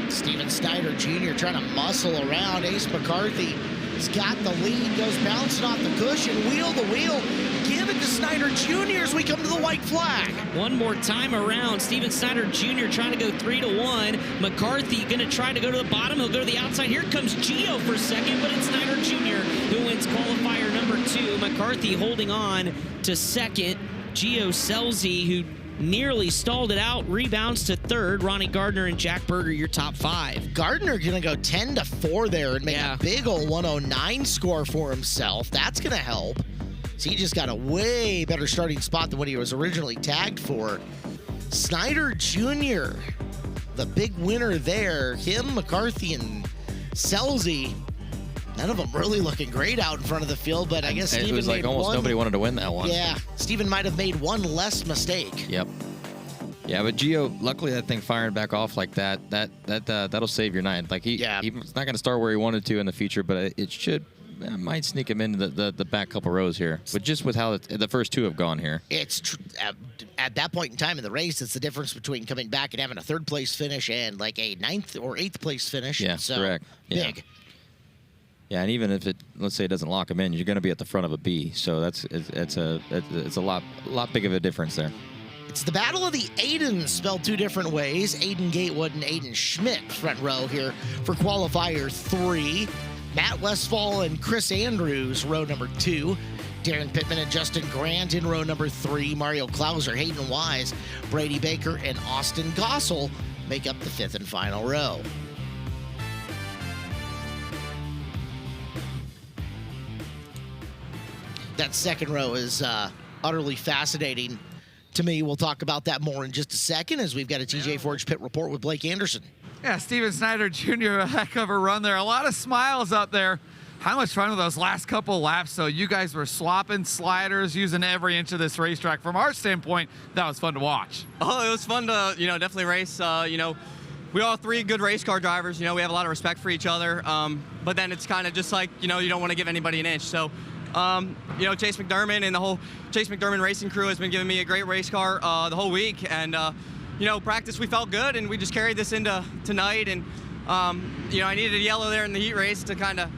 Steven Snyder Jr. trying to muscle around Ace McCarthy. He's got the lead, goes bouncing off the cushion, wheel to wheel. Give it to Snyder Jr. as we come to the white flag. One more time around. Steven Snyder Jr. trying to go 3 to 1. McCarthy going to try to go to the bottom. He'll go to the outside. Here comes Gio for second, but it's Snyder Jr. who wins qualifier number 2. McCarthy holding on to second. Gio Selzy, who nearly stalled it out, rebounds to 3rd. Ronnie Gardner and Jack Berger, your top 5. Gardner going to go 10 to 4 there and make a big old 109 score for himself. That's going to help. So he just got a way better starting spot than what he was originally tagged for. Snyder Jr., the big winner there. Him, McCarthy, and Selzy. None of them really looking great out in front of the field, but I guess Steven it was like almost nobody wanted to win that one. Yeah, Steven might have made one less mistake. Yep. Yeah, but Gio, luckily that thing firing back off like that'll save your night. Like he's not going to start where he wanted to in the future, but it might sneak him into the back couple rows here. But just with how the first 2 have gone here, it's at that point in time in the race, it's the difference between coming back and having a 3rd place finish and like a 9th or 8th place finish. Yeah, so, correct. Big. Yeah, and even if let's say it doesn't lock him in, you're going to be at the front of a B. So it's a lot big of a difference there. It's the battle of the Aidens, spelled 2 different ways. Aiden Gatewood and Aiden Schmidt, front row here for qualifier 3. Matt Westfall and Chris Andrews, row number 2. Darren Pittman and Justin Grant in row number 3. Mario Klauser, Hayden Wise, Brady Baker, and Austin Gossel make up the 5th and final row. That second row is utterly fascinating to me. We'll talk about that more in just a second as we've got a TJ Forge Pit Report with Blake Anderson. Yeah, Steven Snyder Jr., a heck of a run there. A lot of smiles up there. How much fun were those last couple laps? So you guys were swapping sliders, using every inch of this racetrack. From our standpoint, that was fun to watch. Oh, it was fun to, definitely race. We all 3 good race car drivers. We have a lot of respect for each other. But then it's kind of just like, you don't want to give anybody an inch. So, Chase McDermott and the whole Chase McDermott racing crew has been giving me a great race car the whole week. And, practice, we felt good, and we just carried this into tonight. And, I needed a yellow there in the heat race to kind of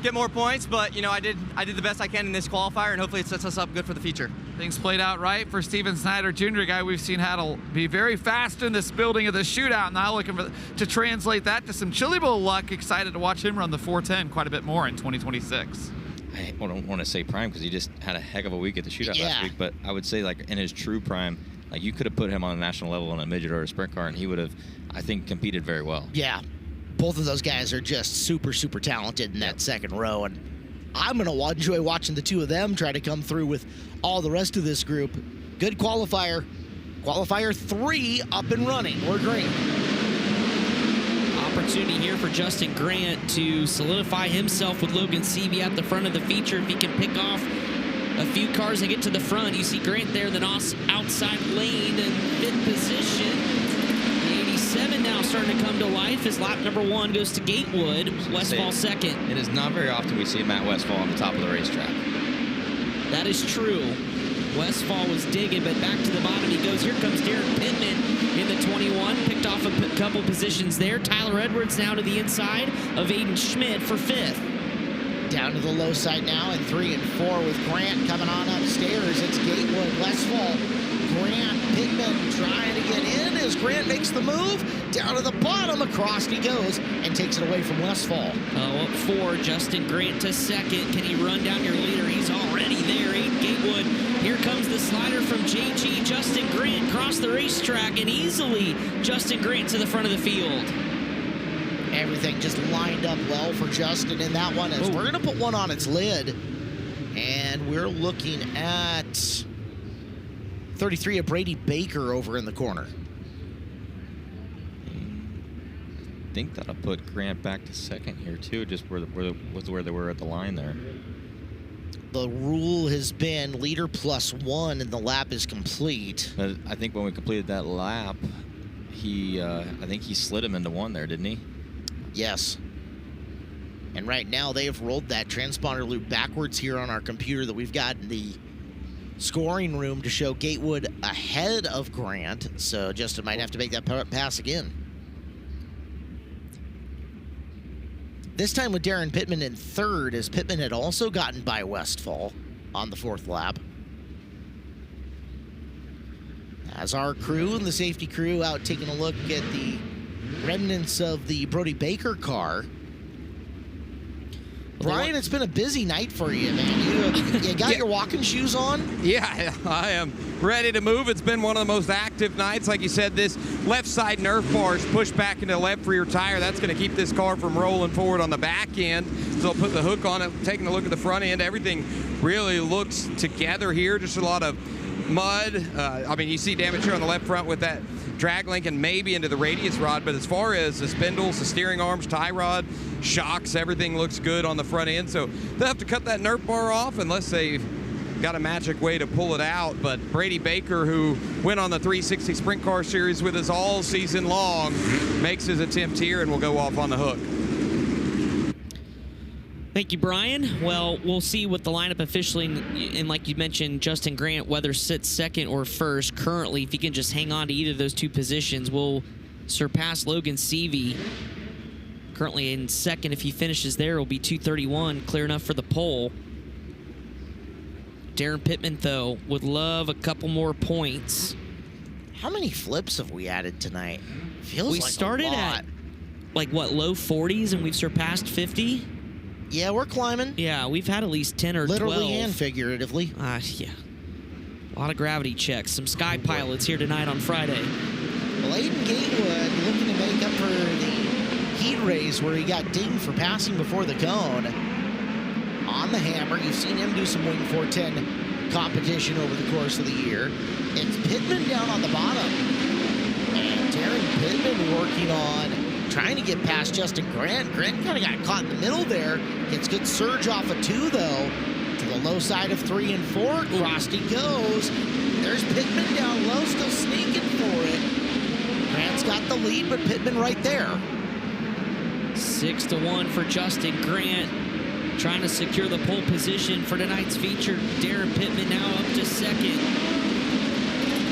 get more points, but I did the best I can in this qualifier, and hopefully it sets us up good for the feature. Things played out right for Steven Snyder Jr., a guy we've seen how to be very fast in this building of the shootout. Now looking to translate that to some Chili Bowl luck. Excited to watch him run the 410 quite a bit more in 2026. I don't want to say prime because he just had a heck of a week at the shootout last week, but I would say like in his true prime, Like, you could have put him on a national level in a midget or a sprint car, and he would have, I think, competed very well. Yeah. Both of those guys are just super, super talented in that second row, and I'm going to enjoy watching the two of them try to come through with all the rest of this group. Good qualifier. Qualifier 3 up and running. We're green. Opportunity here for Justin Grant to solidify himself with Logan Seavey at the front of the feature. If he can pick off a few cars and get to the front, you see Grant there, then outside lane in 5th position. The 87 now starting to come to life as lap number 1 goes to Gatewood. Westfall second. It is not very often we see Matt Westfall on the top of the racetrack. That is true. Westfall was digging, but back to the bottom he goes. Here comes Darren Pittman in the 21. Picked off a couple positions there. Tyler Edwards now to the inside of Aiden Schmidt for 5th. Down to the low side now in 3 and 4 with Grant coming on upstairs. It's Gatewood, Westfall, Grant, Pittman trying to get in as Grant makes the move. Down to the bottom, across he goes and takes it away from Westfall. Up 4, Justin Grant to 2nd. Can he run down your leader? He's already there. Aiden Gatewood. Here comes the slider from JG. Justin Grant across the racetrack, and easily Justin Grant to the front of the field. Everything just lined up well for Justin in that one as we're going to put one on its lid. And we're looking at 33 of Brady Baker over in the corner. I think that'll put Grant back to 2nd here, too, just where they were at the line there. The rule has been leader +1 and the lap is complete. But I think when we completed that lap, I think he slid him into 1 there, didn't he? Yes. And right now they have rolled that transponder loop backwards here on our computer that we've got in the scoring room to show Gatewood ahead of Grant. So Justin might have to make that pass again. This time with Darren Pittman in 3rd, as Pittman had also gotten by Westfall on the 4th lap. As our crew and the safety crew out taking a look at the remnants of the Brody Baker car. Brian, it's been a busy night for you, man. You got your walking shoes on? Yeah, I am ready to move. It's been one of the most active nights. Like you said, this left side Nerf bar is pushed back into the left rear tire. That's going to keep this car from rolling forward on the back end. So I'll put the hook on it, taking a look at the front end. Everything really looks together here. Just a lot of mud. I mean, you see damage here on the left front with that drag link and maybe into the radius rod, but as far as the spindles, the steering arms, tie rod, shocks, everything looks good on the front end. So they'll have to cut that Nerf bar off unless they've got a magic way to pull it out. But Brady Baker, who went on the 360 Sprint Car Series with us all season long, makes his attempt here and will go off on the hook. Thank you, Brian. Well, we'll see what the lineup officially, and like you mentioned, Justin Grant, whether sits 2nd or 1st. Currently, if he can just hang on to either of those 2 positions, will surpass Logan Seavey. Currently in 2nd. If he finishes there, will be 2:31, clear enough for the pole. Darren Pittman, though, would love a couple more points. How many flips have we added tonight? Feels we like started a lot. at, like, what, low 40s, and we've surpassed 50? Yeah, we're climbing. Yeah, we've had at least 10 or 12. Literally and figuratively. Yeah. A lot of gravity checks. Some sky pilots here tonight on Friday. Well, Aiden Gatewood looking to make up for the heat race where he got dinged for passing before the cone. On the hammer, you've seen him do some Wing 410 competition over the course of the year. It's Pittman down on the bottom. And Darren Pittman working on trying to get past Justin Grant. Grant kind of got caught in the middle there. Gets good surge off of 2, though. To the low side of 3 and 4. Across he goes. There's Pittman down low, still sneaking for it. Grant's got the lead, but Pittman right there. 6-1 for Justin Grant. Trying to secure the pole position for tonight's feature. Darren Pittman now up to 2nd.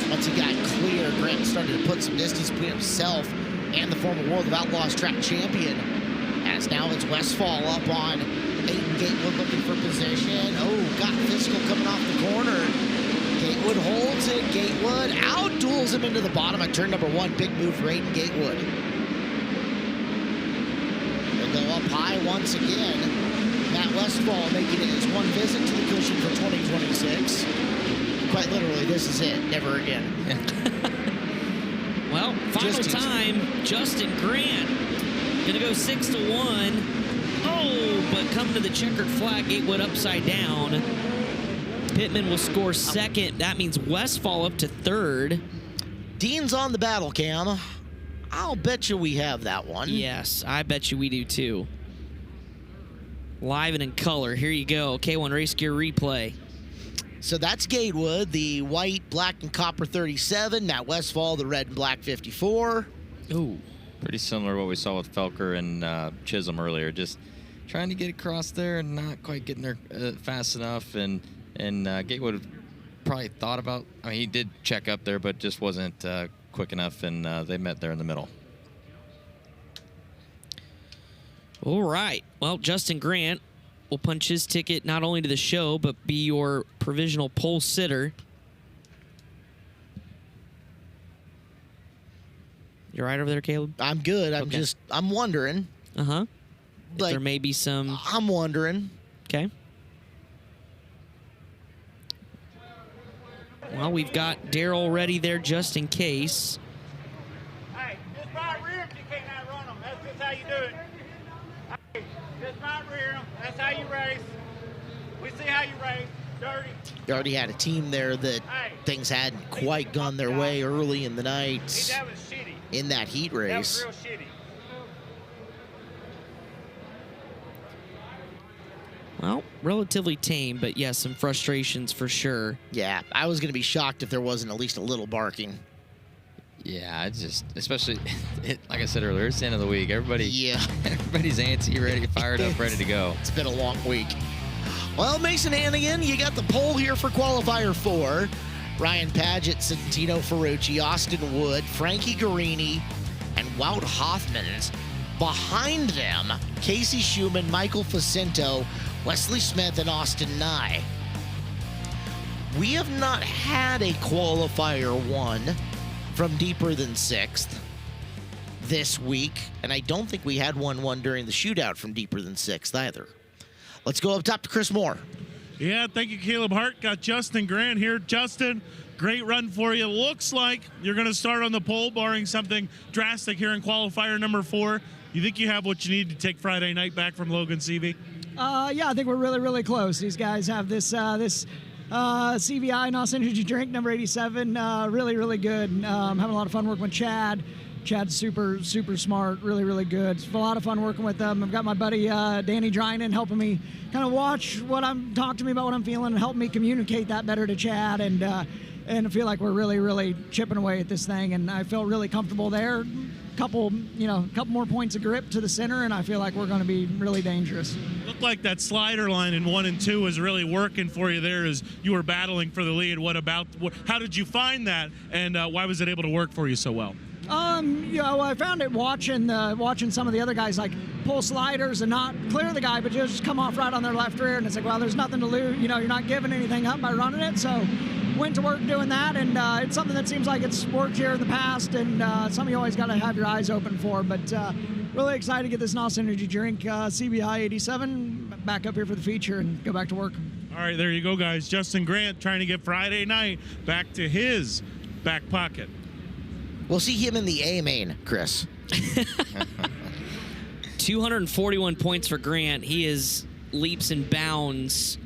Once he got clear, Grant started to put some distance between himself and the former World of Outlaws track champion. As now it's Westfall up on Aiden Gatewood looking for position. Oh, got physical coming off the corner. Gatewood holds it. Gatewood out-duels him into the bottom at turn number 1. Big move for Aiden Gatewood. He'll go up high once again. Matt Westfall making it his 1 visit to the cushion for 2026. Quite literally, this is it. Never again. Well, final time, Justin Grant. Gonna go 6-1. Oh, but coming to the checkered flag, Gatewood upside down. Pittman will score second. That means Westfall up to third. Dean's on the battle cam. I'll bet you we have that one. Yes, I bet you we do too. Live and in color. Here you go. K1 Race Gear replay. So that's Gatewood, the white, black, and copper 37. Matt Westfall, the red and black 54. Ooh. Pretty similar to what we saw with Felker and Chisholm earlier. Just trying to get across there and not quite getting there fast enough. And Gatewood probably thought about, I mean, he did check up there, but just wasn't quick enough, and they met there in the middle. All right. Well, Justin Grant will punch his ticket not only to the show, but be your provisional pole sitter. You all right over there, Caleb? I'm good. I'm wondering. Uh-huh. Like, there may be some... I'm wondering. Okay. Well, we've got Daryl ready there just in case. Hey, just right rear them, you can't outrun them. That's just how you do it. Hey, just right rear them. That's how you race. We see how you race. Dirty. You already had a team there that things hadn't quite gone their way early in the night. That was shitty. In that heat race. That was real shitty. Well, relatively tame, but yes, some frustrations for sure. Yeah, I was going to be shocked if there wasn't at least a little barking. Yeah, it's just, especially, like I said earlier, it's the end of the week. Everybody's antsy, ready, fired up, ready to go. It's been a long week. Well, Mason Hannigan, you got the pole here for qualifier 4. Ryan Paget, Santino Ferrucci, Austin Wood, Frankie Guarini, and Wout Hoffmans. Behind them, Casey Schumann, Michael Facinto, Wesley Smith, and Austin Nye. We have not had a qualifier 1 from deeper than 6th this week, and I don't think we had one during the shootout from deeper than 6th either. Let's go up top to Chris Moore. Yeah, thank you, Caleb Hart. Got Justin Grant here. Justin, great run for you. Looks like you're going to start on the pole, barring something drastic here in qualifier number 4. You think you have what you need to take Friday night back from Logan Seavey? Yeah, I think we're really, really close. These guys have this CVI NOS Energy drink, number 87, really, really good. Having a lot of fun working with Chad. Chad's super, super smart, really, really good. It's a lot of fun working with them. I've got my buddy Danny Drynan helping me kind of talk to me about what I'm feeling and help me communicate that better to Chad. And I feel like we're really, really chipping away at this thing. And I feel really comfortable there. Couple more points of grip to the center, and I feel like we're going to be really dangerous. Looked like that slider line in 1 and 2 was really working for you there as you were battling for the lead. How did you find that, and why was it able to work for you so well? I found it watching some of the other guys like pull sliders and not clear the guy, but just come off right on their left rear, and it's like, well, there's nothing to lose. You're not giving anything up by running it, so went to work doing that, and it's something that seems like it's worked here in the past, and something you always got to have your eyes open for. But really excited to get this NOS Energy drink, CBI 87, back up here for the feature and go back to work. All right, there you go, guys. Justin Grant trying to get Friday night back to his back pocket. We'll see him in the A main, Chris. 241 points for Grant. He is leaps and bounds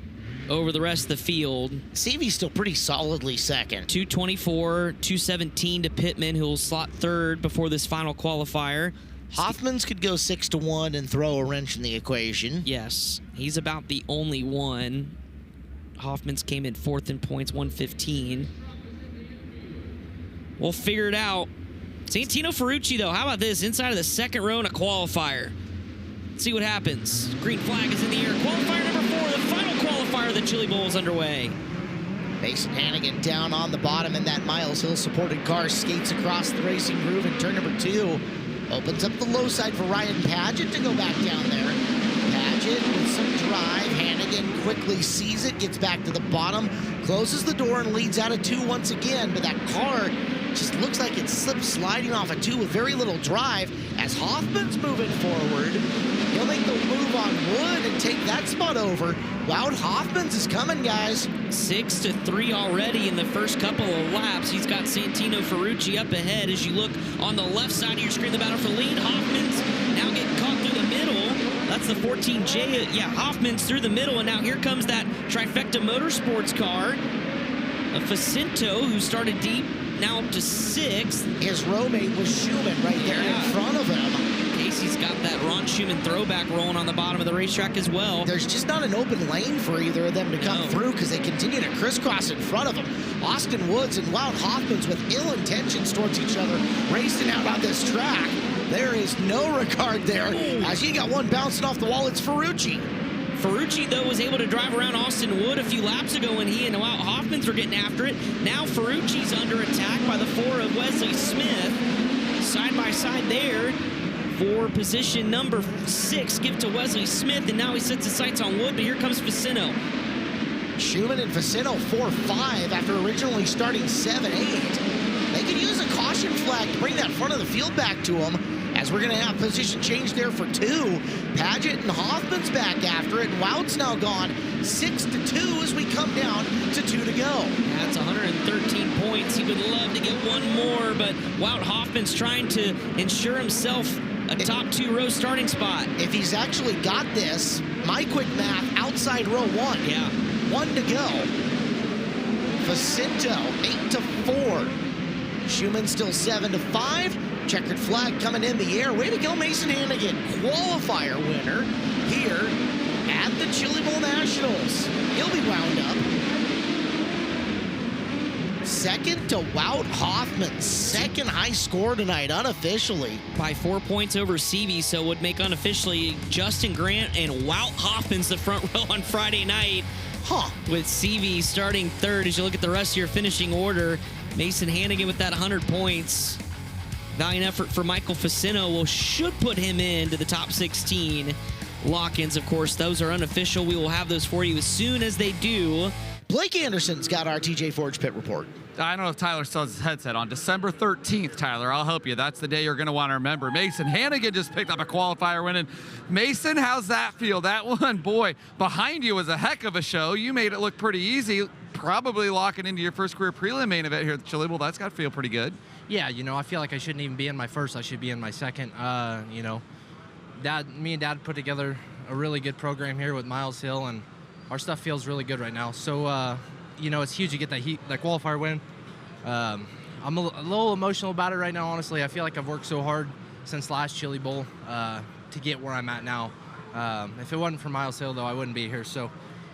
over the rest of the field. Seavey's still pretty solidly second. 224, 217 to Pittman, who will slot third before this final qualifier. Hoffman's could go 6-1 and throw a wrench in the equation. Yes, he's about the only one. Hoffman's came in 4th in points, 115. We'll figure it out. Santino Ferrucci, though, how about this? Inside of the second row in a qualifier. Let's see what happens. Green flag is in the air. Qualifier number 4, the final qualifier of the Chili Bowl is underway. Mason Hannigan down on the bottom in that Miles Hill supported car, skates across the racing groove in turn number 2. Opens up the low side for Ryan Paget to go back down there. Paget with some drive. Hannigan quickly sees it, gets back to the bottom, closes the door, and leads out of 2 once again. But that car just looks like it's sliding off a 2 with very little drive. As Hoffman's moving forward, he'll make the move on Wood and take that spot over. Wout Hoffman's is coming, guys. 6-3 already in the first couple of laps. He's got Santino Ferrucci up ahead. As you look on the left side of your screen, the battle for lead. Hoffman's now getting caught through the middle. That's the 14J. Yeah, Hoffman's through the middle, and now here comes that Trifecta Motorsports car. A Facinto, who started deep, now up to 6th. His row mate was Schumann right there in front of him. Casey's got that Ron Schumann throwback rolling on the bottom of the racetrack as well. There's just not an open lane for either of them to come through because they continue to crisscross in front of them. Austin Woods and Wout Hoffman's with ill intentions towards each other, racing out on this track. There is no regard there. As you got one bouncing off the wall, it's Ferrucci. Ferrucci, though, was able to drive around Austin Wood a few laps ago when he and Wout Hoffman's were getting after it. Now Ferrucci's under attack by the 4 of Wesley Smith. Side by side there for position number 6. Give to Wesley Smith, and now he sets his sights on Wood, but here comes Facinto. Schumann and Facinto 4-5 after originally starting 7-8. They could use a caution flag to bring that front of the field back to them, as we're going to have position change there for 2. Paget and Hoffman's back after it, and Wout's now gone 6-2 as we come down to 2 to go. That's 113 points. He would love to get one more, but Wout Hoffman's trying to ensure himself a top 2 row starting spot. If he's actually got this, my quick math, outside row 1. Yeah. 1 to go. Facinto, 8-4. Schumann still 7-5. Checkered flag coming in the air. Way to go, Mason Hannigan. Qualifier winner here at the Chili Bowl Nationals. He'll be wound up. Second to Wout Hoffman. Second high score tonight, unofficially. By 4 points over Seavey, so would make unofficially Justin Grant and Wout Hoffman's the front row on Friday night. With Seavey starting 3rd. As you look at the rest of your finishing order, Mason Hannigan with that 100 points. Valiant effort for Michael Facinto should put him into the top 16. Lock-ins, of course, those are unofficial. We will have those for you as soon as they do. Blake Anderson's got our TJ Forge pit report. I don't know if Tyler still has his headset on. December 13th, Tyler, I'll help you. That's the day you're going to want to remember. Mason Hannigan just picked up a qualifier win. And Mason, how's that feel? That one, boy, behind you was a heck of a show. You made it look pretty easy, probably locking into your first career prelim main event here at the Chili Bowl. That's got to feel pretty good. Yeah, you know, I feel like I shouldn't even be in my first. I should be in my second. You know, me and Dad put together a really good program here with Miles Hill, and our stuff feels really good right now. So, you know, it's huge to get that qualifier win. I'm a little emotional about it right now, honestly. I feel like I've worked so hard since last Chili Bowl to get where I'm at now. If it wasn't for Miles Hill, though, I wouldn't be here. So,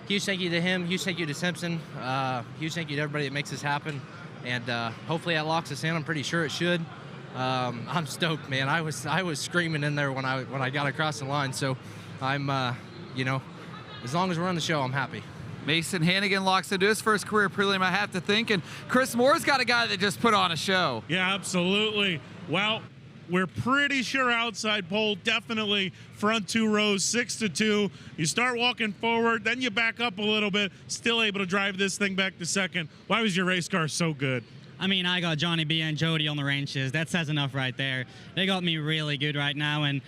huge thank you to him. Huge thank you to Simpson. Huge thank you to everybody that makes this happen. And hopefully that locks us in. I'm pretty sure it should. I'm stoked, man. I was screaming in there when I got across the line. So I'm, you know, as long as we're on the show, I'm happy. Mason Hannigan locks into his first career prelim, I have to think. And Chris Moore's got a guy that just put on a show. Yeah, absolutely. Well, we're pretty sure outside pole, definitely front 2 rows, 6-2. You start walking forward, then you back up a little bit, still able to drive this thing back to second. Why was your race car so good? I mean, I got Johnny B and Jody on the ranges. That says enough right there. They got me really good right now. And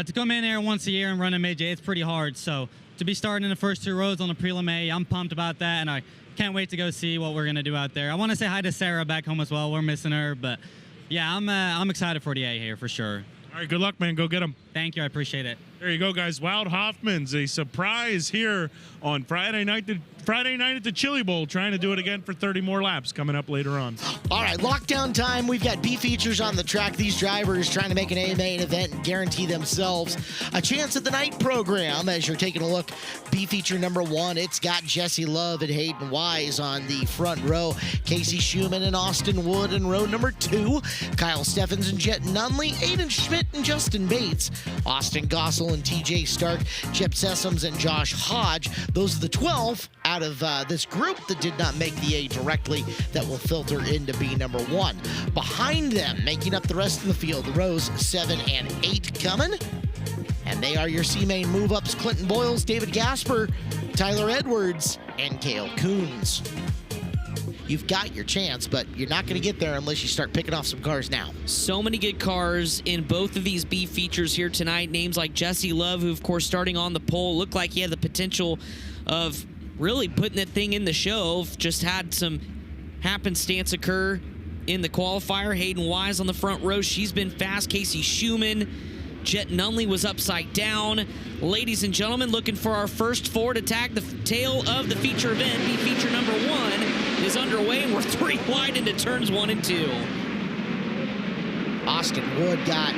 to come in there once a year and run a midget, it's pretty hard. So to be starting in the first 2 rows on the Prelim A, I'm pumped about that. And I can't wait to go see what we're going to do out there. I want to say hi to Sarah back home as well. We're missing her. But yeah, I'm excited for the A here for sure. All right, good luck, man. Go get them. Thank you. I appreciate it. There you go, guys. Wout Hoffman's a surprise here on Friday night at the Chili Bowl, trying to do it again for 30 more laps coming up later on. All right, lockdown time. We've got B features on the track. These drivers trying to make an A main event and guarantee themselves a chance at the night program. As you're taking a look, B feature number 1, it's got Jesse Love and Hayden Wise on the front row. Casey Schumann and Austin Wood in row number 2. Kyle Steffens and Jet Nunley. Aiden Schmidt and Justin Bates. Austin Gossel and TJ Stark. Chip Sessoms and Josh Hodge. Those are the 12 out of this group that did not make the A directly that will filter into B number 1. Behind them, making up the rest of the field, the rows 7 and 8 coming. And they are your C-Main move-ups: Clinton Boyles, David Gasper, Tyler Edwards, and Cale Coons. you've got your chance, but you're not going to get there unless you start picking off some cars now. So many good cars in both of these B features here tonight. Names like Jesse Love, who, of course, starting on the pole, looked like he had the potential of really putting that thing in the show. Just had some happenstance occur in the qualifier. Hayden Wise on the front row. She's been fast. Casey Schumann. Jet Nunley was upside down. Ladies and gentlemen, looking for our first four to tag the tail of the feature event. B feature number 1 is underway, and we're 3 wide into turns 1 and 2. Austin Wood got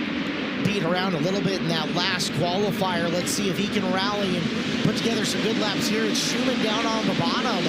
beat around a little bit in that last qualifier. Let's see if he can rally and put together some good laps here. It's Schumann down on the bottom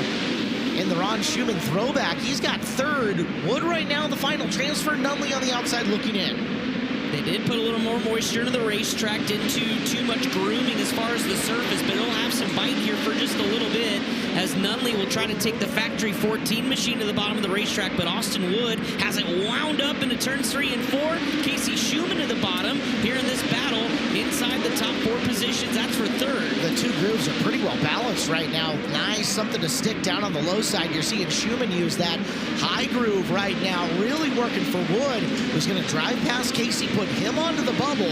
in the Ron Schumann throwback. He's got 3rd. Wood right now in the final transfer. Nunley on the outside looking in. They did put a little more moisture into the racetrack, didn't too much grooming as far as the surface, but it'll have some bite here for just a little bit as Nunley will try to take the factory 14 machine to the bottom of the racetrack, but Austin Wood has it wound up into turns 3 and 4. Casey Schumann to the bottom here in this battle inside the top 4 positions. That's for 3rd. The 2 grooves are pretty well balanced right now. Nice, something to stick down on the low side. You're seeing Schumann use that high groove right now, really working for Wood, who's going to drive past Casey, put him onto the bubble.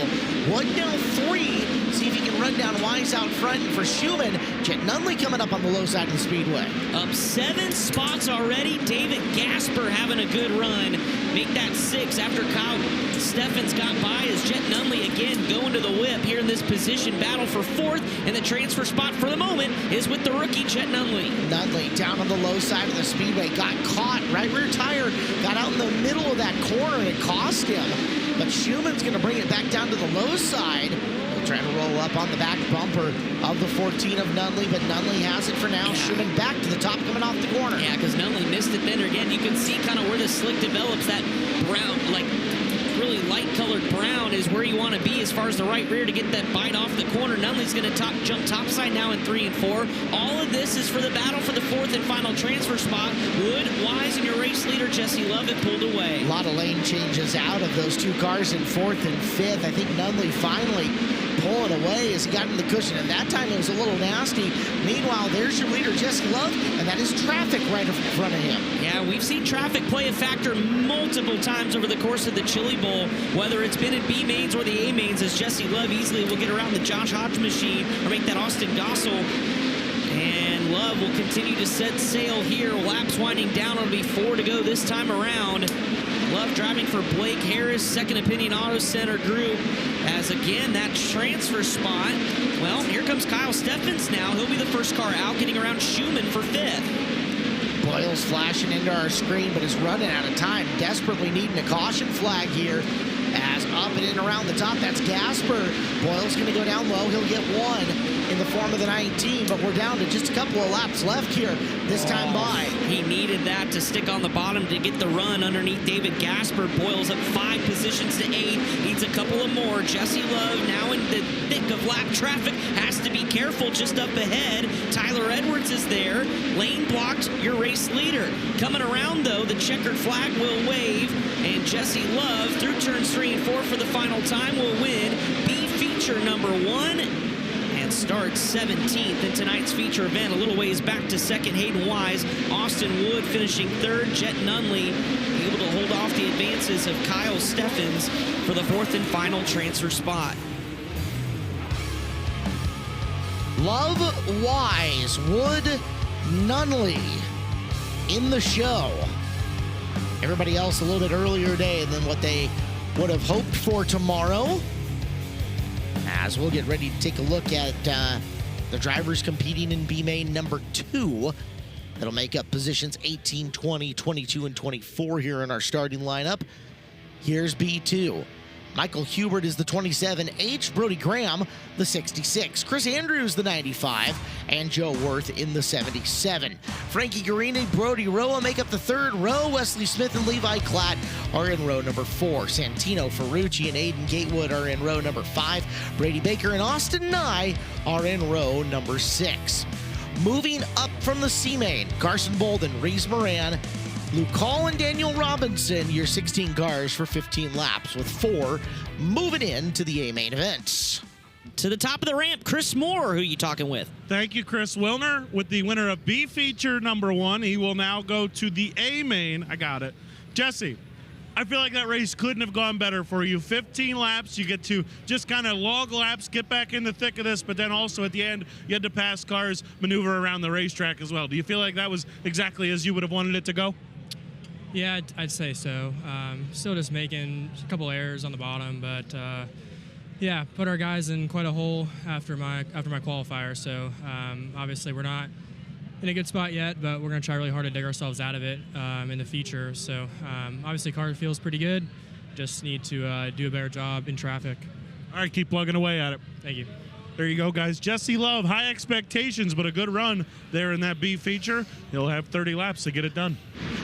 Wood now 3. See if he can run down Wise out front. And for Schumann, Jet Nunley coming up on the low side of the speedway. Up 7 spots already. David Gasper having a good run. Make that 6 after Kyle Steffens got by as Jet Nunley again going to the whip here in this position battle for 4th. And the transfer spot for the moment is with the rookie Jet Nunley. Nunley down on the low side of the speedway. Got caught. Right rear tire got out in the middle of that corner and it cost him. But Schumann's going to bring it back down to the low side. He'll try to roll up on the back bumper of the 14 of Nunley, but Nunley has it for now. Yeah. Schumann back to the top coming off the corner. Yeah, because Nunley missed it then. Again, you can see kind of where the slick develops. That brown, like really light-colored brown is where you want to be as far as the right rear to get that bite off the corner. Nunley's going to jump topside now in 3 and 4. All of this is for the battle for the 4th and final transfer spot. Wood, Wise, and your race leader, Jesse Love, it pulled away. A lot of lane changes out of those 2 cars in 4th and 5th. I think Nunley finally pulling away as he got in the cushion, and that time it was a little nasty. Meanwhile, there's your leader, Jesse Love, and that is traffic right in front of him. Yeah, we've seen traffic play a factor multiple times over the course of the Chili Bowl, whether it's been in B mains or the A mains, as Jesse Love easily will get around the Josh Hodge machine or make that Austin Gossel. And Love will continue to set sail here. Laps winding down. It'll be 4 to go this time around. Love driving for Blake Harris, Second Opinion Auto Center Group, as again that transfer spot. Well, here comes Kyle Steffens now. He'll be the first car out, getting around Schumann for 5th. Boyle's flashing into our screen, but is running out of time. Desperately needing a caution flag here. As up and in around the top, that's Gasper. Boyle's going to go down low. He'll get 1 in the form of the 19, but we're down to just a couple of laps left here this time by. He needed that to stick on the bottom to get the run underneath David Gasper. Boyle's up 5 positions to 8. Needs a couple of more. Jesse Love now in the thick of lap traffic. Has to be careful just up ahead. Tyler Edwards is there. Lane blocked, your race leader. Coming around, though, the checkered flag will wave, and Jesse Love, through turns 3 and 4 for the final time, will win B feature number 1 and start 17th in tonight's feature event. A little ways back to second, Hayden Wise. Austin Wood finishing 3rd. Jet Nunley able to hold off the advances of Kyle Steffens for the 4th and final transfer spot. Love, Wise, Wood, Nunley in the show. Everybody else a little bit earlier today than what they would have hoped for tomorrow. As we'll get ready to take a look at the drivers competing in B main number 2. That'll make up positions 18, 20, 22, and 24 here in our starting lineup. Here's B2. Michael Hubert is the 27H, Brody Graham the 66, Chris Andrews the 95, and Joe Worth in the 77. Frankie Guarini, Brody Roa make up the 3rd row. Wesley Smith and Levi Klatt are in row number 4. Santino Ferrucci and Aiden Gatewood are in row number 5. Brady Baker and Austin Nye are in row number 6. Moving up from the C main, Carson Bolden, Reese Moran, Luke Hall and Daniel Robinson, your 16 cars for 15 laps, with 4 moving in to the A main events. to the top of the ramp. Chris Moore, who you talking with? Thank you, Chris Wilner, with the winner of B Feature number 1. He will now go to the A main. I got it. Jesse, I feel like that race couldn't have gone better for you. 15 laps, you get to just kind of log laps, get back in the thick of this, but then also at the end, you had to pass cars, maneuver around the racetrack as well. Do you feel like that was exactly as you would have wanted it to go? Yeah, I'd say so. Still just making a couple errors on the bottom, but yeah, put our guys in quite a hole after my qualifier. So obviously we're not in a good spot yet, but we're going to try really hard to dig ourselves out of it in the feature. So obviously car feels pretty good. Just need to do a better job in traffic. All right, keep plugging away at it. Thank you. There you go, guys. Jesse Love, high expectations, but a good run there in that B feature. He'll have 30 laps to get it done.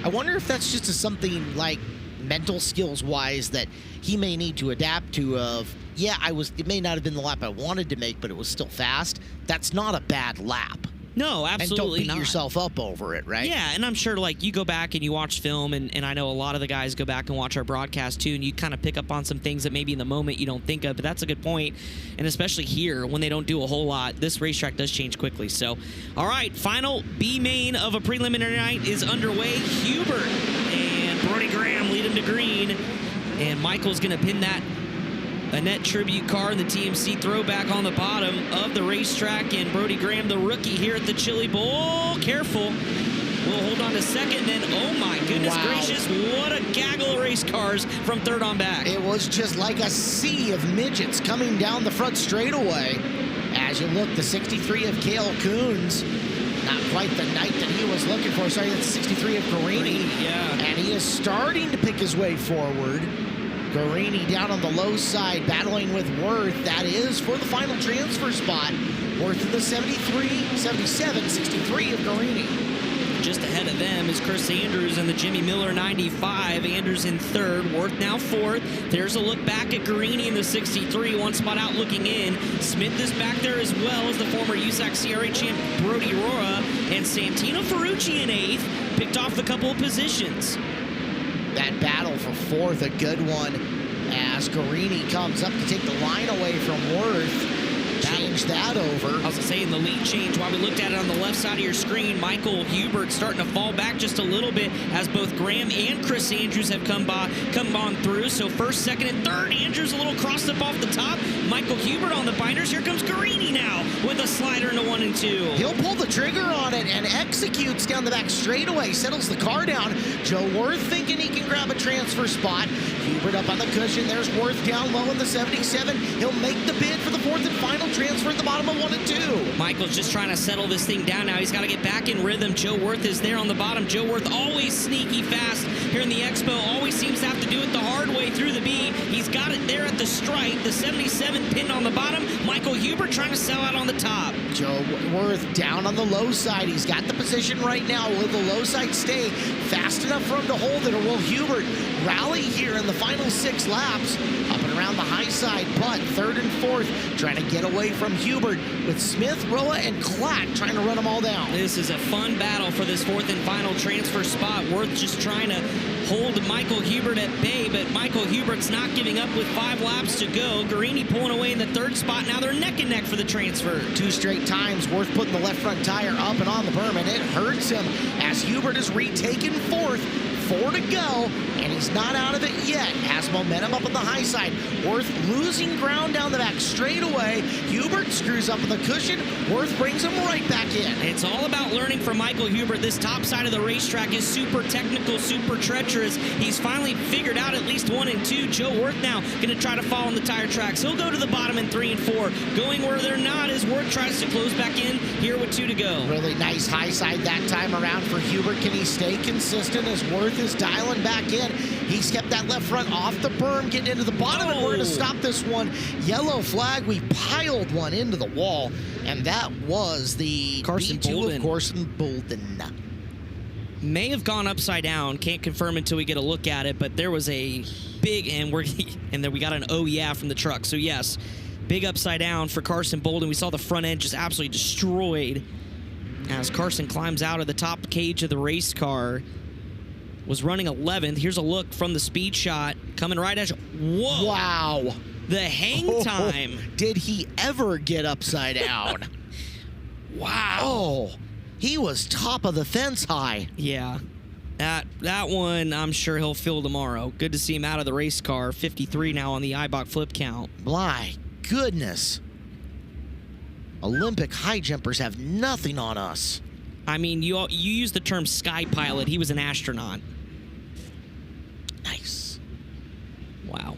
I wonder if that's just something like mental skills-wise that he may need to adapt to of, yeah, it may not have been the lap I wanted to make, but it was still fast. That's not a bad lap. No, absolutely not. And don't beat yourself up over it, right? Yeah, and I'm sure, like, you go back and you watch film, and I know a lot of the guys go back and watch our broadcast, too, and you kind of pick up on some things that maybe in the moment you don't think of, but that's a good point. And especially here, when they don't do a whole lot, this racetrack does change quickly. So, all right, final B main of a preliminary night is underway. Hubert and Brody Graham lead him to green, and Michael's going to pin that Annette Tribute car in the TMC throwback on the bottom of the racetrack, and Brody Graham, the rookie here at the Chili Bowl. Careful. We'll hold on to second, then, oh my goodness gracious, what a gaggle of race cars from third on back. It was just like a sea of midgets coming down the front straightaway. As you look, the 63 of Cale Coons, not quite the night that he was looking for. Sorry, that's 63 of Carini. Yeah. And he is starting to pick his way forward. Garini down on the low side, battling with Worth. That is for the final transfer spot. Worth in the 73, 77, 63 of Garini. Just ahead of them is Chris Andrews and the Jimmy Miller 95. Andrews in third, Worth now fourth. There's a look back at Garini in the 63, one spot out looking in. Smith is back there as well as the former USAC CRA champ Brody Rora. And Santino Ferrucci in eighth, picked off a couple of positions. That battle for fourth, a good one, as Garini comes up to take the line away from Worth. Change that over. I was going to say, in the lead change, while we looked at it on the left side of your screen, Michael Hubert starting to fall back just a little bit as both Graham and Chris Andrews have come on through. So first, second, and third. Andrews a little crossed up off the top. Michael Hubert on the binders. Here comes Garini now with a slider into 1 and 2. He'll pull the trigger on it and executes down the back straightaway, settles the car down. Joe Worth thinking he can grab a transfer spot. Hubert up on the cushion. There's Worth down low in the 77. He'll make the bid for the fourth and final transfer at the bottom of 1 and 2. Michael's just trying to settle this thing down now. He's got to get back in rhythm. Joe Worth is there on the bottom. Joe Worth always sneaky fast here in the Expo. Always seems to have to do it the hard way through the B. He's got it there at the stripe. The 77 pinned on the bottom. Michael Hubert trying to sell out on the top. Joe Worth down on the low side. He's got the position right now. Will the low side stay fast enough for him to hold it, or will Hubert rally here in the final 6 laps? Up and around the high side, but third and fourth trying to get away from Hubert with Smith, Roa, and Klatt trying to run them all down. This is a fun battle for this fourth and final transfer spot. Worth just trying to hold Michael Hubert at bay, but Michael Hubert's not giving up with 5 laps to go. Garini pulling away in the third spot. Now they're neck and neck for the transfer. 2 straight times, Worth putting the left front tire up and on the berm, and it hurts him as Hubert is retaken fourth. 4 to go, and he's not out of it yet. Has momentum up on the high side. Worth losing ground down the back straightaway. Hubert screws up on the cushion. Worth brings him right back in. It's all about learning from Michael Hubert. This top side of the racetrack is super technical, super treacherous. He's finally figured out at least 1 and 2. Joe Worth now going to try to fall on the tire tracks. He'll go to the bottom in 3 and 4. Going where they're not as Worth tries to close back in here with 2 to go. Really nice high side that time around for Hubert. Can he stay consistent as Worth is dialing back in? He's kept that left front off the berm, getting into the bottom, and we're going to stop this one. Yellow flag. We piled one into the wall, and that was the Carson B2 Bolden. of Carson Bolden. May have gone upside down. Can't confirm until we get a look at it, but there was a big, and then we got an oh yeah from the truck. So yes, big upside down for Carson Bolden. We saw the front end just absolutely destroyed as Carson climbs out of the top cage of the race car. Was running 11th. Here's a look from the speed shot. Coming right at you. Whoa. Wow. The hang time. Did he ever get upside down? Wow. Oh, he was top of the fence high. Yeah. That one, I'm sure he'll feel tomorrow. Good to see him out of the race car. 53 now on the Eibach flip count. My goodness. Olympic high jumpers have nothing on us. I mean, you use the term sky pilot. He was an astronaut. Nice. Wow.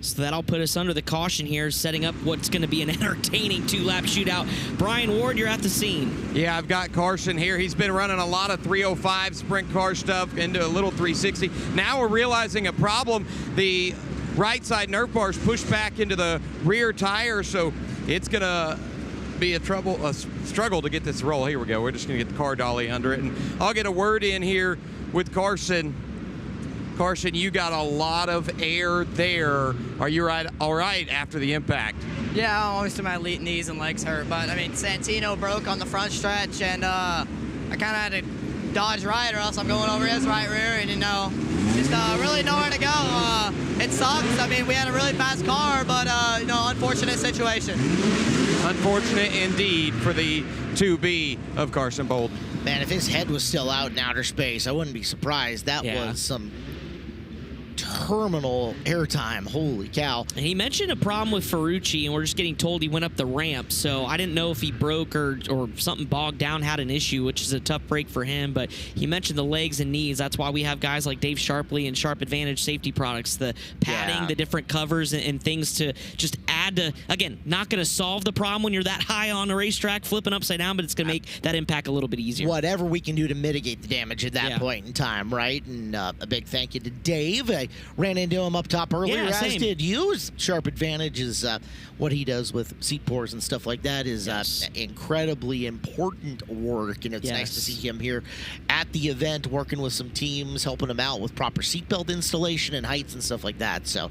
So that'll put us under the caution here, setting up what's going to be an entertaining 2-lap shootout. Brian Ward, you're at the scene. Yeah, I've got Carson here. He's been running a lot of 305 sprint car stuff into a little 360. Now we're realizing a problem. The right side Nerf bars push back into the rear tire, so it's going to be a struggle to get this roll. Here we go. We're just going to get the car dolly under it, and I'll get a word in here with Carson. Carson, you got a lot of air there. Are you all right after the impact? Yeah, obviously my knees and legs hurt, but I mean, Santino broke on the front stretch, and I kind of had to dodge right, or else I'm going over his right rear, and just really nowhere to go. It sucks. I mean, we had a really fast car, but unfortunate situation. Unfortunate indeed for the 2B of Carson Bolt. Man, if his head was still out in outer space, I wouldn't be surprised. That was some terminal airtime. Holy cow. And he mentioned a problem with Ferrucci, and we're just getting told he went up the ramp, so I didn't know if he broke or something bogged down, had an issue, which is a tough break for him, but he mentioned the legs and knees. That's why we have guys like Dave Sharpley and Sharp Advantage safety products, the padding, the different covers and things to just add to, again, not going to solve the problem when you're that high on the racetrack flipping upside down, but it's going to make that impact a little bit easier. Whatever we can do to mitigate the damage at that point in time, right? And a big thank you to Dave. I ran into him up top earlier, as did you. Sharp Advantage is what he does with seat pours and stuff like that is incredibly important work, and it's nice to see him here at the event working with some teams, helping him out with proper seatbelt installation and heights and stuff like that. So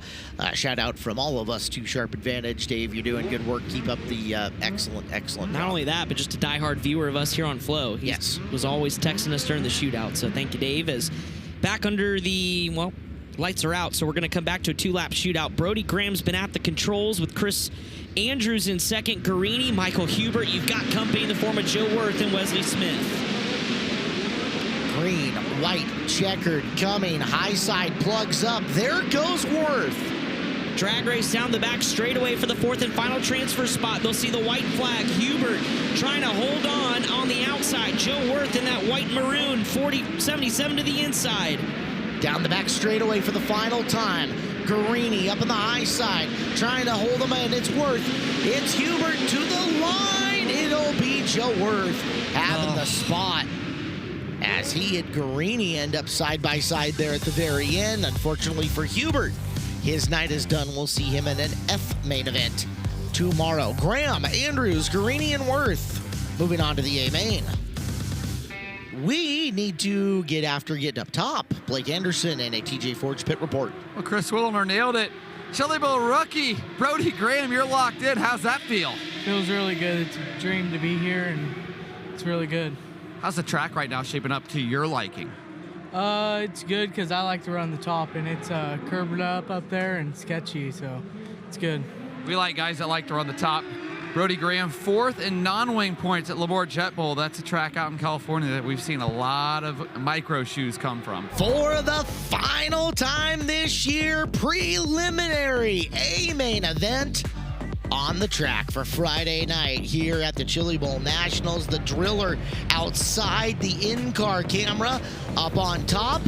shout out from all of us to Sharp Advantage. Dave, you're doing good work. Keep up the excellent Not only that, but just a diehard viewer of us here on Flow. He was always texting us during the shootout, so thank you, Dave. As back under the, lights are out, so we're going to come back to a 2-lap shootout. Brody Graham's been at the controls with Chris Andrews in second. Guarini, Michael Hubert. You've got company in the form of Joe Worth and Wesley Smith. Green, white, checkered, coming. High side plugs up. There goes Worth. Drag race down the back straightaway for the fourth and final transfer spot. They'll see the white flag. Hubert trying to hold on the outside. Joe Worth in that white maroon, 40-77 to the inside. Down the back straightaway for the final time. Guarini up on the high side, trying to hold him in. It's Worth. It's Hubert to the line. It'll be Joe Worth having the spot as he and Guarini end up side by side there at the very end. Unfortunately for Hubert, his night is done. We'll see him in an F main event tomorrow. Graham, Andrews, Guarini, and Worth moving on to the A main. We need to get after getting up top. Blake Anderson and a TJ Forge pit report. Well, Chris Willner nailed it. Chili Bowl rookie Brody Graham, you're locked in. How's that feel? Feels really good. It's a dream to be here, and it's really good. How's the track right now shaping up to your liking? It's good because I like to run the top, and it's curved up there and sketchy, so it's good. We like guys that like to run the top. Brody Graham, fourth in non-wing points at Labor Jet Bowl. That's a track out in California that we've seen a lot of micro shoes come from. For the final time this year, preliminary A-main event on the track for Friday night here at the Chili Bowl Nationals. The driller outside the in-car camera, up on top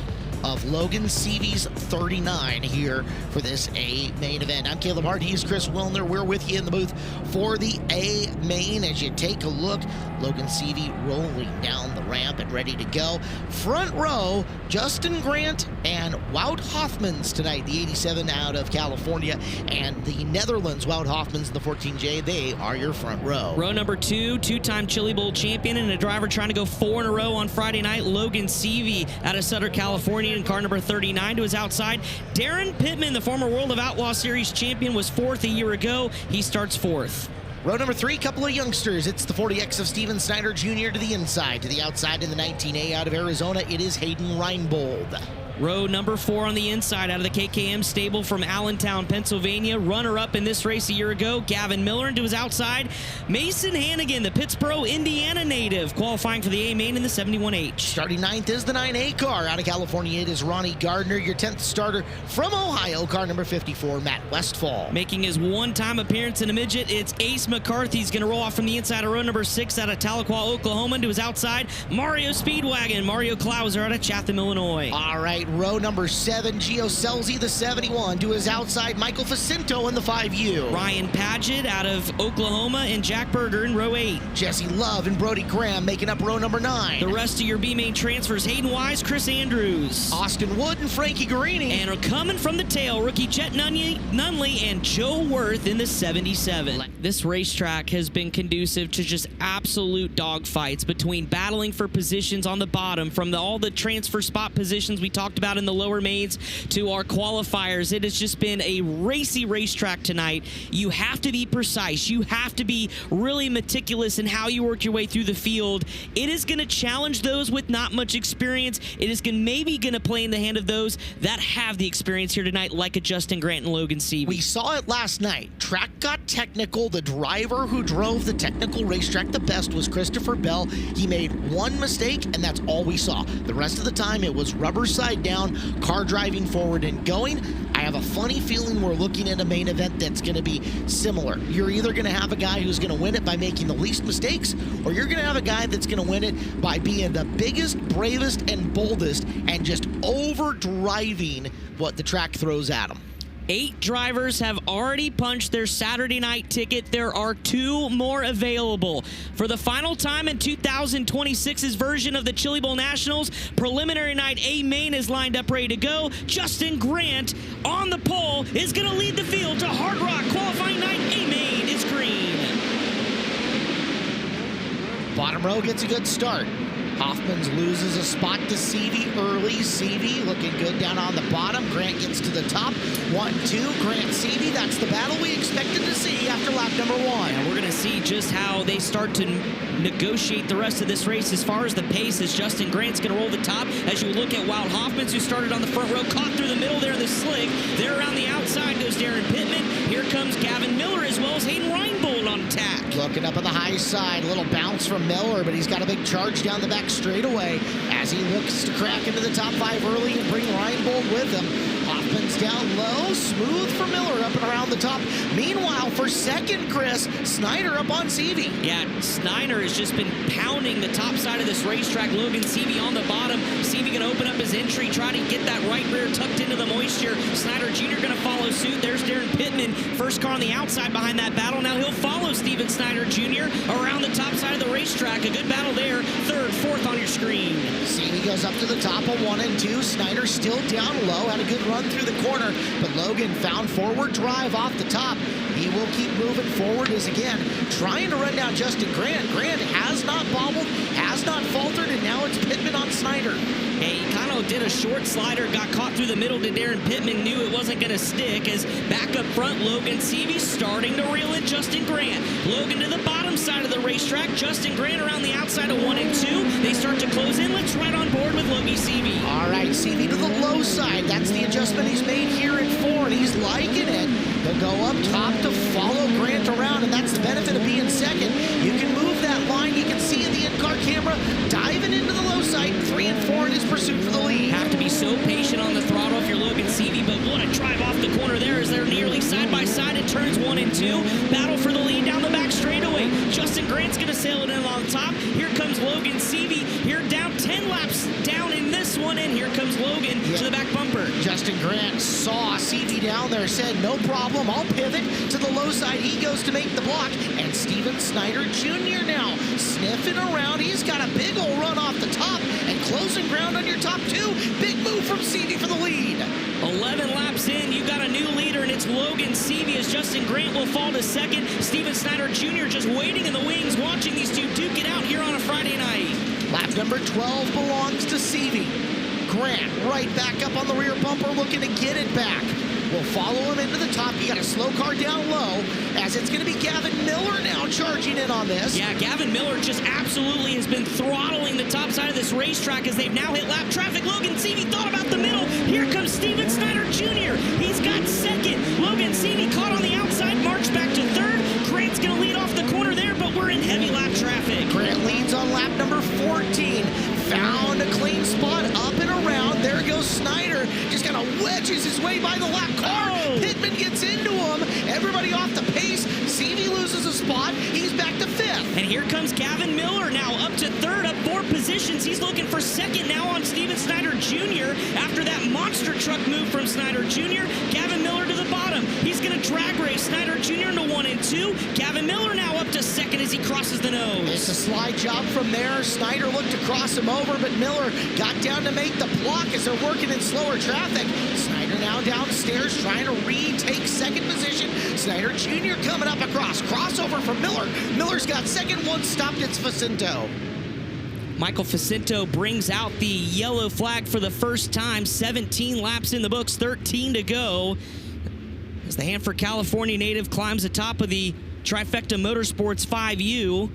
of Logan Seavey's 39 here for this A main event. I'm Caleb Hart. He's Chris Willner. We're with you in the booth for the A main. As you take a look, Logan Seavey rolling down the ramp and ready to go. Front row, Justin Grant and Wout Hoffmans tonight, the 87 out of California, and the Netherlands, Wout Hoffmans in the 14J. They are your front row. Row number 2, two-time Chili Bowl champion and a driver trying to go 4 in a row on Friday night, Logan Seavey out of Sutter, California, in car number 39 to his outside. Darren Pittman, the former World of Outlaw Series champion, was 4th a year ago. He starts 4th. Row number 3, couple of youngsters. It's the 40X of Steven Snyder Jr. to the inside. To the outside in the 19A out of Arizona, it is Hayden Reinbold. Row number 4 on the inside out of the KKM stable from Allentown, Pennsylvania. Runner-up in this race a year ago, Gavin Miller. And to his outside, Mason Hannigan, the Pittsboro, Indiana native, qualifying for the A main in the 71H. Starting 9th is the 9A car. Out of California, it is Ronnie Gardner, your 10th starter from Ohio, car number 54, Matt Westfall. Making his one-time appearance in a midget, it's Ace McCarthy. He's going to roll off from the inside of row number 6 out of Tahlequah, Oklahoma. And to his outside, Mario Speedwagon, Mario Klauser out of Chatham, Illinois. All right. Row number 7, Gio Selzy, the 71. To his outside, Michael Facinto in the 5U. Ryan Paget out of Oklahoma and Jack Berger in row 8. Jesse Love and Brody Graham making up row number 9. The rest of your B main transfers, Hayden Wise, Chris Andrews. Austin Wood and Frankie Guarini. And coming from the tail, rookie Chet Nunley and Joe Worth in the 77. This racetrack has been conducive to just absolute dogfights between battling for positions on the bottom, from all the transfer spot positions we talked about in the lower mains to our qualifiers. It has just been a racy racetrack tonight. You have to be precise. You have to be really meticulous in how you work your way through the field. It is going to challenge those with not much experience. It is maybe going to play in the hand of those that have the experience here tonight, like a Justin Grant and Logan Seavey. We saw it last night. Track got technical. The driver who drove the technical racetrack the best was Christopher Bell. He made one mistake, and that's all we saw. The rest of the time, it was rubber side down, car driving forward and going. I have a funny feeling we're looking at a main event that's going to be similar. You're either going to have a guy who's going to win it by making the least mistakes, or you're going to have a guy that's going to win it by being the biggest, bravest, and boldest, and just over-driving what the track throws at him. 8 drivers have already punched their Saturday night ticket. There are 2 more available. For the final time in 2026's version of the Chili Bowl Nationals, preliminary night A main is lined up ready to go. Justin Grant on the pole is going to lead the field to Hard Rock. Qualifying night A main is green. Bottom row gets a good start. Hoffman's loses a spot to Seavey early. Seavey looking good down on the bottom. Grant gets to the top. 1-2. Grant Seavey. That's the battle we expected to see after lap number 1. And we're going to see just how they start to negotiate the rest of this race as far as the pace, as Justin Grant's going to roll the top. As you look at Wild Hoffmans, who started on the front row, caught through the middle there in the slick. There around the outside goes Darren Pittman. Here comes Gavin Miller as well as Hayden Reinbold on attack. Looking up on the high side. A little bounce from Miller, but he's got a big charge down the back straightaway as he looks to crack into the top 5 early and bring Reinbold with him. Hoffman's down low, smooth for Miller up and around the top. Meanwhile, for second, Chris, Snyder up on Seavey. Yeah, Snyder has just been pounding the top side of this racetrack. Logan Seavey on the bottom. Seavey going to open up his entry, try to get that right rear tucked into the moisture. Snyder Jr. going to follow suit. There's Darren Pittman, first car on the outside behind that battle. Now he'll follow Steven Snyder Jr. around the top side of the racetrack. A good battle there. 3rd, 4th on your screen. Seavey goes up to the top of 1 and 2. Snyder still down low, had a good run through the corner, but Logan found forward drive off the top. He will keep moving forward as, again, trying to run down Justin Grant. Grant has not bobbled, has not faltered, and now it's Pittman on Snyder. Hey, he kind of did a short slider, got caught through the middle to Darren Pittman, knew it wasn't going to stick, as back up front, Logan Seavey starting to reel in Justin Grant. Logan to the bottom side of the racetrack, Justin Grant around the outside of 1 and 2. They start to close in. Let's ride on board with Logie Seavey. All right, Seavey to the low side. That's the adjustment he's made here in 4, and he's liking it. He'll go up top to follow Grant around, and that's the benefit of being second. You can move that line. You can see in the in-car camera diving into the low side. 3 and 4 in his pursuit for the lead. Have to be so patient on the throttle if you're Logan Seavey, but what a drive off the corner there as they're nearly side by side in turns 1 and 2. Battle for the lead down the back straightaway. Justin Grant's going to sail it in along top. Here comes Logan Seavey. Here down 10 laps down in this one, and here comes Logan to the back bumper. Justin Grant saw Seavey down there, said, no problem, I'll pivot to the low side. He goes to make the block, and Steven Snyder Jr. now sniffing around. He's got a big old run off the top and closing ground on your top 2. Big move from Seavey for the lead. 11 laps in, you got a new leader, and it's Logan Seavey as Justin Grant will fall to second. Steven Snyder Jr. just waiting in the wings, watching these two duke it out here on a Friday night. Lap number 12 belongs to Seavey. Grant right back up on the rear bumper looking to get it back. will follow him into the top. You got a slow car down low, as it's going to be Gavin Miller now charging in on this. Yeah, Gavin Miller just absolutely has been throttling the top side of this racetrack as they've now hit lap traffic. Logan Seavey thought about the middle. Here comes Steven Snyder Jr. He's got second. Logan Seavey caught on the outside, marched back to third. Grant's going to lead off the corner there, but we're in heavy lap traffic. Grant leads on lap number 14. Found a clean spot up and around. There goes Snyder. Just kind of wedges his way by the lap car. Pittman gets into him. Everybody off the pace. Seavey loses a spot. He's back to fifth. And here comes Gavin Miller now up to third, up 4 positions. He's looking for second now on Steven Snyder Jr. After that monster truck move from Snyder Jr., Gavin Miller to the bottom. He's going to drag race Snyder Jr. into 1 and 2. Gavin Miller now up to second as he crosses the nose. It's a slide job from there. Snyder looked to cross him over, but Miller got down to make the block as they're working in slower traffic. Snyder now downstairs trying to retake second position. Snyder Jr. coming up across. Crossover from Miller. Miller's got second. One stopped. It's Facinto. Michael Facinto brings out the yellow flag for the first time. 17 laps in the books, 13 to go. As the Hanford, California native climbs the top of the Trifecta Motorsports 5U.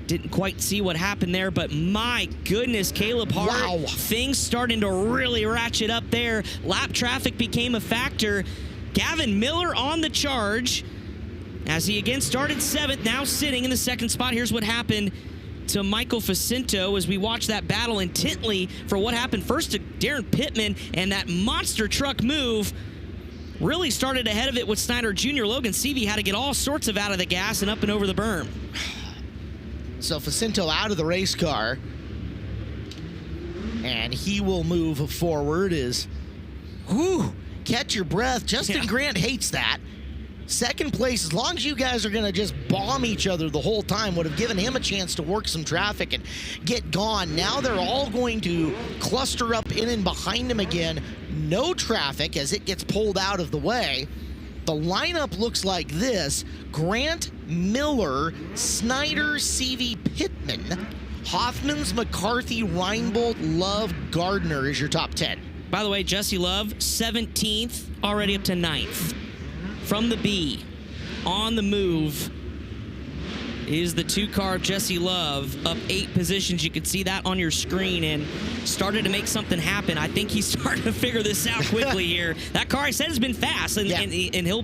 Didn't quite see what happened there, but my goodness, Caleb Hart. Wow. Things starting to really ratchet up there. Lap traffic became a factor. Gavin Miller on the charge as he again started 7th, now sitting in the 2nd spot. Here's what happened to Michael Facinto as we watch that battle intently for what happened first to Darren Pittman, and that monster truck move really started ahead of it with Snyder Jr. Logan Seavey had to get all sorts of out of the gas and up and over the berm. So Facinto out of the race car, and he will move forward as, whew, catch your breath. Justin Grant hates that. Second place, as long as you guys are going to just bomb each other the whole time, would have given him a chance to work some traffic and get gone. Now they're all going to cluster up in and behind him again. No traffic as it gets pulled out of the way. The lineup looks like this: Grant, Miller, Snyder, Seavey, Pittman, Hoffmans, McCarthy, Reinbold, Love, Gardner is your top 10. By the way, Jesse Love, 17th, already up to 9th. From the B, on the move, is the 2-car Jesse Love, up 8 positions. You can see that on your screen, and started to make something happen. I think he's starting to figure this out quickly here. That car, I said, has been fast, and he'll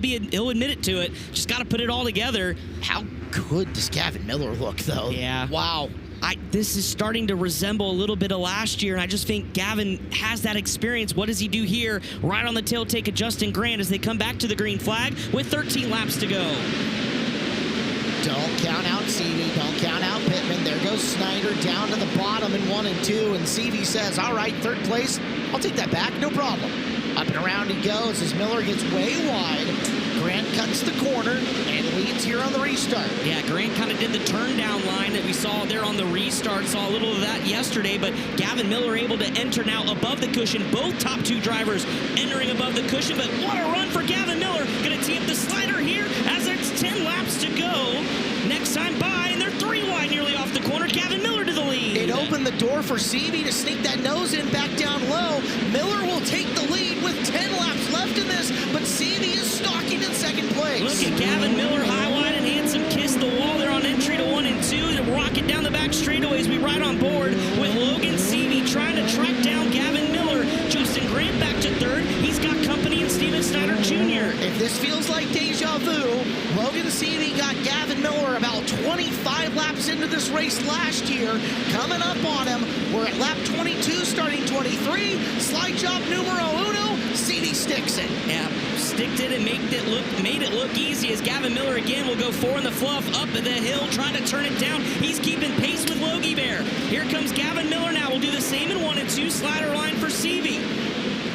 admit it to it. Just got to put it all together. How good does Gavin Miller look, though? Yeah. Wow. This is starting to resemble a little bit of last year, and I just think Gavin has that experience. What does he do here? Right on the tail take of Justin Grant as they come back to the green flag with 13 laps to go. Don't count out Seavey. Don't count out Pittman. There goes Snyder down to the bottom in 1 and 2, and Seavey says, all right, 3rd place, I'll take that back, no problem. Up and around he goes as Miller gets way wide. Grant cuts the corner and leads here on the restart. Yeah, Grant kind of did the turn down line that we saw there on the restart. Saw a little of that yesterday, but Gavin Miller able to enter now above the cushion. Both top 2 drivers entering above the cushion, but what a run for Gavin Miller. Going to tee up the slider here as there's 10 laps to go. Next time by, and they're 3 wide nearly off the corner. Gavin Miller to the lead. It opened the door for Seavey to sneak that nose in back down low. Miller will take the lead with 10 laps left in this, but Seavey is stalking in 2nd place. Look at Gavin Miller, high, wide, and handsome. Kiss the wall there on entry to 1 and 2. To rocket down the back straightaways. We ride on board with Logan Seavey trying to track down Gavin Miller. Justin Grant back to 3rd. He's got company in Steven Snyder Jr. If this feels like deja vu, Logan Seavey got Gavin Miller about 25 laps into this race last year. Coming up on him, we're at lap 22, starting 23. Slide job numero uno, Seavey sticks it. Yeah, sticked it and made it look easy as Gavin Miller again will go 4 in the fluff up the hill, trying to turn it down. He's keeping pace with Logie Bear. Here comes Gavin Miller now. We'll do the same in 1 and 2. Slider line for Seavey.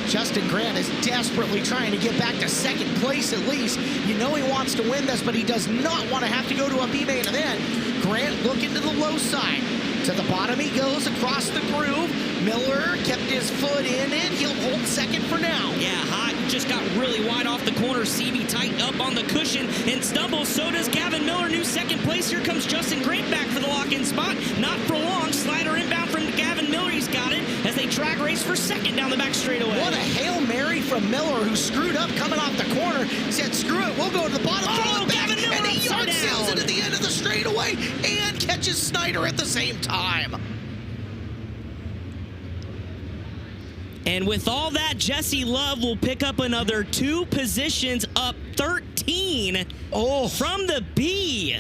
Justin Grant is desperately trying to get back to 2nd place at least. You know he wants to win this, but he does not want to have to go to a B-main event. Grant looking to the low side. To the bottom he goes across the groove. Miller kept his foot in it. He'll hold 2nd for now. Yeah, Hot just got really wide off the corner. Seavey tight up on the cushion and stumbles. So does Gavin Miller. New 2nd place. Here comes Justin Grant back for the lock-in spot. Not for long. Slider inbound from Gavin Miller. He's got it as they drag race for second down the back straightaway. What a Hail Mary from Miller, who screwed up coming off the corner. Said, screw it, we'll go to the bottom. Oh, Gavin Miller and he yard upside sails down. it at the end of the straightaway and catches Snyder at the same time. And with all that, Jesse Love will pick up another 2 positions, up 13 from the B.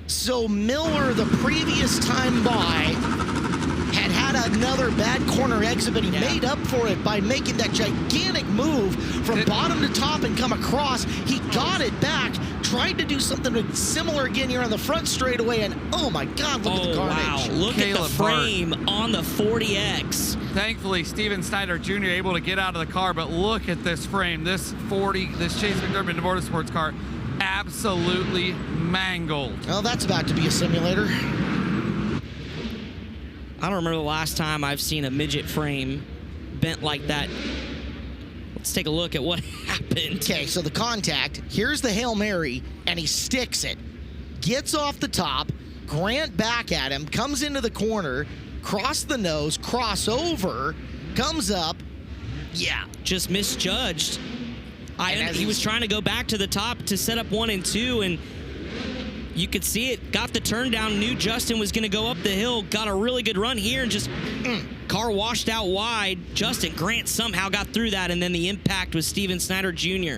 So Miller, the previous time by, had another bad corner exit, but he made up for it by making that gigantic move from bottom to top and come across. He got it back, tried to do something similar again here on the front straightaway, and oh my God, look at the carnage. Wow, look at the frame on the 40X. Thankfully, Steven Snyder Jr. able to get out of the car, but look at this frame. This Chase McDermott Motorsports car, absolutely mangled. Well, that's about to be a simulator. I don't remember the last time I've seen a midget frame bent like that. Let's take a look at what happened. Okay, so the contact, here's the Hail Mary, and he sticks it. Gets off the top, Grant back at him, comes into the corner, cross the nose, cross over, comes up. Yeah, just misjudged. He was trying to go back to the top to set up 1 and 2, and you could see it. Got the turn down, knew Justin was going to go up the hill, got a really good run here, and just car washed out wide. Justin Grant somehow got through that, and then the impact was Steven Snyder Jr.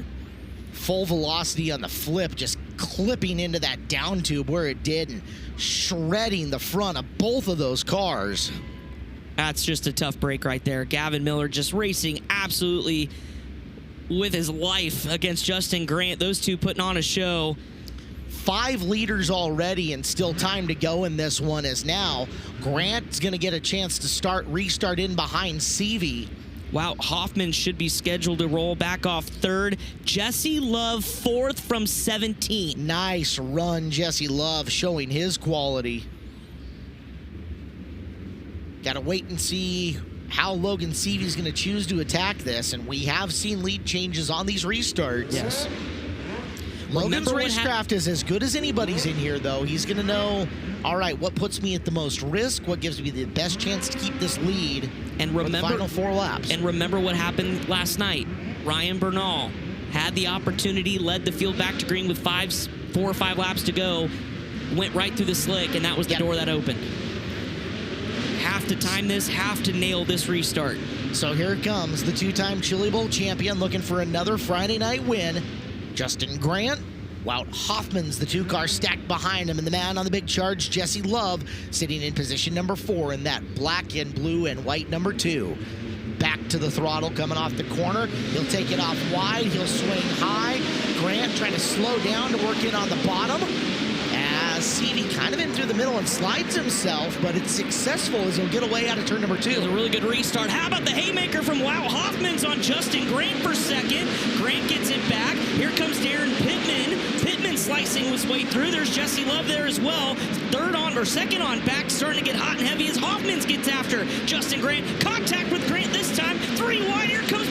Full velocity on the flip, just clipping into that down tube where it did and shredding the front of both of those cars. That's just a tough break right there. Gavin Miller just racing absolutely with his life against Justin Grant. Those two putting on a show. 5 leaders already and still time to go in this one, as now Grant's going to get a chance to restart in behind Seavey. Wow, Hoffman should be scheduled to roll back off 3rd. Jesse Love 4th from 17. Nice run, Jesse Love, showing his quality. Got to wait and see how Logan Seavey's going to choose to attack this, and we have seen lead changes on these restarts. Yes. Logan's racecraft is as good as anybody's in here, though. He's going to know, all right, what puts me at the most risk, what gives me the best chance to keep this lead and for the final 4 laps. And remember what happened last night. Ryan Bernal had the opportunity, led the field back to green with 4 or 5 laps to go, went right through the slick, and that was the door that opened. Have to time this, have to nail this restart. So here it comes, the 2-time Chili Bowl champion looking for another Friday night win. Justin Grant, Wout Hoffman's the 2 cars stacked behind him, and the man on the big charge, Jesse Love, sitting in position number 4 in that black and blue and white number 2. Back to the throttle, coming off the corner. He'll take it off wide, he'll swing high. Grant trying to slow down to work in on the bottom. As Seavey kind of in through the middle and slides himself, but it's successful as he'll get away out of turn number 2. It was a really good restart. How about the haymaker from Wout Hoffman's on Justin Grant for 2nd? Grant gets it back. Here comes Darren Pittman. Pittman slicing his way through. There's Jesse Love there as well. 2nd on back, starting to get hot and heavy as Hoffman's gets after Justin Grant. Contact with Grant this time. 3 wide. Here comes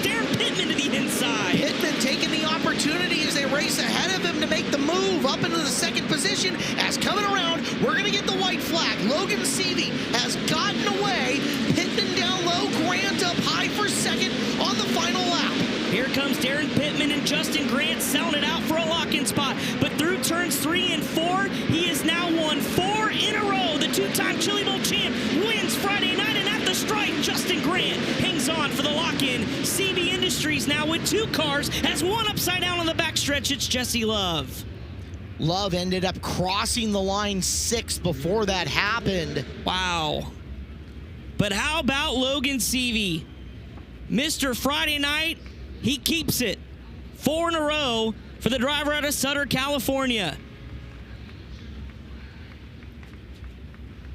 Darren Pittman to the inside. Pittman taking the opportunity as they race ahead of him to make the move up into the 2nd position. As coming around, we're going to get the white flag. Logan Seavey has gotten away. Pittman down low, Grant up high for 2nd on the final lap. Here comes Darren Pittman and Justin Grant selling it out for a lock-in spot. But through turns 3 and 4, he has now won 4 in a row. The 2-time Chili Bowl champ wins Friday night, and at the stripe, Justin Grant hangs on for the lock-in. CB Industries now with 2 cars, has 1 upside down on the backstretch. It's Jesse Love. Love ended up crossing the line 6th before that happened. Wow. But how about Logan Seavey? Mr. Friday Night, he keeps it. 4 in a row for the driver out of Sutter, California.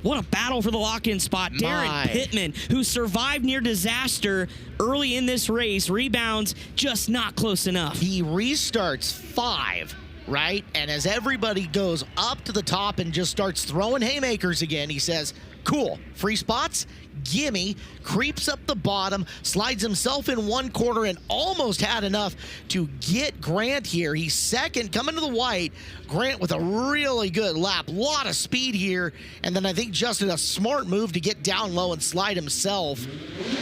What a battle for the lock-in spot. Darren Pittman, who survived near disaster early in this race, rebounds just not close enough. He restarts 5. Right? And as everybody goes up to the top and just starts throwing haymakers again, he says, Cool. Free spots? Gimme. Creeps up the bottom, slides himself in one corner, and almost had enough to get Grant here. He's second, coming to the white. Grant with a really good lap. Lot of speed here. And then I think Justin, a smart move to get down low and slide himself.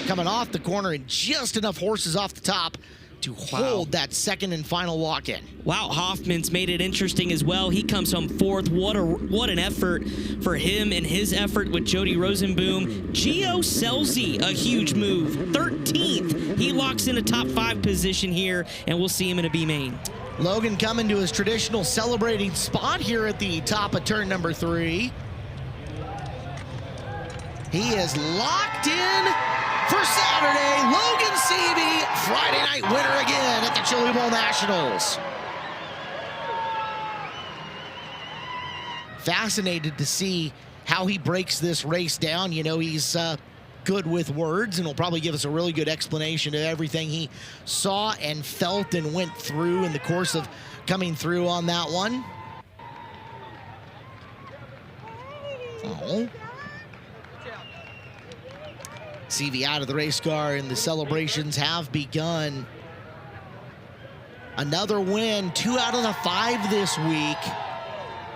Coming off the corner and just enough horses off the top to hold that second and final walk-in. Wow, Hoffman's made it interesting as well. He comes home fourth. What an effort for him and his effort with Jody Rosenboom. Gio Selzy, a huge move. 13th. He locks in a top 5 position here, and we'll see him in a B main. Logan coming to his traditional celebrating spot here at the top of turn number 3. He is locked in for Saturday. Logan Seavey, Friday night winner again at the Chili Bowl Nationals. Fascinated to see how he breaks this race down. You know, he's good with words, and will probably give us a really good explanation of everything he saw and felt and went through in the course of coming through on that one. Oh. Seavey out of the race car, and the celebrations have begun. Another win, 2 out of the 5 this week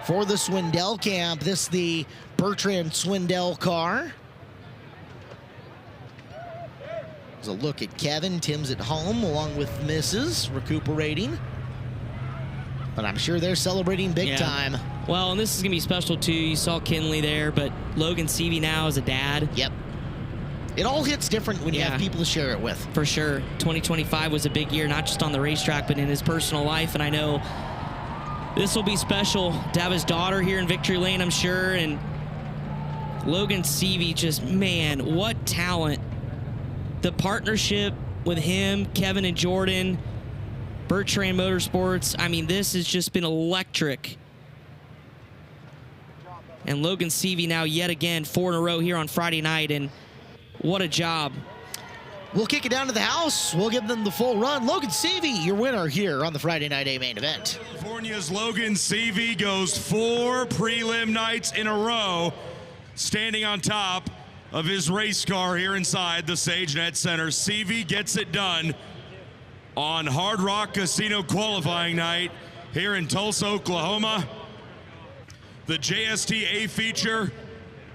for the Swindell camp. This is the Bertrand Swindell car. There's a look at Kevin. Tim's at home along with Mrs. recuperating. But I'm sure they're celebrating big time. Well, and this is going to be special too. You saw Kinley there, but Logan Seavey now is a dad. Yep. It all hits different when you have people to share it with. For sure. 2025 was a big year, not just on the racetrack, but in his personal life. And I know this will be special to have his daughter here in Victory Lane, I'm sure. And Logan Seavey, just, man, what talent. The partnership with him, Kevin and Jordan, Bertrand Motorsports, I mean, this has just been electric. And Logan Seavey now yet again 4 in a row here on Friday night, and what a job. We'll kick it down to the house. We'll give them the full run. Logan Seavey, your winner here on the Friday Night A main event. California's Logan Seavey goes 4 prelim nights in a row, standing on top of his race car here inside the SageNet Center. Seavey gets it done on Hard Rock Casino qualifying night here in Tulsa, Oklahoma. The JST A feature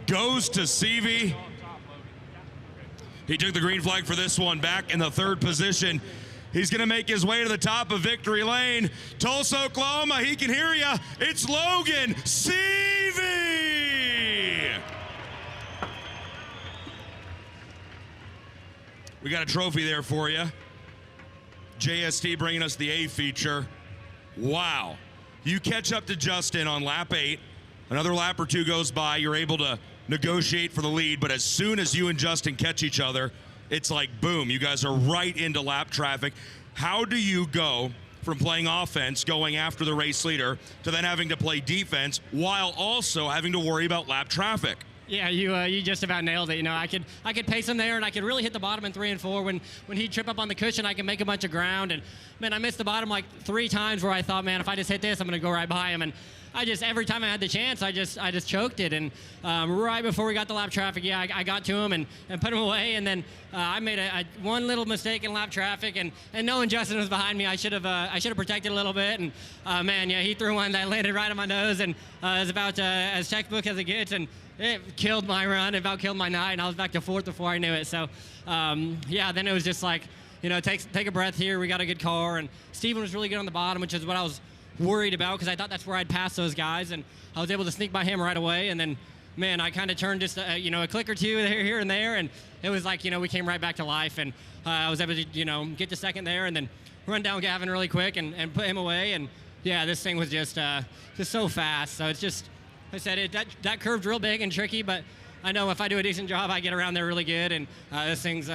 goes to Seavey. He took the green flag for this one, back in the 3rd position. He's going to make his way to the top of Victory Lane. Tulsa, Oklahoma, he can hear ya. It's Logan Seavey. We got a trophy there for you. JST bringing us the A feature. Wow. You catch up to Justin on lap 8. Another lap or 2 goes by. You're able to negotiate for the lead, but as soon as you and Justin catch each other, it's like boom, you guys are right into lap traffic. How do you go from playing offense, going after the race leader, to then having to play defense while also having to worry about lap traffic? Yeah, you just about nailed it. You know, I could pace him there, and I could really hit the bottom in 3 and 4. When he'd trip up on the cushion, I can make a bunch of ground. And man, I missed the bottom like 3 times where I thought, man, if I just hit this, I'm going to go right by him. And every time I had the chance, I just choked it. And right before we got the lap traffic, I got to him and put him away. And then I made one little mistake in lap traffic, and knowing Justin was behind me, I should have protected a little bit. And man, yeah, he threw one that landed right on my nose, and it was about as textbook as it gets. And it killed my run, it about killed my night, and I was back to 4th before I knew it. So, yeah, then it was just like, you know, take a breath here. We got a good car, and Steven was really good on the bottom, which is what I was worried about, because I thought that's where I'd pass those guys, and I was able to sneak by him right away. And then, man, I kind of turned just you know, a click or 2 here and there, and it was like, you know, we came right back to life, and I was able to, you know, get to 2nd there, and then run down Gavin really quick and put him away. And yeah, this thing was just so fast. So it's just, I said, that curve's real big and tricky, but I know if I do a decent job, I get around there really good, and this thing's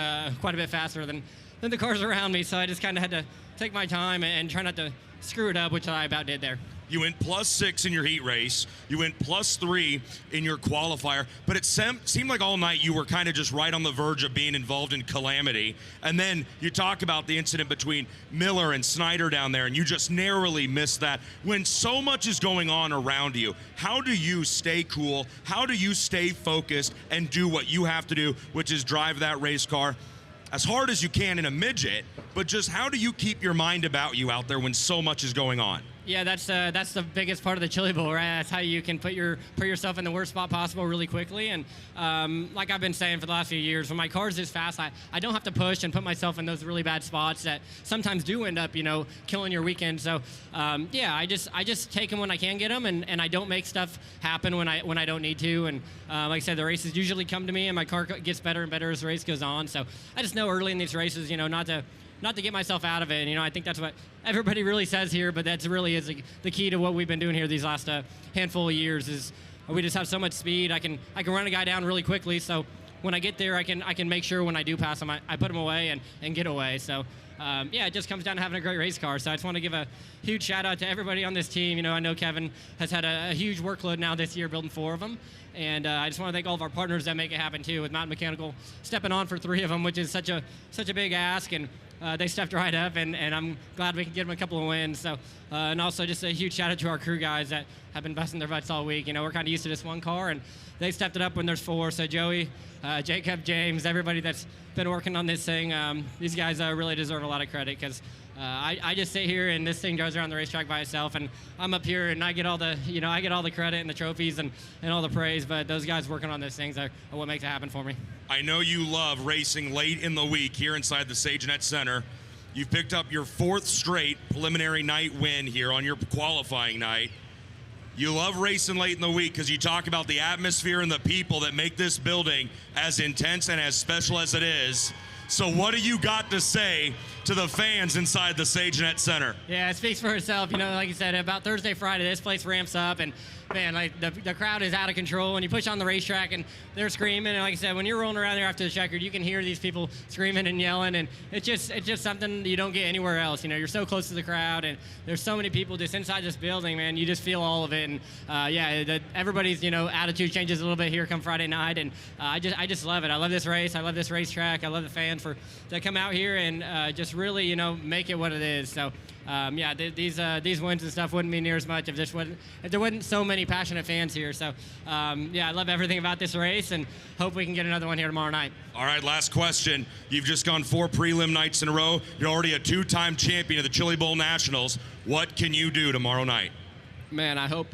quite a bit faster than the cars around me, so I just kind of had to take my time and try not to screw it up, which I about did there. You went +6 in your heat race. You went +3 in your qualifier. But it seemed like all night you were kind of just right on the verge of being involved in calamity. And then you talk about the incident between Miller and Snyder down there, and you just narrowly missed that. When so much is going on around you, how do you stay cool? How do you stay focused and do what you have to do, which is drive that race car as hard as you can in a midget, but just how do you keep your mind about you out there when so much is going on? Yeah, that's the biggest part of the Chili Bowl, right? That's how you can put yourself in the worst spot possible really quickly. And like I've been saying for the last few years, when my car's this fast, I don't have to push and put myself in those really bad spots that sometimes do end up, killing your weekend. So yeah, I just take them when I can get them, and I don't make stuff happen when I don't need to. And like I said, the races usually come to me, and my car gets better and better as the race goes on. So I just know early in these races, not to get myself out of it. And, I think that's what everybody really says here, but that's really is the key to what we've been doing here these last handful of years is we just have so much speed. I can run a guy down really quickly. So when I get there, I can make sure when I do pass him, I put him away and get away. So yeah, it just comes down to having a great race car. So I just want to give a huge shout out to everybody on this team. I know Kevin has had a huge workload now this year building 4 of them. And I just want to thank all of our partners that make it happen too, with Mountain Mechanical stepping on for 3 of them, which is such a big ask. And they stepped right up, and I'm glad we can get them a couple of wins. So, and also just a huge shout out to our crew guys that have been busting their butts all week. We're kind of used to this one car, and they stepped it up when there's 4. So Joey, Jacob, James, everybody that's been working on this thing, these guys really deserve a lot of credit because I just sit here and this thing goes around the racetrack by itself, and I'm up here and I get all the credit and the trophies and all the praise, but those guys working on those things are what makes it happen for me. I know you love racing late in the week here inside the SageNet Center. You've picked up your 4th straight preliminary night win here on your qualifying night. You love racing late in the week because you talk about the atmosphere and the people that make this building as intense and as special as it is. So what do you got to say to the fans inside the SageNet Center? Yeah, it speaks for itself. Like you said, about Thursday, Friday, this place ramps up, and man, like the crowd is out of control. And you push on the racetrack, and they're screaming. And like I said, when you're rolling around there after the checkered, you can hear these people screaming and yelling, and it's just something you don't get anywhere else. You're so close to the crowd, and there's so many people just inside this building, man. You just feel all of it, and yeah, everybody's attitude changes a little bit here come Friday night, and I just love it. I love this race. I love this racetrack. I love the fans that come out here and just really make it what it is. So. Yeah, these wins and stuff wouldn't mean near as much if there wasn't so many passionate fans here. So, yeah, I love everything about this race and hope we can get another one here tomorrow night. All right, last question. You've just gone 4 prelim nights in a row. You're already a 2-time champion of the Chili Bowl Nationals. What can you do tomorrow night? Man, I hope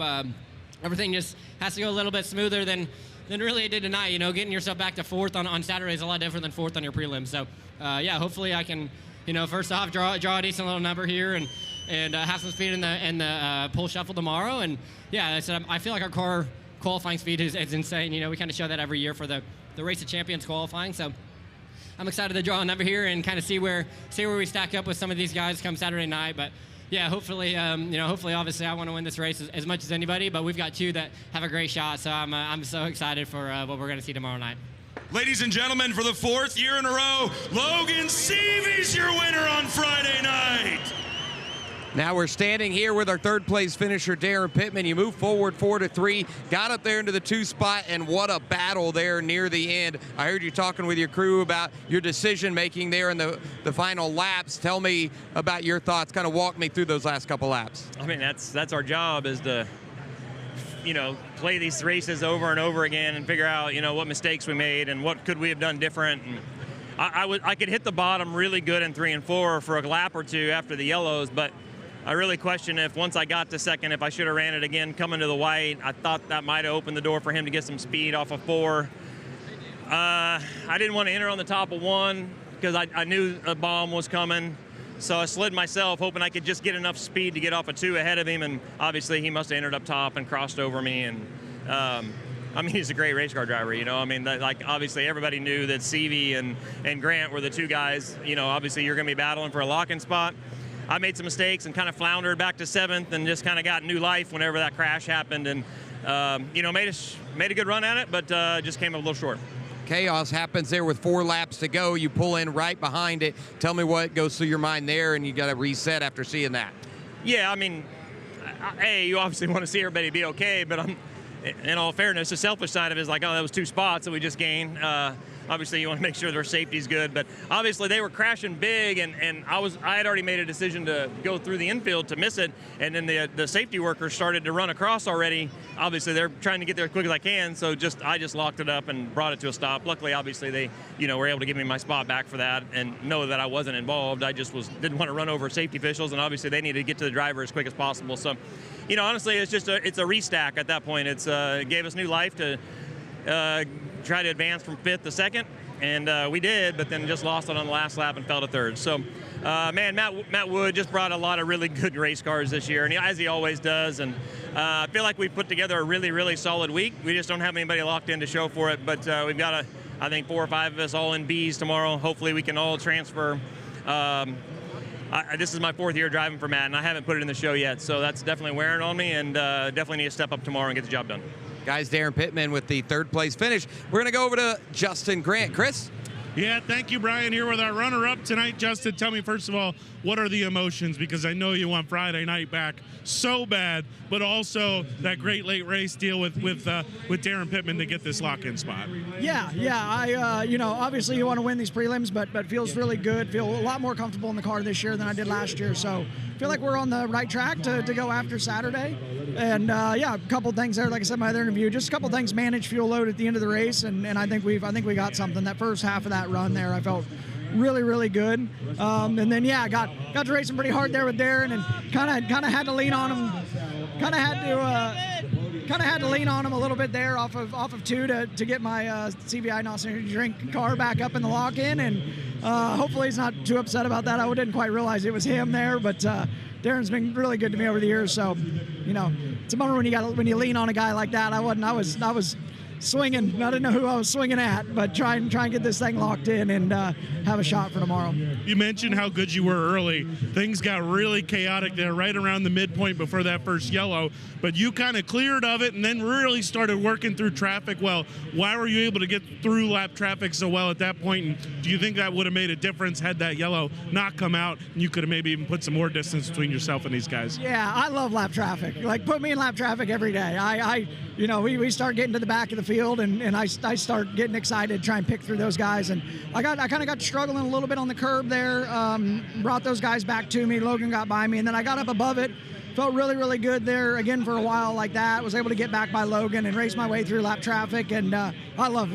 everything just has to go a little bit smoother than really it did tonight. Getting yourself back to 4th on Saturday is a lot different than 4th on your prelim. So, yeah, hopefully I can. First off, draw a decent little number here and have some speed in the pull shuffle tomorrow. And yeah, I feel like our car qualifying speed is insane. We kind of show that every year for the Race of Champions qualifying. So I'm excited to draw a number here and kind of see where we stack up with some of these guys come Saturday night. But yeah, hopefully, obviously I want to win this race as much as anybody. But we've got 2 that have a great shot. So I'm so excited for what we're going to see tomorrow night. Ladies and gentlemen, for the 4th year in a row, Logan Seavey's your winner on Friday night. Now we're standing here with our 3rd place finisher, Darren Pittman. You move forward 4-3, got up there into the 2 spot, and what a battle there near the end. I heard you talking with your crew about your decision making there in the final laps. Tell me about your thoughts. Kind of walk me through those last couple laps. I mean, that's our job, is to play these races over and over again and figure out, what mistakes we made and what could we have done different. And I could hit the bottom really good in 3 and 4 for a lap or 2 after the yellows, but I really question if once I got to 2nd, if I should have ran it again coming to the white. I thought that might have opened the door for him to get some speed off of 4. I didn't want to enter on the top of 1 because I knew a bomb was coming. So I slid myself, hoping I could just get enough speed to get off of 2 ahead of him, and obviously he must have entered up top and crossed over me. And he's a great race car driver, obviously everybody knew that Seavey and Grant were the 2 guys. Obviously you're going to be battling for a locking spot. I made some mistakes and kind of floundered back to 7th and just kind of got new life whenever that crash happened, and made a good run at it, but just came up a little short. Chaos happens there with 4 laps to go. You pull in right behind it. Tell me what goes through your mind there, and you got to reset after seeing that. Yeah, you obviously want to see everybody be okay, but in all fairness, the selfish side of it is like, oh, that was 2 spots that we just gained. Obviously, you want to make sure their safety's good, but obviously they were crashing big, and I had already made a decision to go through the infield to miss it, and then the safety workers started to run across already. Obviously, they're trying to get there as quick as I can, so I just locked it up and brought it to a stop. Luckily, obviously, they were able to give me my spot back for that and know that I wasn't involved. I just didn't want to run over safety officials, and obviously they needed to get to the driver as quick as possible. So, honestly, it's just it's a restack at that point. It gave us new life to try to advance from 5th to 2nd, and we did, but then just lost it on the last lap and fell to 3rd. So, man, Matt Wood just brought a lot of really good race cars this year, and as he always does. And I feel like we've put together a really, really solid week. We just don't have anybody locked in to show for it, but we've got, I think, 4 or 5 of us all in Bs tomorrow. Hopefully we can all transfer. This is my 4th year driving for Matt, and I haven't put it in the show yet, so that's definitely wearing on me, and definitely need to step up tomorrow and get the job done. Guys, Darren Pittman with the 3rd place finish. We're going to go over to Justin Grant. Chris? Yeah, thank you, Brian, here with our runner-up tonight. Justin, tell me, first of all, what are the emotions? Because I know you want Friday night back so bad, but also that great late race deal with Darren Pittman to get this lock-in spot. Yeah. I obviously you want to win these prelims, but feels really good. Feel a lot more comfortable in the car this year than I did last year. So feel like we're on the right track to go after Saturday. And a couple things there, like I said in my other interview, just a couple things, manage fuel load at the end of the race, and I think we got something. That first half of that run there, I felt really, really good. And then got to racing pretty hard there with Darren, and kind of had to lean on him. Kind of had to lean on him a little bit there off of 2 to get my CVI NOS Energy Drink car back up in the lock-in, and hopefully he's not too upset about that. I didn't quite realize it was him there, but Darren's been really good to me over the years. So, it's a bummer when you lean on a guy like that. I was swinging. I didn't know who I was swinging at, but try and get this thing locked in and have a shot for tomorrow. You mentioned how good you were early. Things got really chaotic there right around the midpoint before that first yellow, but you kind of cleared of it and then really started working through traffic well. Why were you able to get through lap traffic so well at that point, and do you think that would have made a difference had that yellow not come out and you could have maybe even put some more distance between yourself and these guys? Yeah, I love lap traffic. Like, put me in lap traffic every day. We start getting to the back of the field, and I start getting excited to try and pick through those guys. And I kind of got struggling a little bit on the curb there, brought those guys back to me. Logan got by me, and then I got up above it. Felt really, really good there again for a while like that. Was able to get back by Logan and race my way through lap traffic, and I love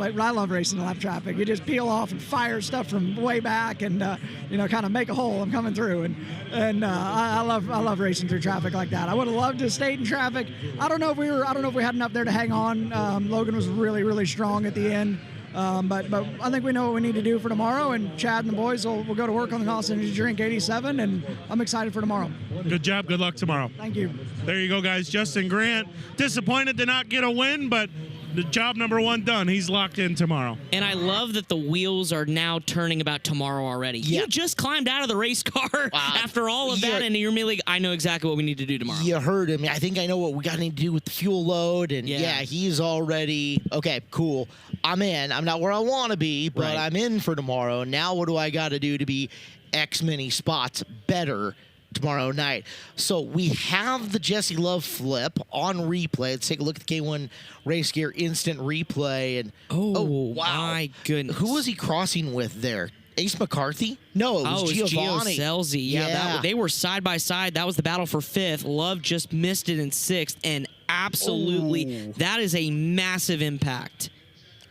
racing lap traffic. You just peel off and fire stuff from way back, and kind of make a hole. I'm coming through, and I love racing through traffic like that. I would have loved to stay in traffic. I don't know if we had enough there to hang on. Logan was really, really strong at the end. But I think we know what we need to do for tomorrow, and Chad and the boys will go to work on the NOS Energy Drink 87, and I'm excited for tomorrow. Good job. Good luck tomorrow. Thank you. There you go, guys. Justin Grant, disappointed to not get a win, but the job number 1 done. He's locked in tomorrow. And I love that the wheels are now turning about tomorrow already. Yeah. You just climbed out of the race car after all of that, and you're immediately, I know exactly what we need to do tomorrow. You heard him. I think I know what we got to do with the fuel load, and he's already, okay, cool. I'm in. I'm not where I want to be, but I'm in for tomorrow. Now what do I got to do to be X many spots better tomorrow night? So we have the Jesse Love flip on replay. Let's take a look at the K1 Race Gear Instant Replay. And wow, my goodness. Who was he crossing with there? Ace McCarthy? No, it was Giovanni. Gio Scelzi. Yeah. They were side by side. That was the battle for 5th. Love just missed it in 6th, and absolutely, that is a massive impact.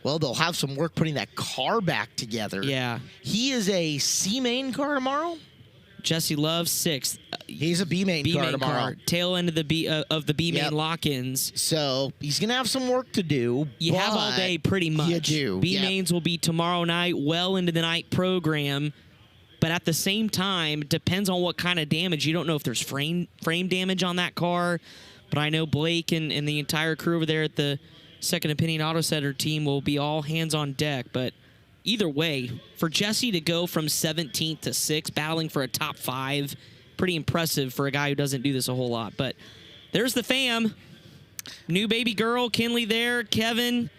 Well, they'll have some work putting that car back together. Yeah. He is a C-main car tomorrow? Jesse Love 6th. He's a B-main car tomorrow. Tail end of the B-main lock-ins. So he's going to have some work to do. You have all day pretty much. You do. B-mains will be tomorrow night, well into the night program. But at the same time, it depends on what kind of damage. You don't know if there's frame damage on that car. But I know Blake and the entire crew over there at the Second Opinion Auto Center team will be all hands on deck. But either way, for Jesse to go from 17th to 6th, battling for a top 5, pretty impressive for a guy who doesn't do this a whole lot. But there's the fam. New baby girl, Kinley there, Kevin.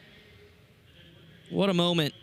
What a moment.